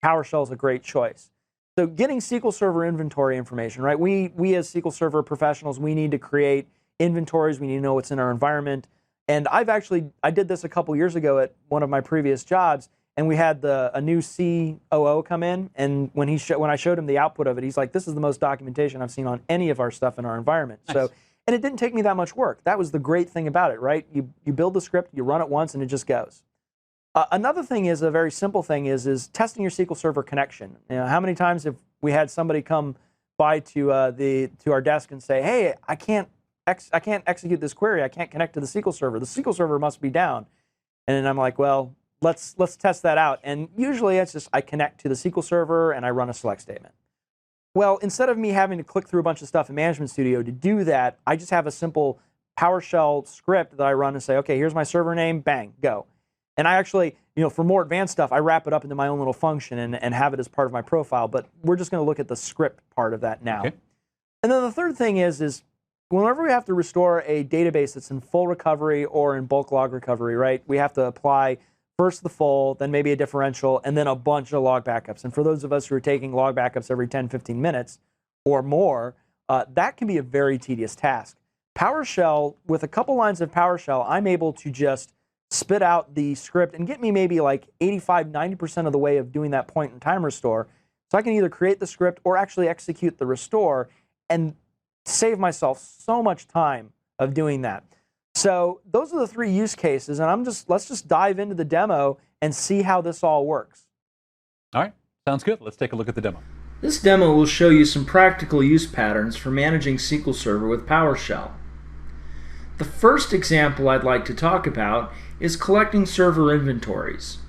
PowerShell is a great choice. So getting SQL Server inventory information, right? We as SQL Server professionals, we need to create inventories. We need to know what's in our environment. And I did this a couple years ago at one of my previous jobs, and we had a new COO come in, and when I showed him the output of it, he's like, "This is the most documentation I've seen on any of our stuff in our environment." Nice. So, and it didn't take me that much work. That was the great thing about it, right? You build the script, you run it once, and it just goes. Another thing is a very simple thing is testing your SQL Server connection. You know, how many times have we had somebody come by to our desk and say, "Hey, I can't execute this query. I can't connect to the SQL Server. The SQL Server must be down." And then I'm like, well, let's test that out. And usually it's just I connect to the SQL Server and I run a select statement. Well, instead of me having to click through a bunch of stuff in Management Studio to do that, I just have a simple PowerShell script that I run and say, okay, here's my server name, bang, go. And I actually, for more advanced stuff, I wrap it up into my own little function and have it as part of my profile. But we're just going to look at the script part of that now. Okay. And then the third thing is whenever we have to restore a database that's in full recovery or in bulk log recovery, right, we have to apply first the full, then maybe a differential, and then a bunch of log backups. And for those of us who are taking log backups every 10, 15 minutes or more, that can be a very tedious task. PowerShell, with a couple lines of PowerShell, I'm able to just spit out the script and get me maybe like 85, 90% of the way of doing that point in time restore. So I can either create the script or actually execute the restore and save myself so much time of doing that. So those are the 3 use cases, and let's just dive into the demo and see how this all works. All right, sounds good. Let's take a look at the demo. This demo will show you some practical use patterns for managing SQL Server with PowerShell. The first example I'd like to talk about is collecting server inventories.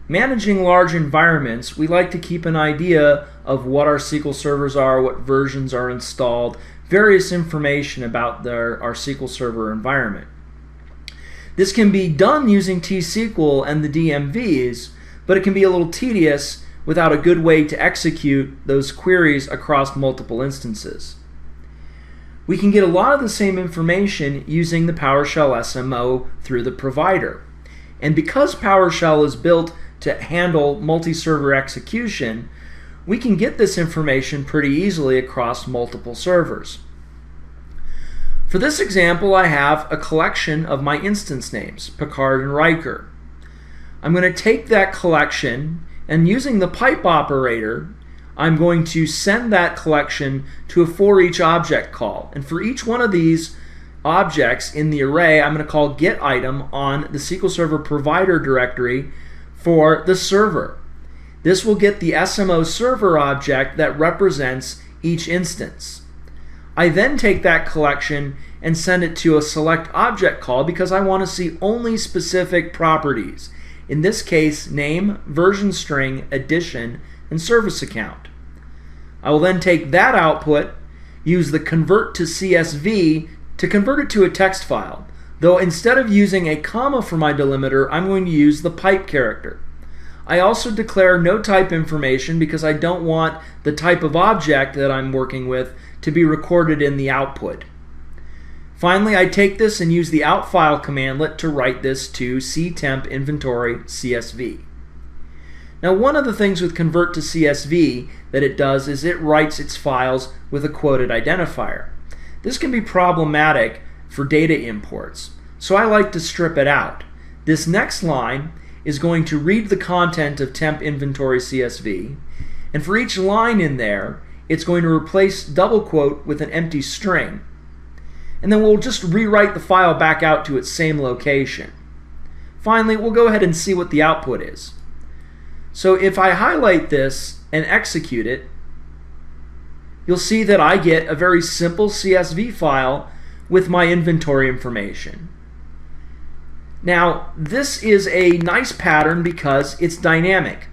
Managing large environments, we like to keep an idea of what our SQL servers are, what versions are installed, various information about our SQL Server environment. This can be done using T-SQL and the DMVs, but it can be a little tedious without a good way to execute those queries across multiple instances. We can get a lot of the same information using the PowerShell SMO through the provider. And because PowerShell is built to handle multi-server execution, we can get this information pretty easily across multiple servers. For this example, I have a collection of my instance names, Picard and Riker. I'm going to take that collection, and using the pipe operator, I'm going to send that collection to a for each object call. And for each one of these objects in the array, I'm going to call get item on the SQL Server provider directory for the server. This will get the SMO server object that represents each instance. I then take that collection and send it to a select object call because I want to see only specific properties. In this case, name, version string, edition, and service account. I will then take that output, use the convert to CSV to convert it to a text file. Though instead of using a comma for my delimiter, I'm going to use the pipe character. I also declare no type information because I don't want the type of object that I'm working with to be recorded in the output. Finally, I take this and use the outfile commandlet to write this to ctemp inventory CSV. Now, one of the things with convert to CSV that it does is it writes its files with a quoted identifier. This can be problematic for data imports, so I like to strip it out. This next line is going to read the content of temp inventory CSV, and for each line in there, it's going to replace double quote with an empty string. And then we'll just rewrite the file back out to its same location. Finally, we'll go ahead and see what the output is. So if I highlight this and execute it, you'll see that I get a very simple CSV file with my inventory information. Now, this is a nice pattern because it's dynamic.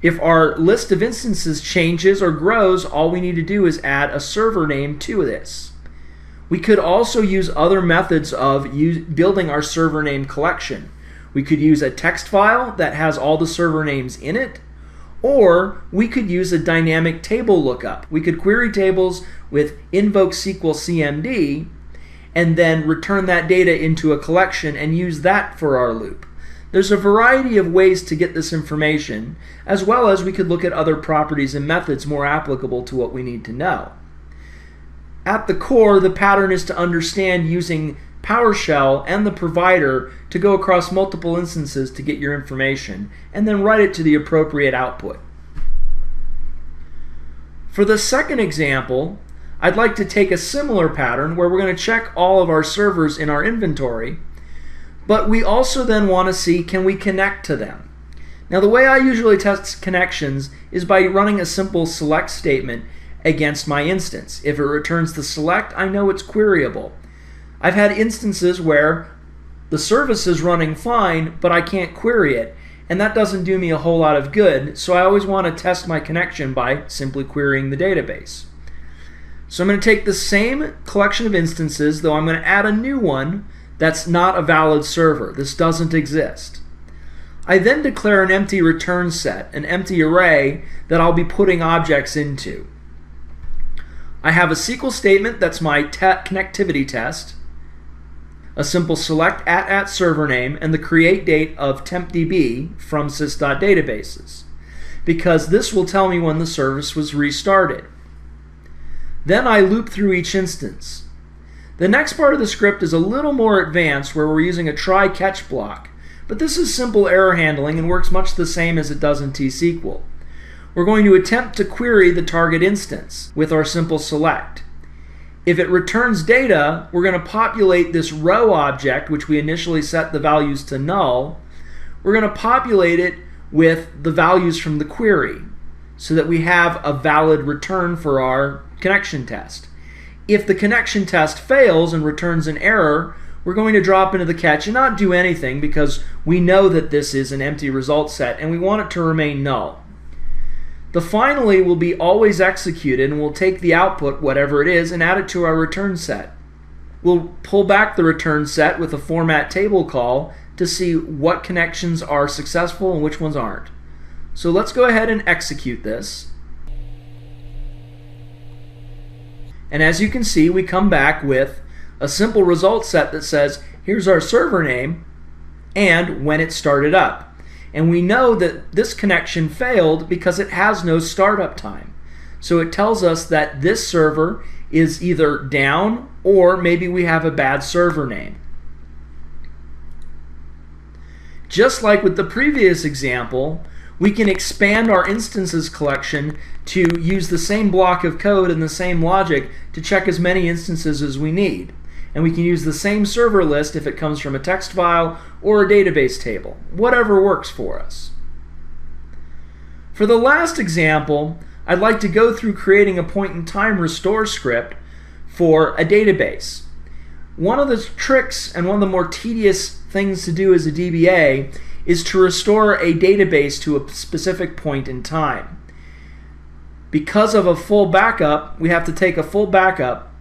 If our list of instances changes or grows, all we need to do is add a server name to this. We could also use other methods of building our server name collection. We could use a text file that has all the server names in it, or we could use a dynamic table lookup. We could query tables with Invoke Sql Cmd and then return that data into a collection and use that for our loop. There's a variety of ways to get this information, as well as we could look at other properties and methods more applicable to what we need to know. At the core, the pattern is to understand using PowerShell and the provider to go across multiple instances to get your information, and then write it to the appropriate output. For the second example, I'd like to take a similar pattern where we're going to check all of our servers in our inventory, but we also then want to see, can we connect to them? Now, the way I usually test connections is by running a simple select statement against my instance. If it returns the select, I know it's queryable. I've had instances where the service is running fine, but I can't query it, and that doesn't do me a whole lot of good, so I always want to test my connection by simply querying the database. So I'm going to take the same collection of instances, though I'm going to add a new one that's not a valid server. This doesn't exist. I then declare an empty return set, an empty array that I'll be putting objects into. I have a SQL statement that's my connectivity test, a simple select @ server name, and the create date of tempdb from sys.databases, because this will tell me when the service was restarted. Then I loop through each instance. The next part of the script is a little more advanced, where we're using a try-catch block, but this is simple error handling and works much the same as it does in T-SQL. We're going to attempt to query the target instance with our simple select. If it returns data, we're going to populate this row object, which we initially set the values to null. We're going to populate it with the values from the query so that we have a valid return for our connection test. If the connection test fails and returns an error, we're going to drop into the catch and not do anything, because we know that this is an empty result set and we want it to remain null. The finally will be always executed, and we'll take the output, whatever it is, and add it to our return set. We'll pull back the return set with a format table call to see what connections are successful and which ones aren't. So let's go ahead and execute this. And as you can see, we come back with a simple result set that says, here's our server name and when it started up. And we know that this connection failed because it has no startup time. So it tells us that this server is either down, or maybe we have a bad server name. Just like with the previous example, we can expand our instances collection to use the same block of code and the same logic to check as many instances as we need. And we can use the same server list if it comes from a text file or a database table, whatever works for us. For the last example, I'd like to go through creating a point-in-time restore script for a database. One of the tricks and one of the more tedious things to do as a DBA is to restore a database to a specific point in time. Because of a full backup, we have to take a full backup.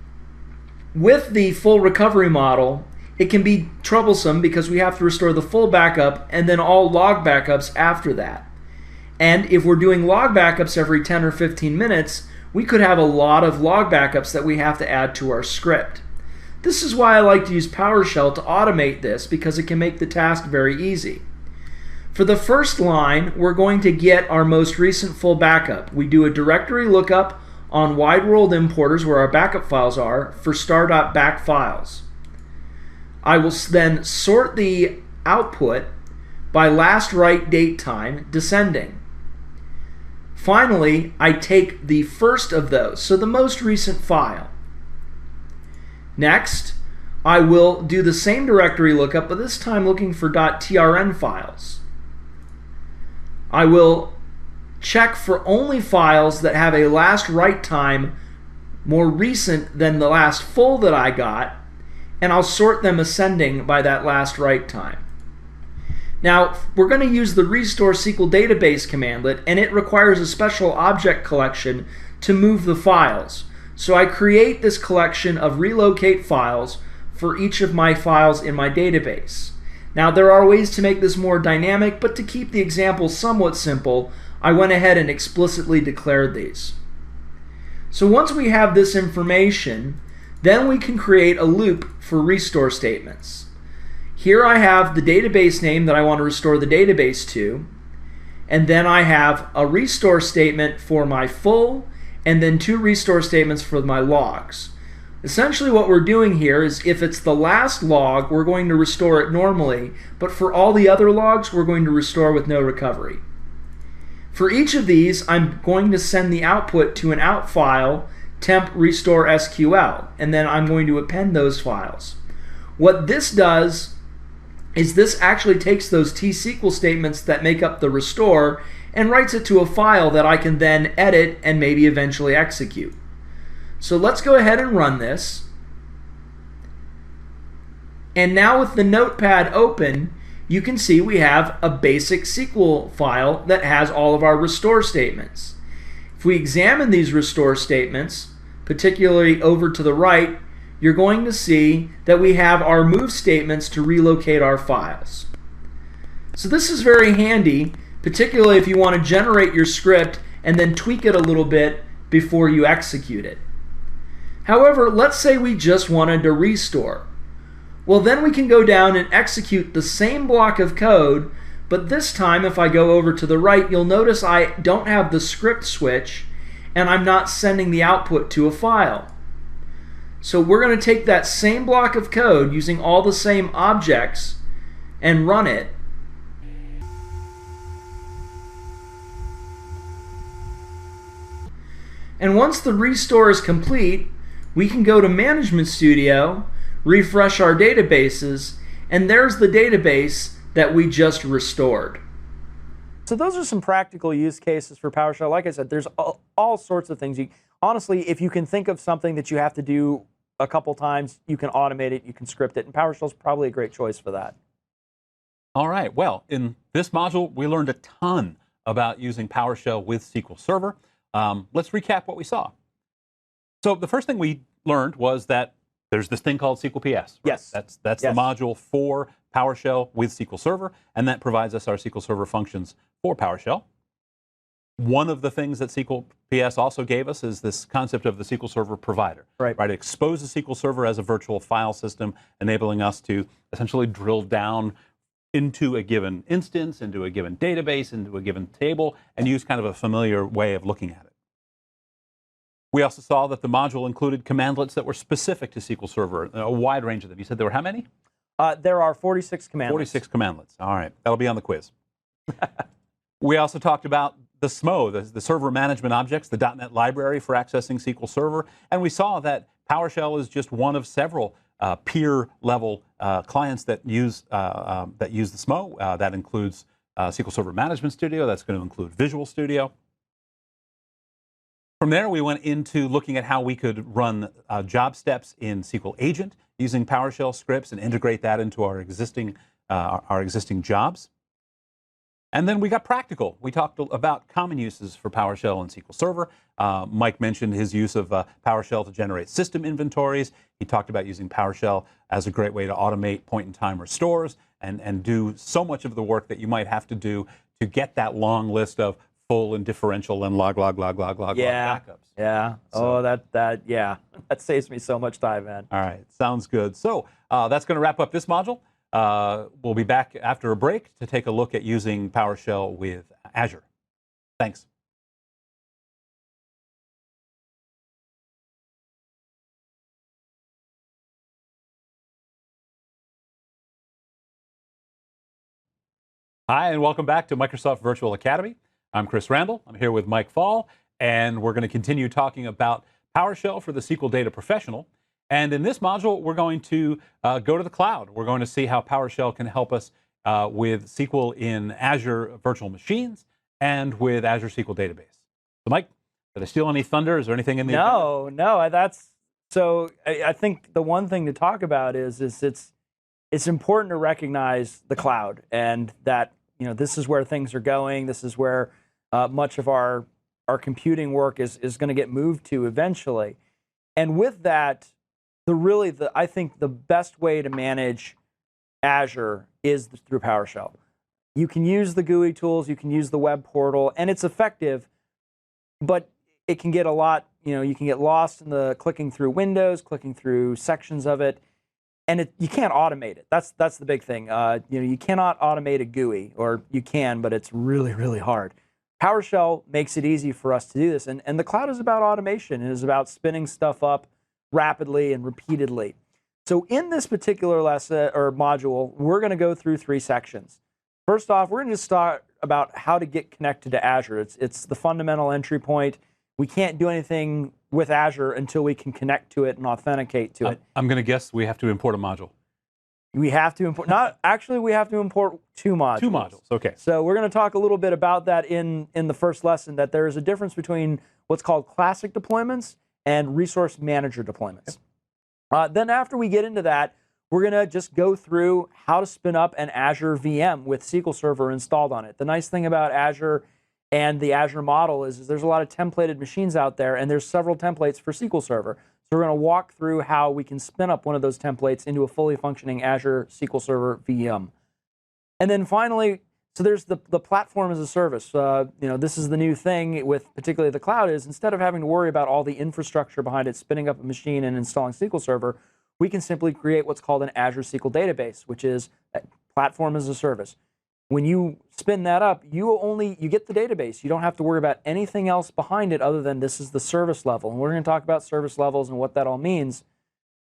With the full recovery model, it can be troublesome because we have to restore the full backup and then all log backups after that. And if we're doing log backups every 10 or 15 minutes, we could have a lot of log backups that we have to add to our script. This is why I like to use PowerShell to automate this, because it can make the task very easy. For the first line, we're going to get our most recent full backup. We do a directory lookup on wide world importers, where our backup files are, for star.back files. I will then sort the output by last write date time descending. Finally, I take the first of those, so the most recent file. Next, I will do the same directory lookup, but this time looking for .trn files. I will check for only files that have a last write time more recent than the last full that I got, and I'll sort them ascending by that last write time. Now, we're going to use the restore Sql Database commandlet, and it requires a special object collection to move the files. So I create this collection of relocate files for each of my files in my database. Now there are ways to make this more dynamic, but to keep the example somewhat simple, I went ahead and explicitly declared these. So once we have this information, then we can create a loop for restore statements. Here I have the database name that I want to restore the database to, and then I have a restore statement for my full, and then 2 restore statements for my logs. Essentially what we're doing here is if it's the last log, we're going to restore it normally, but for all the other logs, we're going to restore with no recovery. For each of these, I'm going to send the output to an out file, temp restore SQL, and then I'm going to append those files. What this does is this actually takes those T-SQL statements that make up the restore and writes it to a file that I can then edit and maybe eventually execute. So let's go ahead and run this. And now with the notepad open, you can see we have a basic SQL file that has all of our restore statements. If we examine these restore statements, particularly over to the right, you're going to see that we have our move statements to relocate our files. So this is very handy, particularly if you want to generate your script and then tweak it a little bit before you execute it. However, let's say we just wanted to restore. Well, then we can go down and execute the same block of code, but this time if I go over to the right, you'll notice I don't have the script switch and I'm not sending the output to a file. So we're going to take that same block of code using all the same objects and run it. And once the restore is complete, we can go to Management Studio, refresh our databases, and there's the database that we just restored. So those are some practical use cases for PowerShell. Like I said, there's all sorts of things. Honestly, if you can think of something that you have to do a couple times, you can automate it, you can script it, and PowerShell is probably a great choice for that. All right, well, in this module, we learned a ton about using PowerShell with SQL Server. Let's recap what we saw. So the first thing we learned was that there's this thing called SQLPS. Right? Yes. That's yes. the module for PowerShell with SQL Server, and that provides us our SQL Server functions for PowerShell. One of the things that SQLPS also gave us is this concept of the SQL Server provider. Right. It exposes SQL Server as a virtual file system, enabling us to essentially drill down into a given instance, into a given database, into a given table, and use kind of a familiar way of looking at it. We also saw that the module included commandlets that were specific to SQL Server, a wide range of them. You said there were how many? There are 46 commandlets. 46 commandlets. All right, that'll be on the quiz. We also talked about the SMO, the server management objects, the .NET library for accessing SQL Server, and we saw that PowerShell is just one of several peer-level clients that use the SMO. That includes SQL Server Management Studio. That's going to include Visual Studio. From there, we went into looking at how we could run job steps in SQL Agent using PowerShell scripts and integrate that into our existing jobs. And then we got practical. We talked about common uses for PowerShell and SQL Server. Mike mentioned his use of PowerShell to generate system inventories. He talked about using PowerShell as a great way to automate point-in-time restores and do so much of the work that you might have to do to get that long list of full and differential and log backups. Yeah. So, that saves me so much time, man. All right, sounds good. So that's going to wrap up this module. We'll be back after a break to take a look at using PowerShell with Azure. Thanks. Hi, and welcome back to Microsoft Virtual Academy. I'm Chris Randall. I'm here with Mike Fall, and we're going to continue talking about PowerShell for the SQL Data Professional. And in this module, we're going to go to the cloud. We're going to see how PowerShell can help us with SQL in Azure Virtual Machines and with Azure SQL Database. So, Mike, did I steal any thunder? Is there anything in the No. That's so. I think the one thing to talk about is it's important to recognize the cloud and that this is where things are going. This is where much of our computing work is going to get moved to eventually. And with that, I think the best way to manage Azure is through PowerShell. You can use the GUI tools, you can use the web portal, and it's effective, but it can get a lot, you can get lost in the clicking through windows, clicking through sections of it, and you can't automate it. That's the big thing. You cannot automate a GUI, or you can, but it's really, really hard. PowerShell makes it easy for us to do this, and the cloud is about automation. It is about spinning stuff up rapidly and repeatedly. So in this particular lesson or module, we're going to go through 3 sections. First off, we're going to start about how to get connected to Azure. It's the fundamental entry point. We can't do anything with Azure until we can connect to it and authenticate to it. I'm going to guess we have to import a module. We have to import, we have to import 2 modules. 2 modules, okay. So we're going to talk a little bit about that in the first lesson, that there is a difference between what's called classic deployments and resource manager deployments. Then after we get into that, we're going to just go through how to spin up an Azure VM with SQL Server installed on it. The nice thing about Azure and the Azure model is there's a lot of templated machines out there, and there's several templates for SQL Server. So we're going to walk through how we can spin up one of those templates into a fully functioning Azure SQL Server VM. And then finally, so there's the platform as a service. This is the new thing with particularly the cloud, is instead of having to worry about all the infrastructure behind it, spinning up a machine and installing SQL Server, we can simply create what's called an Azure SQL Database, which is a platform as a service. When you spin that up, you get the database. You don't have to worry about anything else behind it other than this is the service level. And we're going to talk about service levels and what that all means.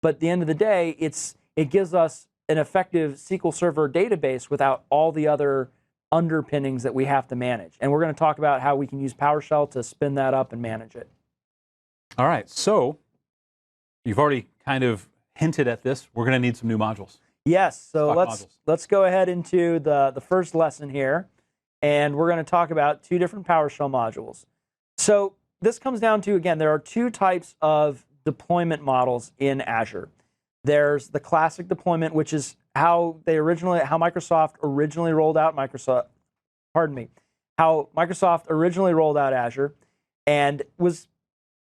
But at the end of the day, it gives us an effective SQL Server database without all the other underpinnings that we have to manage. And we're going to talk about how we can use PowerShell to spin that up and manage it. All right, so you've already kind of hinted at this. We're going to need some new modules. Yes, so Stock let's go ahead into the first lesson here, and we're going to talk about 2 different PowerShell modules. So this comes down to, again, there are 2 types of deployment models in Azure. There's the classic deployment, which is how Microsoft originally rolled out how Microsoft originally rolled out Azure, and was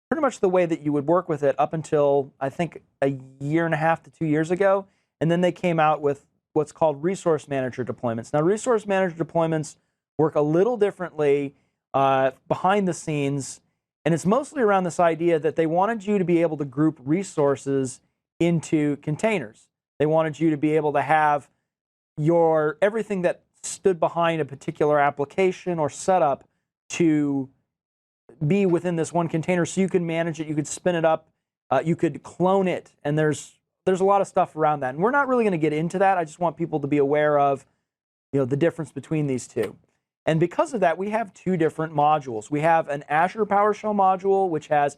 pretty much the way that you would work with it up until, I think, 1.5 to 2 years ago. And then they came out with what's called resource manager deployments. Now, resource manager deployments work a little differently behind the scenes, and it's mostly around this idea that they wanted you to be able to group resources into containers. They wanted you to be able to have everything that stood behind a particular application or setup to be within this one container, so you could manage it, you could spin it up, you could clone it, and there's a lot of stuff around that. And we're not really going to get into that. I just want people to be aware of the difference between these 2. And because of that, we have 2 different modules. We have an Azure PowerShell module, which has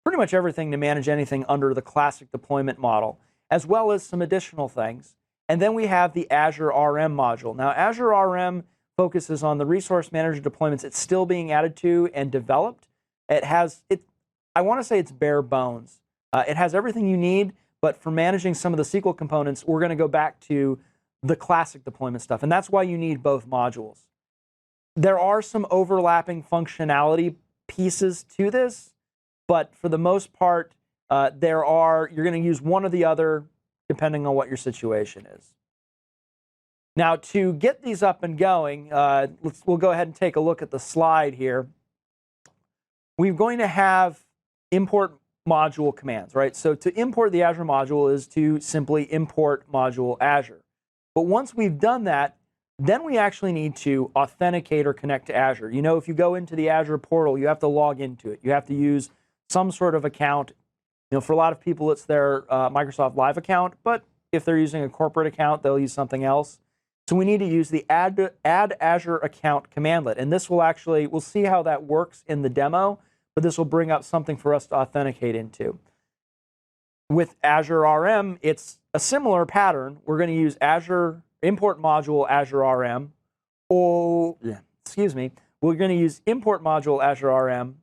pretty much everything to manage anything under the classic deployment model, as well as some additional things. And then we have the Azure RM module. Now, Azure RM focuses on the resource manager deployments. It's still being added to and developed. I want to say it's bare bones. It has everything you need, but for managing some of the SQL components, we're going to go back to the classic deployment stuff, and that's why you need both modules. There are some overlapping functionality pieces to this, but for the most part, you're going to use one or the other depending on what your situation is. Now, to get these up and going, we'll go ahead and take a look at the slide here. We're going to have import module commands, right? So to import the Azure module is to simply import module Azure. But once we've done that, then we actually need to authenticate or connect to Azure. If you go into the Azure portal, you have to log into it. You have to use some sort of account. For a lot of people, it's their Microsoft Live account, but if they're using a corporate account, they'll use something else. So we need to use the add Azure account commandlet, and this we'll see how that works in the demo, but this will bring up something for us to authenticate into. With Azure RM, it's a similar pattern. We're going to use Azure import module Azure RM, we're going to use import module Azure RM,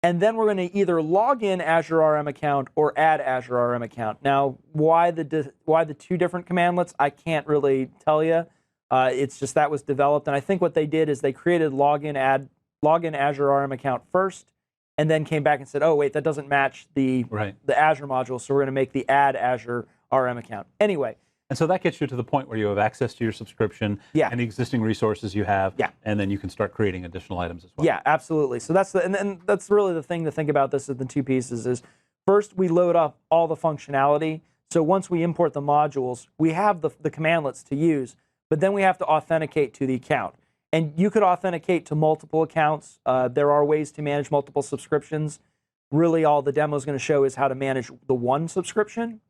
and then we're going to either log in Azure RM account or add Azure RM account. Now, why the 2 different commandlets? I can't really tell you. It's just that was developed, and I think what they did is they created login Azure RM account first, and then came back and said, oh, wait, that doesn't match the Azure module, so we're going to make the add Azure RM account. Anyway. And so that gets you to the point where you have access to your subscription and the existing resources you have, and then you can start creating additional items as well. Yeah, absolutely. So that's and that's really the thing to think about this in the two pieces is, first, we load up all the functionality. So once we import the modules, we have the commandlets to use, but then we have to authenticate to the account. And you could authenticate to multiple accounts. There are ways to manage multiple subscriptions. Really, all the demo is going to show is how to manage the one subscription,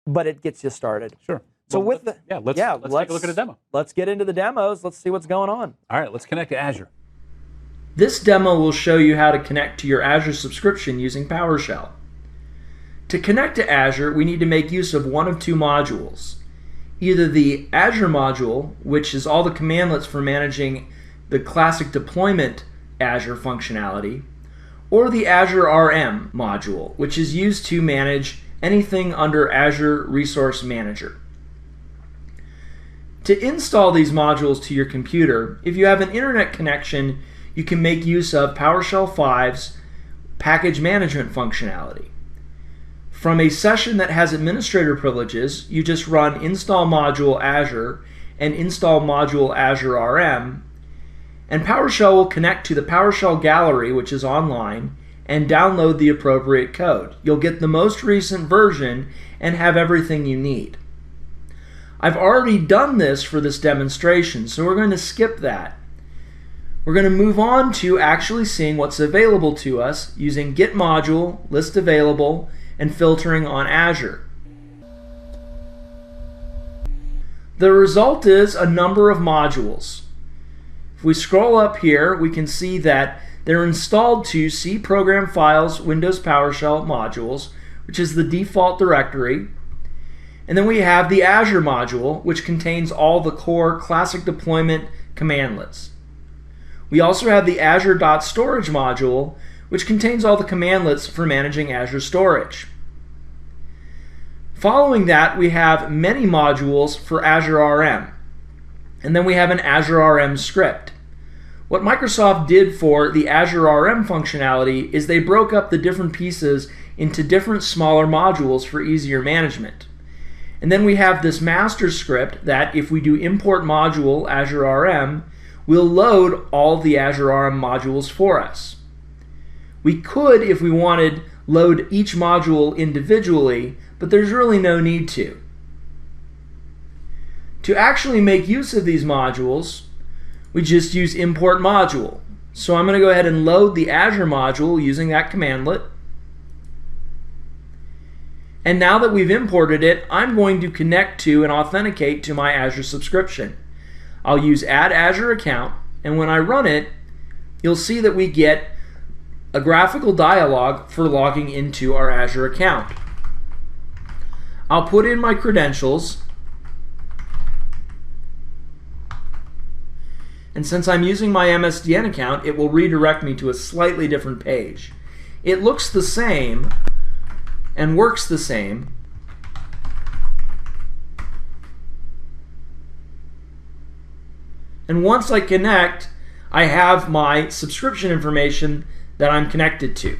but it gets you started. Sure. So well, let's take a look at a demo. Let's get into the demos. Let's see what's going on. All right, let's connect to Azure. This demo will show you how to connect to your Azure subscription using PowerShell. To connect to Azure, we need to make use of one of two modules. Either the Azure module, which is all the commandlets for managing the classic deployment Azure functionality, or the Azure RM module, which is used to manage anything under Azure Resource Manager. To install these modules to your computer, if you have an internet connection, you can make use of PowerShell 5's package management functionality. From a session that has administrator privileges, you just run install module Azure and install module Azure RM, and PowerShell will connect to the PowerShell gallery, which is online, and download the appropriate code. You'll get the most recent version and have everything you need. I've already done this for this demonstration, so we're going to skip that. We're going to move on to actually seeing what's available to us using get module, list available, and filtering on Azure. The result is a number of modules. If we scroll up here, we can see that they're installed to C Program Files Windows PowerShell Modules, which is the default directory. And then we have the Azure module, which contains all the core classic deployment commandlets. We also have the Azure.storage module, which contains all the commandlets for managing Azure storage. Following that, we have many modules for Azure RM. And then we have an Azure RM script. What Microsoft did for the Azure RM functionality is they broke up the different pieces into different smaller modules for easier management. And then we have this master script that if we do import module Azure RM, will load all the Azure RM modules for us. We could, if we wanted, load each module individually, but there's really no need to. To actually make use of these modules, we just use import module. So I'm going to go ahead and load the Azure module using that commandlet. And now that we've imported it, I'm going to connect to and authenticate to my Azure subscription. I'll use add Azure account, and when I run it, you'll see that we get a graphical dialog for logging into our Azure account. I'll put in my credentials, and since I'm using my MSDN account, it will redirect me to a slightly different page. It looks the same and works the same, and once I connect, I have my subscription information that I'm connected to.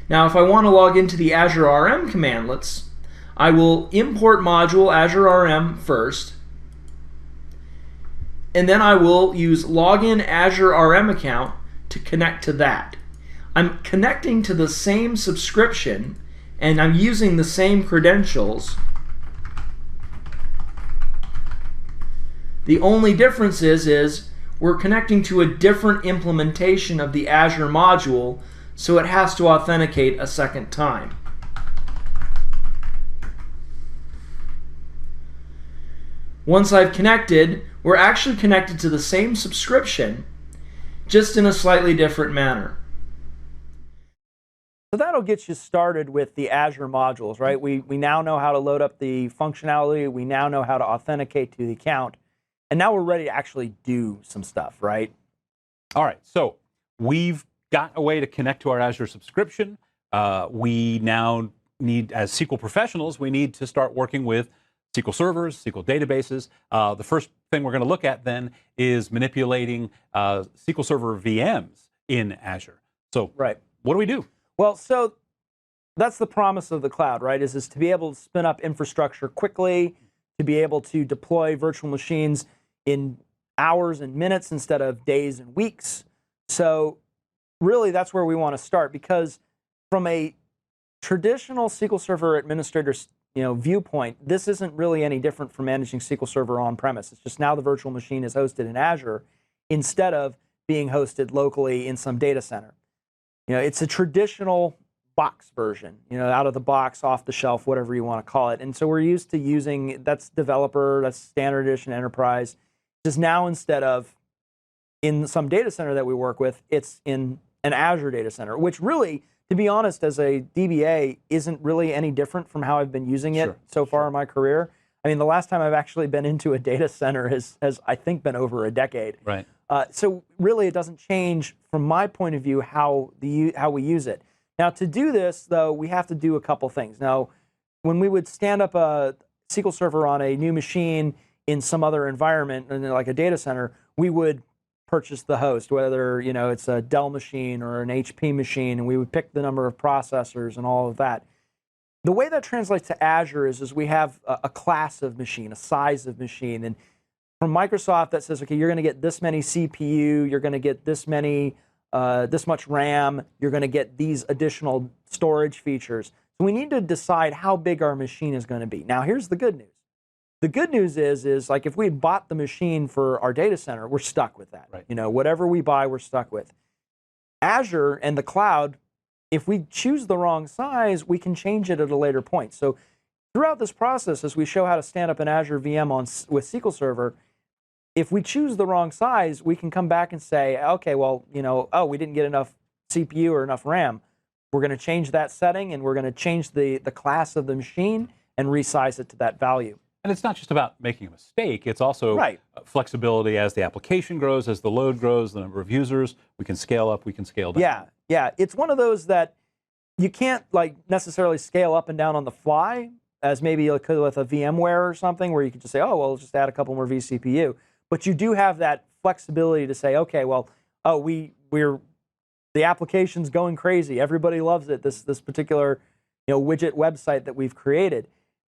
Now, if I want to log into the Azure RM commandlets, I will import module Azure RM first, and then I will use login Azure RM account to connect to that. I'm connecting to the same subscription, and I'm using the same credentials. The only difference is we're connecting to a different implementation of the Azure module, so it has to authenticate a second time. Once I've connected, we're actually connected to the same subscription, just in a slightly different manner. So that'll get you started with the Azure modules, right? We now know how to load up the functionality. We now know how to authenticate to the account. And now we're ready to actually do some stuff, right? All right, so we've got a way to connect to our Azure subscription. We now need, as SQL professionals, we need to start working with SQL servers, SQL databases. The first thing we're going to look at then is manipulating SQL Server VMs in Azure. So Right. what do we do? Well, so that's the promise of the cloud, right? Is to be able to spin up infrastructure quickly, to be able to deploy virtual machines in hours and minutes instead of days and weeks. So really, that's where we want to start, because from a traditional SQL Server administrator's viewpoint, this isn't really any different from managing SQL Server on-premise. It's just now the virtual machine is hosted in Azure instead of being hosted locally in some data center. It's a traditional box version, out of the box, off the shelf, whatever you want to call it. And so we're used to using, that's developer, that's standard edition enterprise. Just now, instead of in some data center that we work with, it's in an Azure data center, which really, to be honest, as a DBA, isn't really any different from how I've been using it so far in my career. I mean, the last time I've actually been into a data center has I think, been over a decade. Right. So really, it doesn't change from my point of view how we use it. Now, to do this, though, we have to do a couple things. Now, when we would stand up a SQL Server on a new machine in some other environment, like a data center, we would purchase the host, whether it's a Dell machine or an HP machine, and we would pick the number of processors and all of that. The way that translates to Azure is we have a class of machine, a size of machine, and from Microsoft that says, okay, you're going to get this many CPU, you're going to get this much RAM, you're going to get these additional storage features. So we need to decide how big our machine is going to be. Now, here's the good news. The good news is like if we bought the machine for our data center, we're stuck with that. Right. Whatever we buy, we're stuck with. Azure and the cloud, if we choose the wrong size, we can change it at a later point. So throughout this process, as we show how to stand up an Azure VM with SQL Server, if we choose the wrong size, we can come back and say, okay, well, we didn't get enough CPU or enough RAM. We're going to change that setting, and we're going to change the class of the machine and resize it to that value. And it's not just about making a mistake. It's also flexibility as the application grows, as the load grows, the number of users. We can scale up, we can scale down. Yeah. It's one of those that you can't necessarily scale up and down on the fly, as maybe you could with a VMware or something, where you could just say, oh, well, let's just add a couple more vCPU. But you do have that flexibility to say, okay, well, we're the application's going crazy. Everybody loves it. This particular widget website that we've created.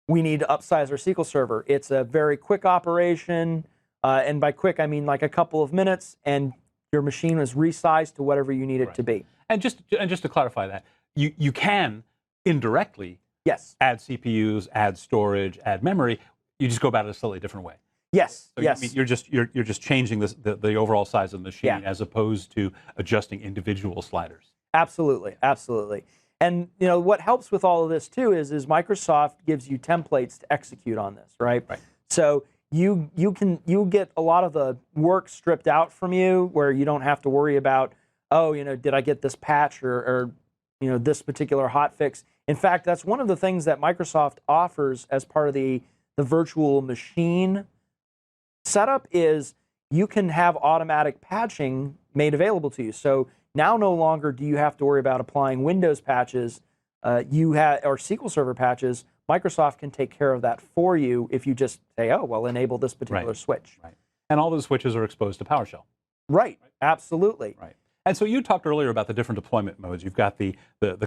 We need to upsize our SQL Server. It's a very quick operation, and by quick I mean like a couple of minutes, and your machine is resized to whatever you need it to be. And just to clarify that, you can indirectly add CPUs, add storage, add memory. You just go about it a slightly different way. Yes. So you're just changing the overall size of the machine as opposed to adjusting individual sliders. Absolutely. And what helps with all of this too is Microsoft gives you templates to execute on this, right? So you get a lot of the work stripped out from you, where you don't have to worry about, did I get this patch or this particular hotfix. In fact, that's one of the things that Microsoft offers as part of the virtual machine setup is you can have automatic patching made available to you. So now no longer do you have to worry about applying Windows patches or SQL Server patches. Microsoft can take care of that for you if you just say, oh, well, enable this particular switch. Right. And all those switches are exposed to PowerShell. Right. Absolutely. Right. And so you talked earlier about the different deployment modes. You've got the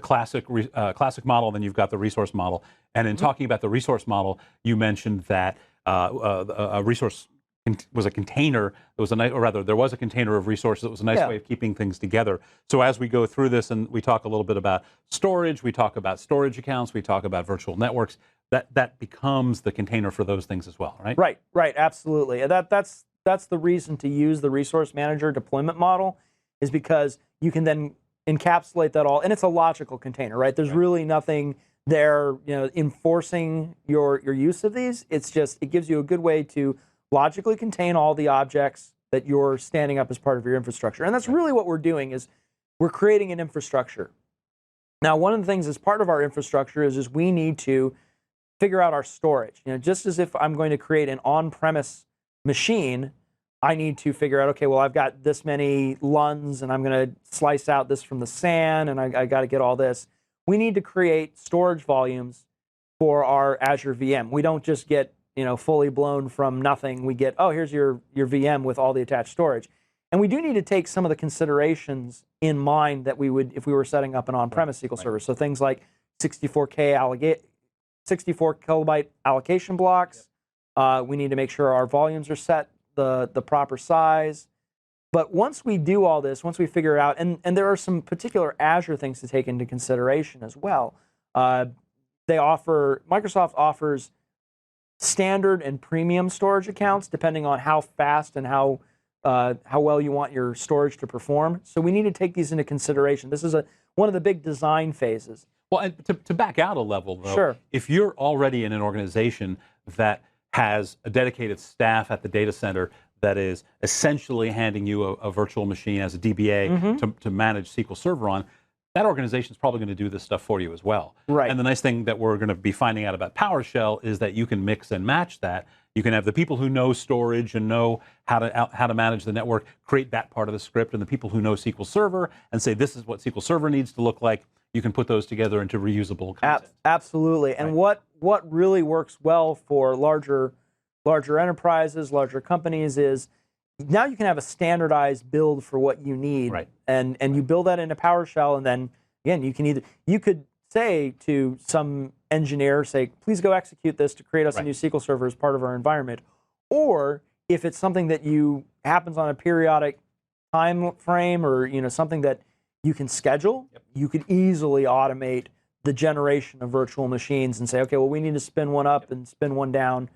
classic model, then you've got the resource model. And in talking about the resource model, you mentioned that a resource was a container. There was a container of resources. It was a nice way of keeping things together. So as we go through this and we talk a little bit about storage, we talk about storage accounts, we talk about virtual networks, that becomes the container for those things as well, right? Right, absolutely. And that's the reason to use the resource manager deployment model, is because you can then encapsulate that all, and it's a logical container, right? There's really nothing there, enforcing your use of these. It's just, it gives you a good way to logically contain all the objects that you're standing up as part of your infrastructure. And that's really what we're doing, is we're creating an infrastructure. Now, one of the things as part of our infrastructure is we need to figure out our storage. Just as if I'm going to create an on-premise machine, I need to figure out, okay, well, I've got this many LUNs, and I'm going to slice out this from the SAN, and I got to get all this. We need to create storage volumes for our Azure VM. We don't just get fully blown from nothing. We get, oh, here's your VM with all the attached storage. And we do need to take some of the considerations in mind that we would if we were setting up an on-premise SQL Server. So things like 64 kilobyte allocation blocks. We need to make sure our volumes are set the proper size. But once we do all this, once we figure out, and there are some particular Azure things to take into consideration as well. Microsoft offers standard and premium storage accounts depending on how fast and how well you want your storage to perform. So we need to take these into consideration. This is one of the big design phases. Well, and to back out a level, though, sure. If you're already in an organization that has a dedicated staff at the data center that is essentially handing you a virtual machine as a DBA to manage SQL Server on, that organization is probably going to do this stuff for you as well. Right. And the nice thing that we're going to be finding out about PowerShell is that you can mix and match that. You can have the people who know storage and know how to manage the network create that part of the script, and the people who know SQL Server and say this is what SQL Server needs to look like. You can put those together into reusable content. Absolutely. And what really works well for larger enterprises, larger companies is now you can have a standardized build for what you need, right. and you build that into PowerShell, and then again you could say to some engineer, say, please go execute this to create us a new SQL Server as part of our environment, or if it's something that happens on a periodic time frame, or something that you can schedule, you could easily automate the generation of virtual machines and say, okay, well, we need to spin one up and spin one down,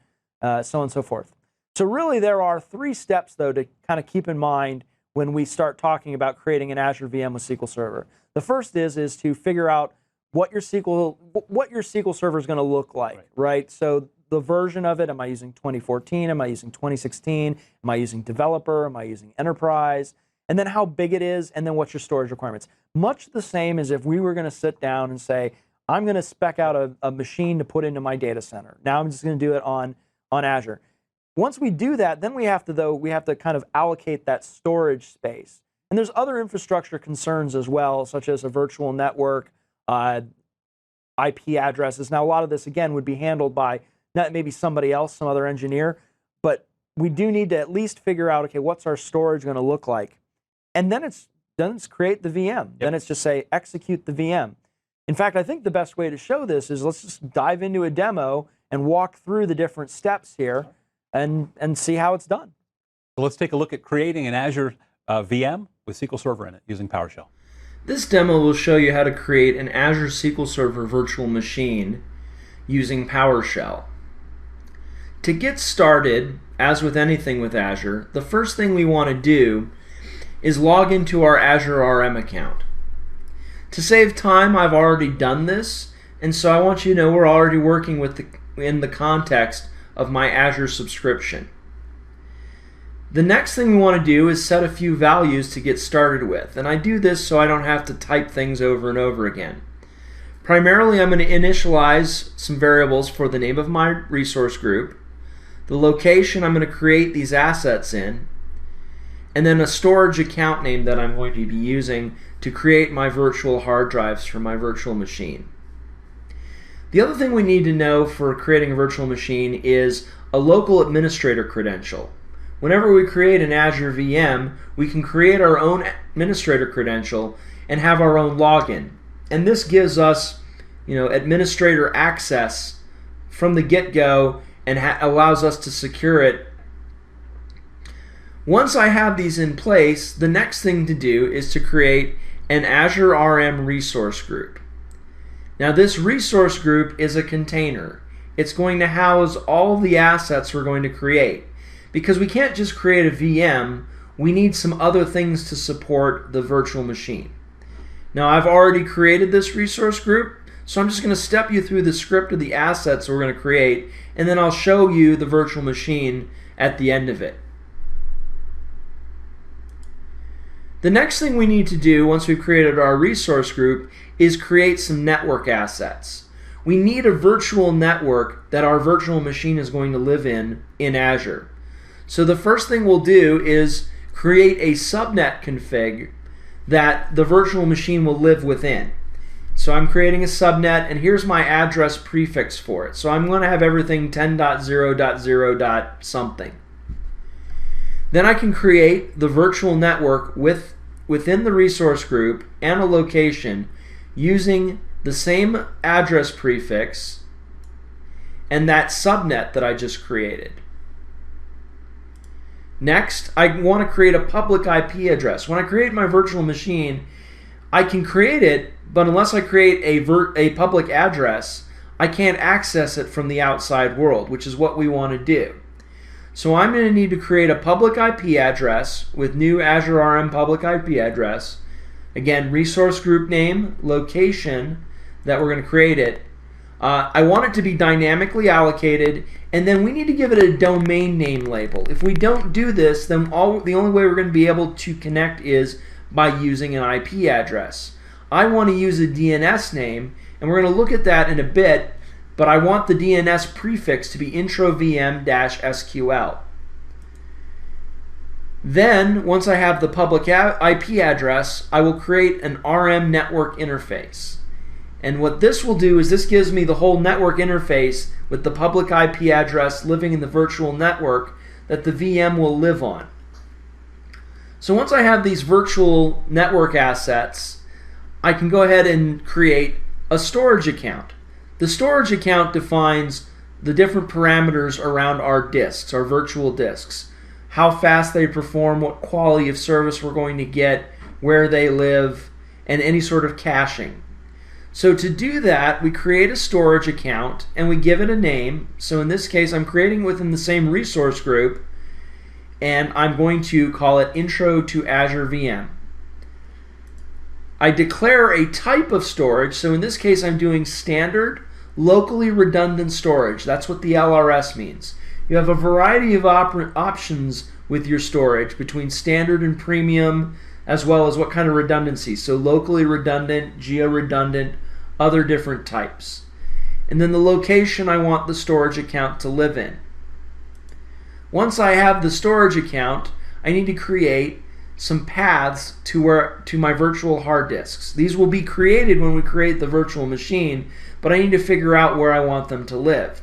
so on and so forth. So really, there are 3 steps, though, to kind of keep in mind when we start talking about creating an Azure VM with SQL Server. The first is to figure out what your SQL Server is going to look like, right? So the version of it, am I using 2014? Am I using 2016? Am I using developer? Am I using enterprise? And then how big it is, and then what's your storage requirements. Much the same as if we were going to sit down and say, I'm going to spec out a machine to put into my data center. Now I'm just going to do it on Azure. Once we do that, then we have to kind of allocate that storage space. And there's other infrastructure concerns as well, such as a virtual network, IP addresses. Now, a lot of this, again, would be handled by not maybe somebody else, some other engineer, but we do need to at least figure out, okay, what's our storage going to look like? And then it's create the VM. Yep. Then it's just say, execute the VM. In fact, I think the best way to show this is let's just dive into a demo and walk through the different steps here and see how it's done. So let's take a look at creating an Azure VM with SQL Server in it using PowerShell. This demo will show you how to create an Azure SQL Server virtual machine using PowerShell. To get started, as with anything with Azure, the first thing we want to do is log into our Azure RM account. To save time, I've already done this, and so I want you to know we're already working in the context of my Azure subscription. The next thing we want to do is set a few values to get started with, and I do this so I don't have to type things over and over again. Primarily, I'm going to initialize some variables for the name of my resource group, the location I'm going to create these assets in, and then a storage account name that I'm going to be using to create my virtual hard drives for my virtual machine. The other thing we need to know for creating a virtual machine is a local administrator credential. Whenever we create an Azure VM, we can create our own administrator credential and have our own login. And this gives us, administrator access from the get-go and allows us to secure it. Once I have these in place, the next thing to do is to create an Azure RM resource group. Now, this resource group is a container. It's going to house all the assets we're going to create. Because we can't just create a VM, we need some other things to support the virtual machine. Now, I've already created this resource group, so I'm just going to step you through the script of the assets we're going to create, and then I'll show you the virtual machine at the end of it. The next thing we need to do once we've created our resource group is create some network assets. We need a virtual network that our virtual machine is going to live in Azure. So the first thing we'll do is create a subnet config that the virtual machine will live within. So I'm creating a subnet, and here's my address prefix for it. So I'm going to have everything 10.0.0. something. Then I can create the virtual network within the resource group and a location using the same address prefix and that subnet that I just created. Next, I want to create a public IP address. When I create my virtual machine, I can create it, but unless I create a public address, I can't access it from the outside world, which is what we want to do. So I'm going to need to create a public IP address with new Azure RM public IP address. Again, resource group name, location that we're going to create it. I want it to be dynamically allocated, and then we need to give it a domain name label. If we don't do this, then the only way we're going to be able to connect is by using an IP address. I want to use a DNS name, and we're going to look at that in a bit, but I want the DNS prefix to be introvm-SQL. Then, once I have the public IP address, I will create an RM network interface. And what this will do is this gives me the whole network interface with the public IP address living in the virtual network that the VM will live on. So once I have these virtual network assets, I can go ahead and create a storage account. The storage account defines the different parameters around our disks, our virtual disks. How fast they perform, what quality of service we're going to get, where they live, and any sort of caching. So to do that, we create a storage account and we give it a name. So in this case, I'm creating within the same resource group, and I'm going to call it Intro to Azure VM. I declare a type of storage. So in this case, I'm doing standard, locally redundant storage. That's what the LRS means. You have a variety of options with your storage between standard and premium, as well as what kind of redundancy. So locally redundant, geo-redundant, other different types. And then the location I want the storage account to live in. Once I have the storage account, I need to create some paths to my virtual hard disks. These will be created when we create the virtual machine, but I need to figure out where I want them to live.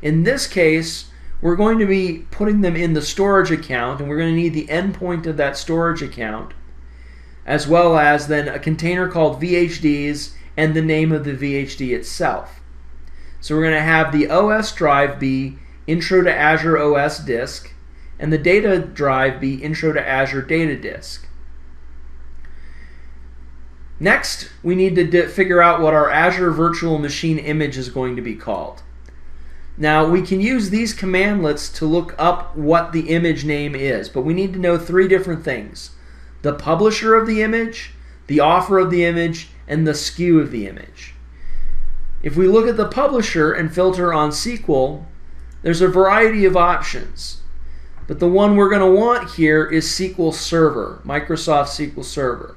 In this case, we're going to be putting them in the storage account, and we're going to need the endpoint of that storage account, as well as then a container called VHDs and the name of the VHD itself. So we're going to have the OS drive be Intro to Azure OS disk, and the data drive be Intro to Azure Data Disk. Next, we need to figure out what our Azure Virtual Machine image is going to be called. Now, we can use these commandlets to look up what the image name is, but we need to know three different things: the publisher of the image, the author of the image, and the SKU of the image. If we look at the publisher and filter on SQL, there's a variety of options. But the one we're going to want here is SQL Server, Microsoft SQL Server.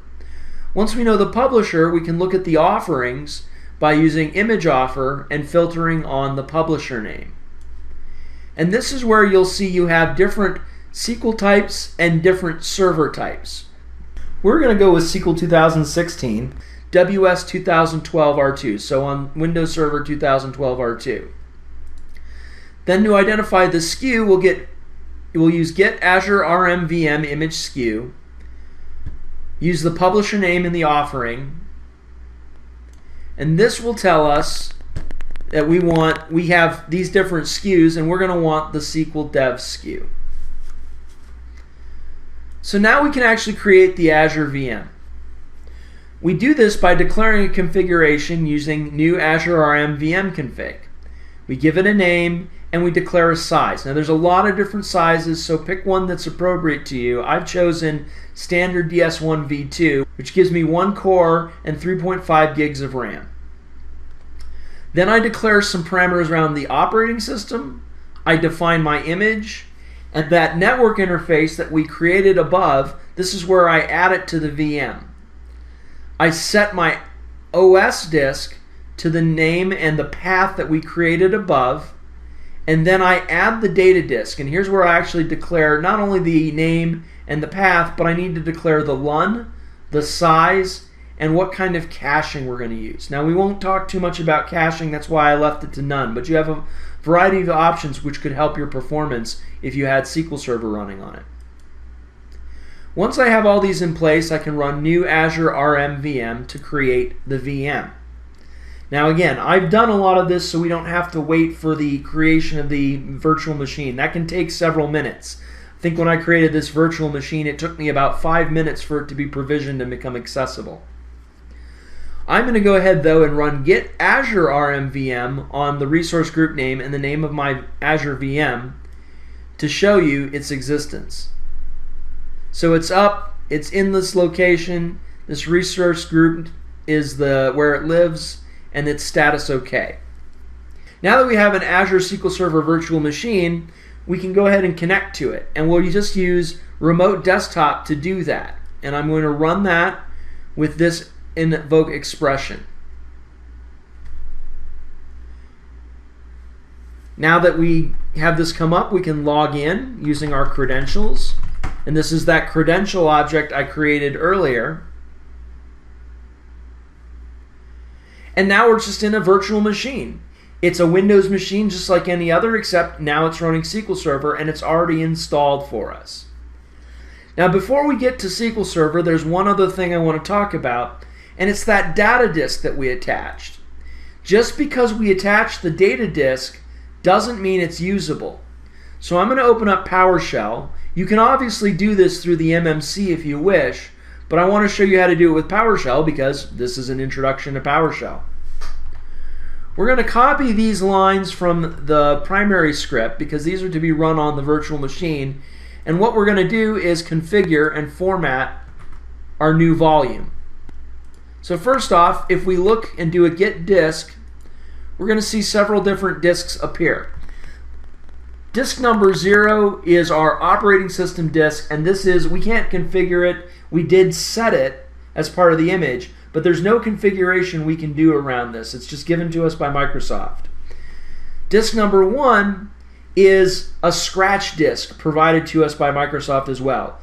Once we know the publisher, we can look at the offerings by using image offer and filtering on the publisher name. And this is where you'll see you have different SQL types and different server types. We're going to go with SQL 2016, WS 2012 R2, so on Windows Server 2012 R2. Then to identify the SKU, we'll use get Azure RM VM image SKU, use the publisher name in the offering, and this will tell us that we have these different SKUs, and we're going to want the SQL Dev SKU. So now we can actually create the Azure VM. We do this by declaring a configuration using new Azure RM VM config. We give it a name and we declare a size. Now there's a lot of different sizes, so pick one that's appropriate to you. I've chosen standard DS1 V2, which gives me 1 core and 3.5 gigs of RAM. Then I declare some parameters around the operating system. I define my image, and that network interface that we created above, this is where I add it to the VM. I set my OS disk to the name and the path that we created above, and then I add the data disk. And here's where I actually declare not only the name and the path, but I need to declare the LUN, the size, and what kind of caching we're going to use. Now we won't talk too much about caching, that's why I left it to none, but you have a variety of options which could help your performance if you had SQL Server running on it. Once I have all these in place, I can run new Azure RM VM to create the VM. Now again, I've done a lot of this so we don't have to wait for the creation of the virtual machine. That can take several minutes. I think when I created this virtual machine, it took me about 5 minutes for it to be provisioned and become accessible. I'm going to go ahead though and run get Azure RM VM on the resource group name and the name of my Azure VM to show you its existence. So it's up, it's in this location, this resource group is where it lives, and its status OK. Now that we have an Azure SQL Server virtual machine, we can go ahead and connect to it, and we'll just use remote desktop to do that. And I'm going to run that with this invoke expression. Now that we have this come up, we can log in using our credentials. And this is that credential object I created earlier. And now we're just in a virtual machine. It's a Windows machine just like any other, except now it's running SQL Server and it's already installed for us. Now before we get to SQL Server, there's one other thing I want to talk about, and it's that data disk that we attached. Just because we attach the data disk doesn't mean it's usable. So I'm going to open up PowerShell. You can obviously do this through the MMC if you wish, but I want to show you how to do it with PowerShell because this is an introduction to PowerShell. We're going to copy these lines from the primary script because these are to be run on the virtual machine, and what we're going to do is configure and format our new volume. So first off, if we look and do a get disk, we're going to see several different disks appear. Disk number 0 is our operating system disk, and this is, we can't configure it. We did set it as part of the image, but there's no configuration we can do around this. It's just given to us by Microsoft. Disk number 1 is a scratch disk provided to us by Microsoft as well.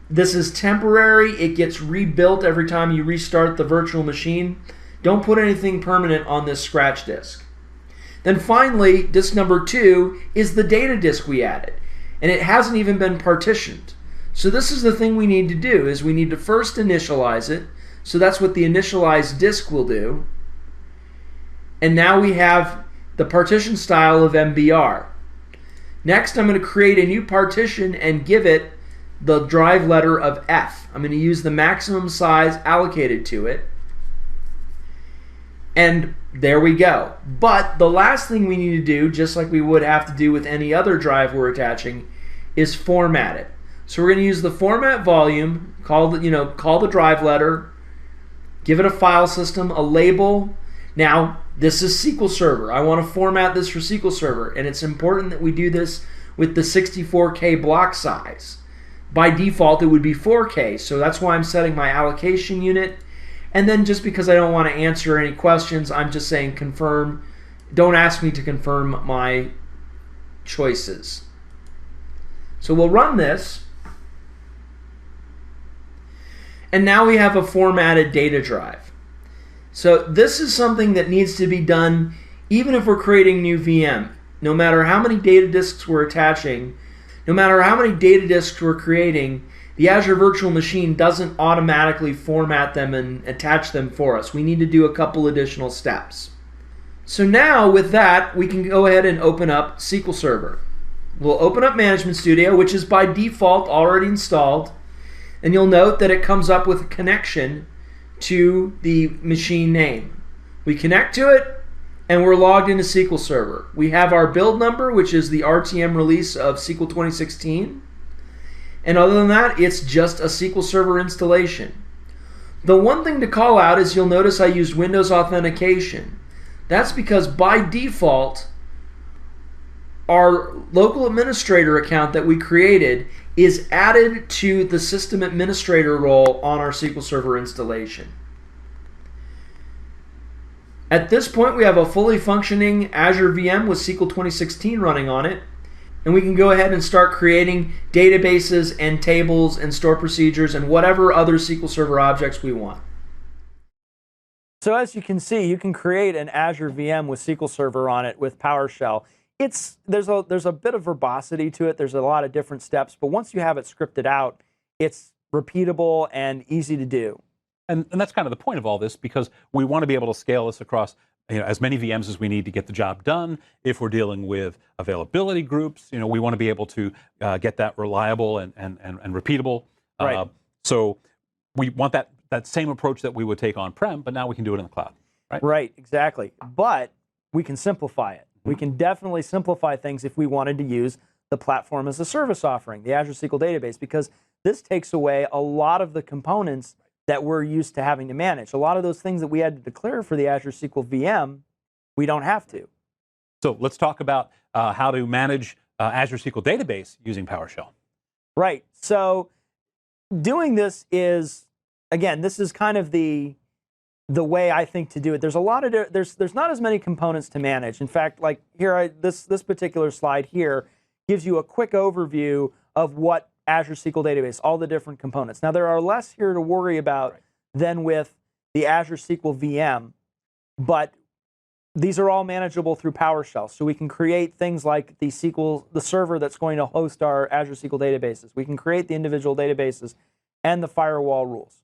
This is temporary. It gets rebuilt every time you restart the virtual machine. Don't put anything permanent on this scratch disk. Then finally, disk number 2 is the data disk we added, and it hasn't even been partitioned. So this is the thing we need to do, is we need to first initialize it. So that's what the initialized disk will do. And now we have the partition style of MBR. Next, I'm going to create a new partition and give it the drive letter of F. I'm going to use the maximum size allocated to it. And there we go. But the last thing we need to do, just like we would have to do with any other drive we're attaching, is format it. So we're going to use the format volume, call the drive letter, give it a file system, a label. Now, this is SQL Server. I want to format this for SQL Server, and it's important that we do this with the 64K block size. By default, it would be 4K, so that's why I'm setting my allocation unit. And then just because I don't want to answer any questions, I'm just saying confirm. Don't ask me to confirm my choices. So we'll run this. And now we have a formatted data drive. So this is something that needs to be done even if we're creating new VM. No matter how many data disks we're attaching, no matter how many data disks we're creating, the Azure Virtual Machine doesn't automatically format them and attach them for us. We need to do a couple additional steps. So now with that, we can go ahead and open up SQL Server. We'll open up Management Studio, which is by default already installed. And you'll note that it comes up with a connection to the machine name. We connect to it, and we're logged into SQL Server. We have our build number, which is the RTM release of SQL 2016. And other than that, it's just a SQL Server installation. The one thing to call out is you'll notice I used Windows Authentication. That's because by default, our local administrator account that we created is added to the system administrator role on our SQL Server installation. At this point, we have a fully functioning Azure VM with SQL 2016 running on it, and we can go ahead and start creating databases and tables and store procedures and whatever other SQL Server objects we want. So as you can see, you can create an Azure VM with SQL Server on it with PowerShell. There's a bit of verbosity to it. There's a lot of different steps, but once you have it scripted out, it's repeatable, and easy to do. And that's kind of the point of all this, because we want to be able to scale this across as many VMs as we need to get the job done. If we're dealing with availability groups, we want to be able to get that reliable and repeatable. Right. So we want that same approach that we would take on-prem, but now we can do it in the cloud. Right? Right, exactly. But we can simplify it. We can definitely simplify things if we wanted to use the platform as a service offering, the Azure SQL Database, because this takes away a lot of the components that we're used to having to manage. A lot of those things that we had to declare for the Azure SQL VM, we don't have to. So let's talk about how to manage Azure SQL Database using PowerShell. Right. So doing this is, again, this is kind of the way I think to do it. There's a lot of there's not as many components to manage. In fact, like here, this particular slide here gives you a quick overview of what Azure SQL Database, all the different components. Now, there are less here to worry about than with the Azure SQL VM, but these are all manageable through PowerShell. So we can create things like the server that's going to host our Azure SQL databases. We can create the individual databases and the firewall rules.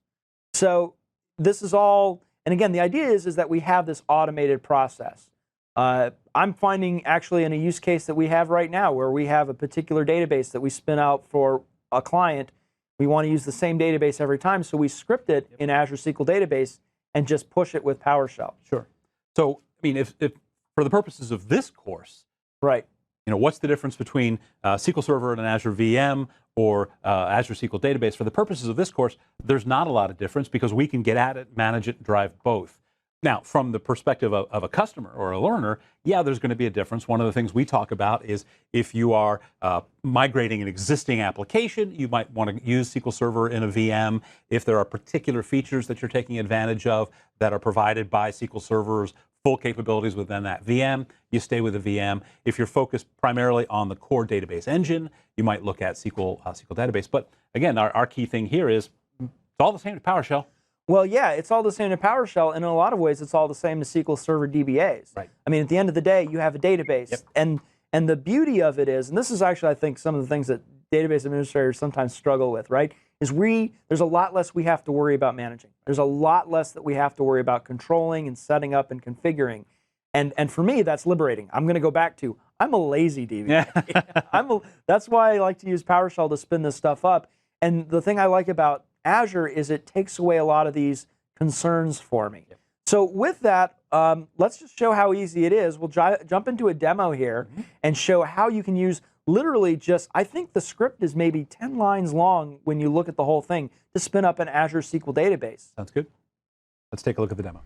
So this is all, and again, the idea is that we have this automated process. I'm finding actually in a use case that we have right now where we have a particular database that we spin out for a client. We want to use the same database every time, so we script it in Azure SQL Database and just push it with PowerShell. Sure. So, I mean, if for the purposes of this course, right? What's the difference between SQL Server and an Azure VM or Azure SQL Database? For the purposes of this course, there's not a lot of difference because we can get at it, manage it, drive both. Now, from the perspective of a customer or a learner, yeah, there's going to be a difference. One of the things we talk about is if you are migrating an existing application, you might want to use SQL Server in a VM. If there are particular features that you're taking advantage of that are provided by SQL Server's full capabilities within that VM, you stay with the VM. If you're focused primarily on the core database engine, you might look at SQL Database. But again, our key thing here is it's all the same to PowerShell. Well, yeah, it's all the same to PowerShell, and in a lot of ways, it's all the same to SQL Server DBAs. Right. I mean, at the end of the day, you have a database, and the beauty of it is, and this is actually, I think, some of the things that database administrators sometimes struggle with, right? Is there's a lot less we have to worry about managing. There's a lot less that we have to worry about controlling and setting up and configuring, and for me, that's liberating. I'm going to go back to I'm a lazy DBA. That's why I like to use PowerShell to spin this stuff up. And the thing I like about Azure is it takes away a lot of these concerns for me. Yep. So with that, let's just show how easy it is. We'll jump into a demo here and show how you can use literally just, I think the script is maybe 10 lines long when you look at the whole thing to spin up an Azure SQL database. Sounds good. Let's take a look at the demo.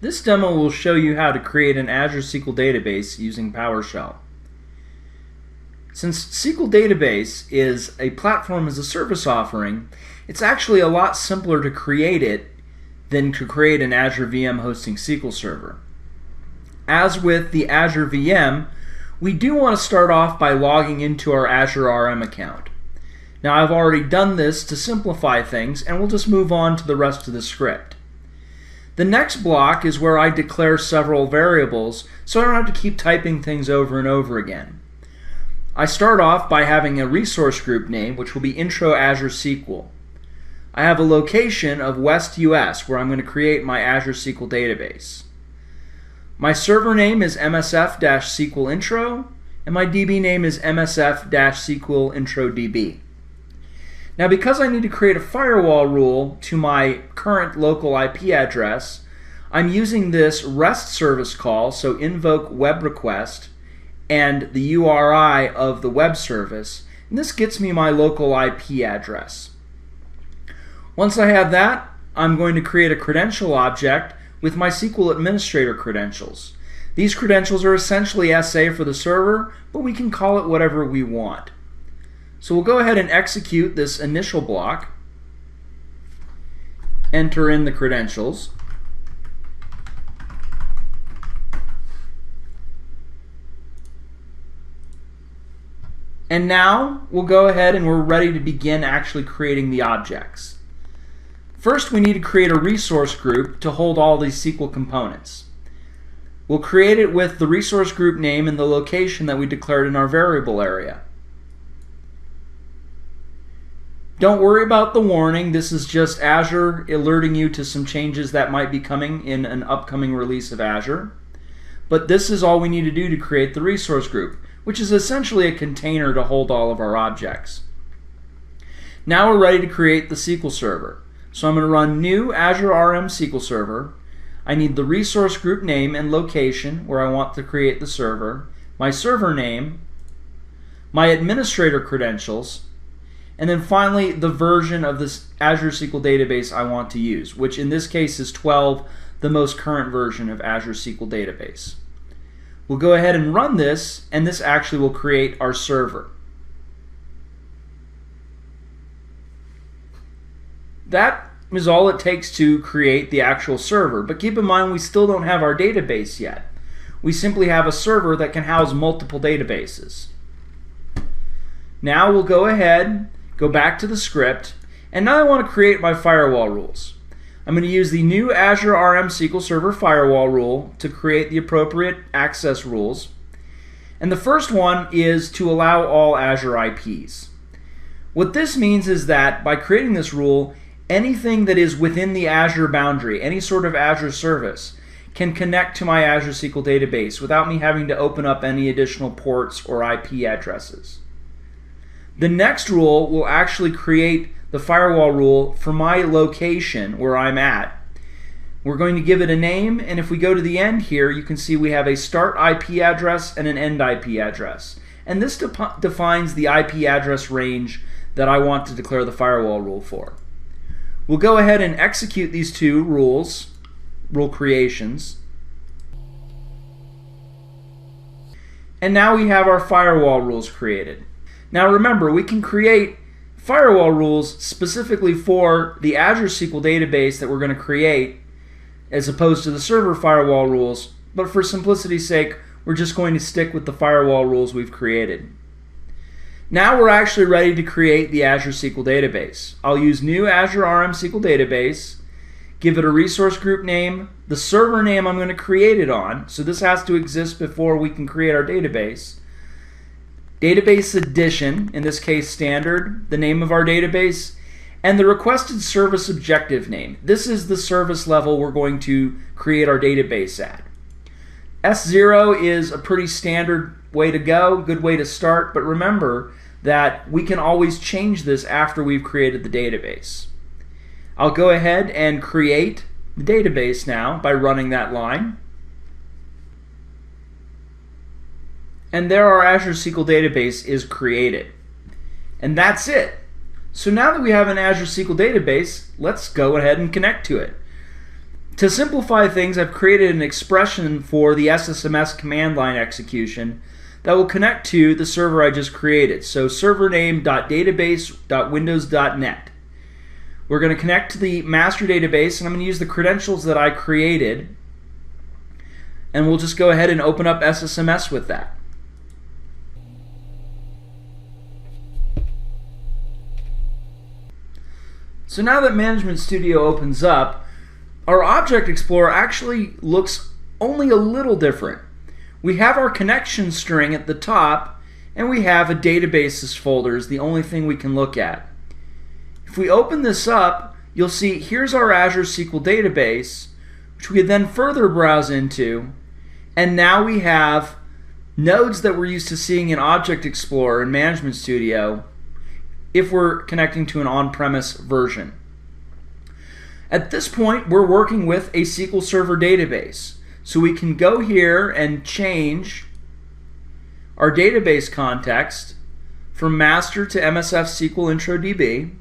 This demo will show you how to create an Azure SQL database using PowerShell. Since SQL Database is a platform as a service offering, it's actually a lot simpler to create it than to create an Azure VM hosting SQL Server. As with the Azure VM, we do want to start off by logging into our Azure RM account. Now, I've already done this to simplify things, and we'll just move on to the rest of the script. The next block is where I declare several variables, so I don't have to keep typing things over and over again. I start off by having a resource group name, which will be Intro Azure SQL. I have a location of West US, where I'm going to create my Azure SQL database. My server name is MSF-SQL Intro, and my DB name is MSF-SQL Intro DB. Now, because I need to create a firewall rule to my current local IP address, I'm using this REST service call, so invoke web request, and the URI of the web service, and this gets me my local IP address. Once I have that, I'm going to create a credential object with my SQL administrator credentials. These credentials are essentially SA for the server, but we can call it whatever we want. So we'll go ahead and execute this initial block, enter in the credentials, and now we'll go ahead and we're ready to begin actually creating the objects. First, we need to create a resource group to hold all these SQL components. We'll create it with the resource group name and the location that we declared in our variable area. Don't worry about the warning. This is just Azure alerting you to some changes that might be coming in an upcoming release of Azure. But this is all we need to do to create the resource group, which is essentially a container to hold all of our objects. Now we're ready to create the SQL Server. So I'm going to run new Azure RM SQL Server. I need the resource group name and location where I want to create the server, my server name, my administrator credentials, and then finally the version of this Azure SQL Database I want to use, which in this case is 12, the most current version of Azure SQL Database. We'll go ahead and run this, and this actually will create our server. That is all it takes to create the actual server, but keep in mind we still don't have our database yet. We simply have a server that can house multiple databases. Now we'll go ahead, go back to the script, and now I want to create my firewall rules. I'm going to use the new Azure RM SQL Server firewall rule to create the appropriate access rules. And the first one is to allow all Azure IPs. What this means is that by creating this rule, anything that is within the Azure boundary, any sort of Azure service, can connect to my Azure SQL Database without me having to open up any additional ports or IP addresses. The next rule will actually create the firewall rule for my location where I'm at. We're going to give it a name, and if we go to the end here, you can see we have a start IP address and an end IP address. And this defines the IP address range that I want to declare the firewall rule for. We'll go ahead and execute these two rules, rule creations. And now we have our firewall rules created. Now remember, we can create firewall rules specifically for the Azure SQL Database that we're going to create as opposed to the server firewall rules, but for simplicity's sake, we're just going to stick with the firewall rules we've created. Now we're actually ready to create the Azure SQL Database. I'll use new Azure RM SQL Database, give it a resource group name, the server name I'm going to create it on, so this has to exist before we can create our database. Database edition, in this case standard, the name of our database, and the requested service objective name. This is the service level we're going to create our database at. S0 is a pretty standard way to go, good way to start, but remember that we can always change this after we've created the database. I'll go ahead and create the database now by running that line. And there our Azure SQL Database is created. And that's it. So now that we have an Azure SQL Database, let's go ahead and connect to it. To simplify things, I've created an expression for the Ssms command line execution that will connect to the server I just created. So servername.database.windows.net. We're going to connect to the master database, and I'm going to use the credentials that I created, and we'll just go ahead and open up Ssms with that. So now that Management Studio opens up, our Object Explorer actually looks only a little different. We have our connection string at the top, and we have a databases folder is the only thing we can look at. If we open this up, you'll see here's our Azure SQL Database, which we can then further browse into, and now we have nodes that we're used to seeing in Object Explorer and Management Studio if we're connecting to an on-premise version. At this point, we're working with a SQL Server database. So we can go here and change our database context from master to MSF SQL Intro DB.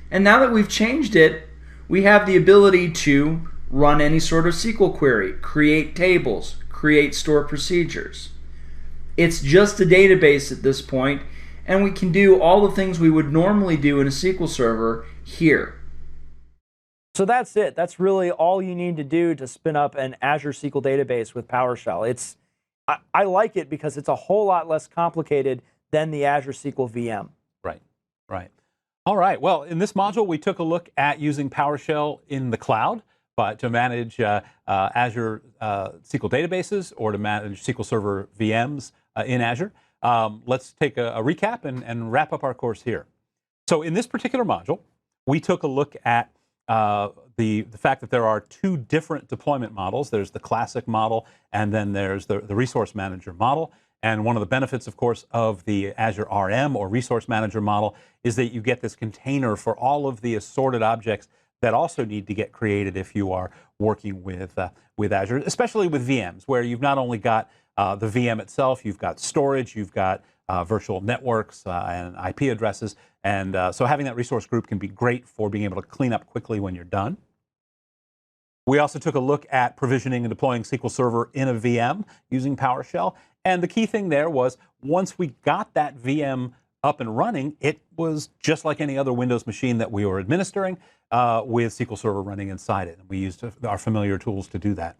And now that we've changed it, we have the ability to run any sort of SQL query, create tables, create store procedures. It's just a database at this point, and we can do all the things we would normally do in a SQL Server here. So that's it. That's really all you need to do to spin up an Azure SQL Database with PowerShell. I like it because it's a whole lot less complicated than the Azure SQL VM. Right, right. All right, well, in this module, we took a look at using PowerShell in the cloud to manage Azure SQL databases or to manage SQL Server VMs in Azure. Let's take a recap and wrap up our course here. So in this particular module, we took a look at the fact that there are two different deployment models. There's the classic model, and then there's the resource manager model. And one of the benefits, of course, of the Azure RM or resource manager model is that you get this container for all of the assorted objects that also need to get created if you are working with Azure, especially with VMs, where you've not only got the VM itself, you've got storage, you've got virtual networks and IP addresses. And so having that resource group can be great for being able to clean up quickly when you're done. We also took a look at provisioning and deploying SQL Server in a VM using PowerShell. And the key thing there was once we got that VM up and running, it was just like any other Windows machine that we were administering with SQL Server running inside it. And we used our familiar tools to do that.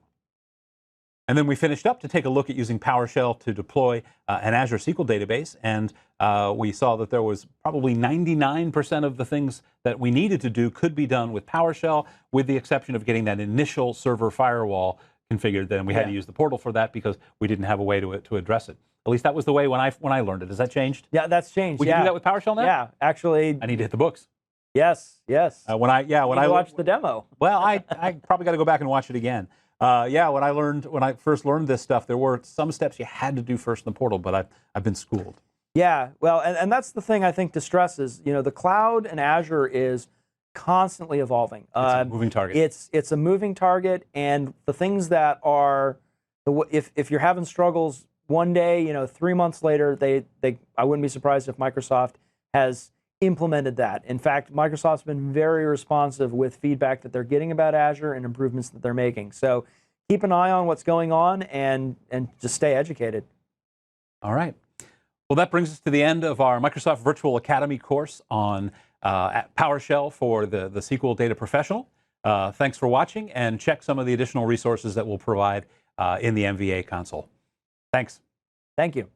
And then we finished up to take a look at using PowerShell to deploy an Azure SQL database. And we saw that there was probably 99% of the things that we needed to do could be done with PowerShell, with the exception of getting that initial server firewall configured. Then we had to use the portal for that because we didn't have a way to address it. At least that was the way when I learned it. Has that changed? Yeah, that's changed. We can do that with PowerShell now? Yeah, actually. I need to hit the books. Yes, yes. When I watched the demo. Well, I probably got to go back and watch it again. When I first learned this stuff, there were some steps you had to do first in the portal, but I've been schooled. Yeah, well, and that's the thing I think to stress is, the cloud and Azure is constantly evolving. It's a moving target. It's a moving target, and the things that are, if you're having struggles one day, 3 months later, I wouldn't be surprised if Microsoft has implemented that. In fact, Microsoft's been very responsive with feedback that they're getting about Azure and improvements that they're making. So keep an eye on what's going on and just stay educated. All right. Well, that brings us to the end of our Microsoft Virtual Academy course on PowerShell for the SQL Data Professional. Thanks for watching, and check some of the additional resources that we'll provide in the MVA console. Thanks. Thank you.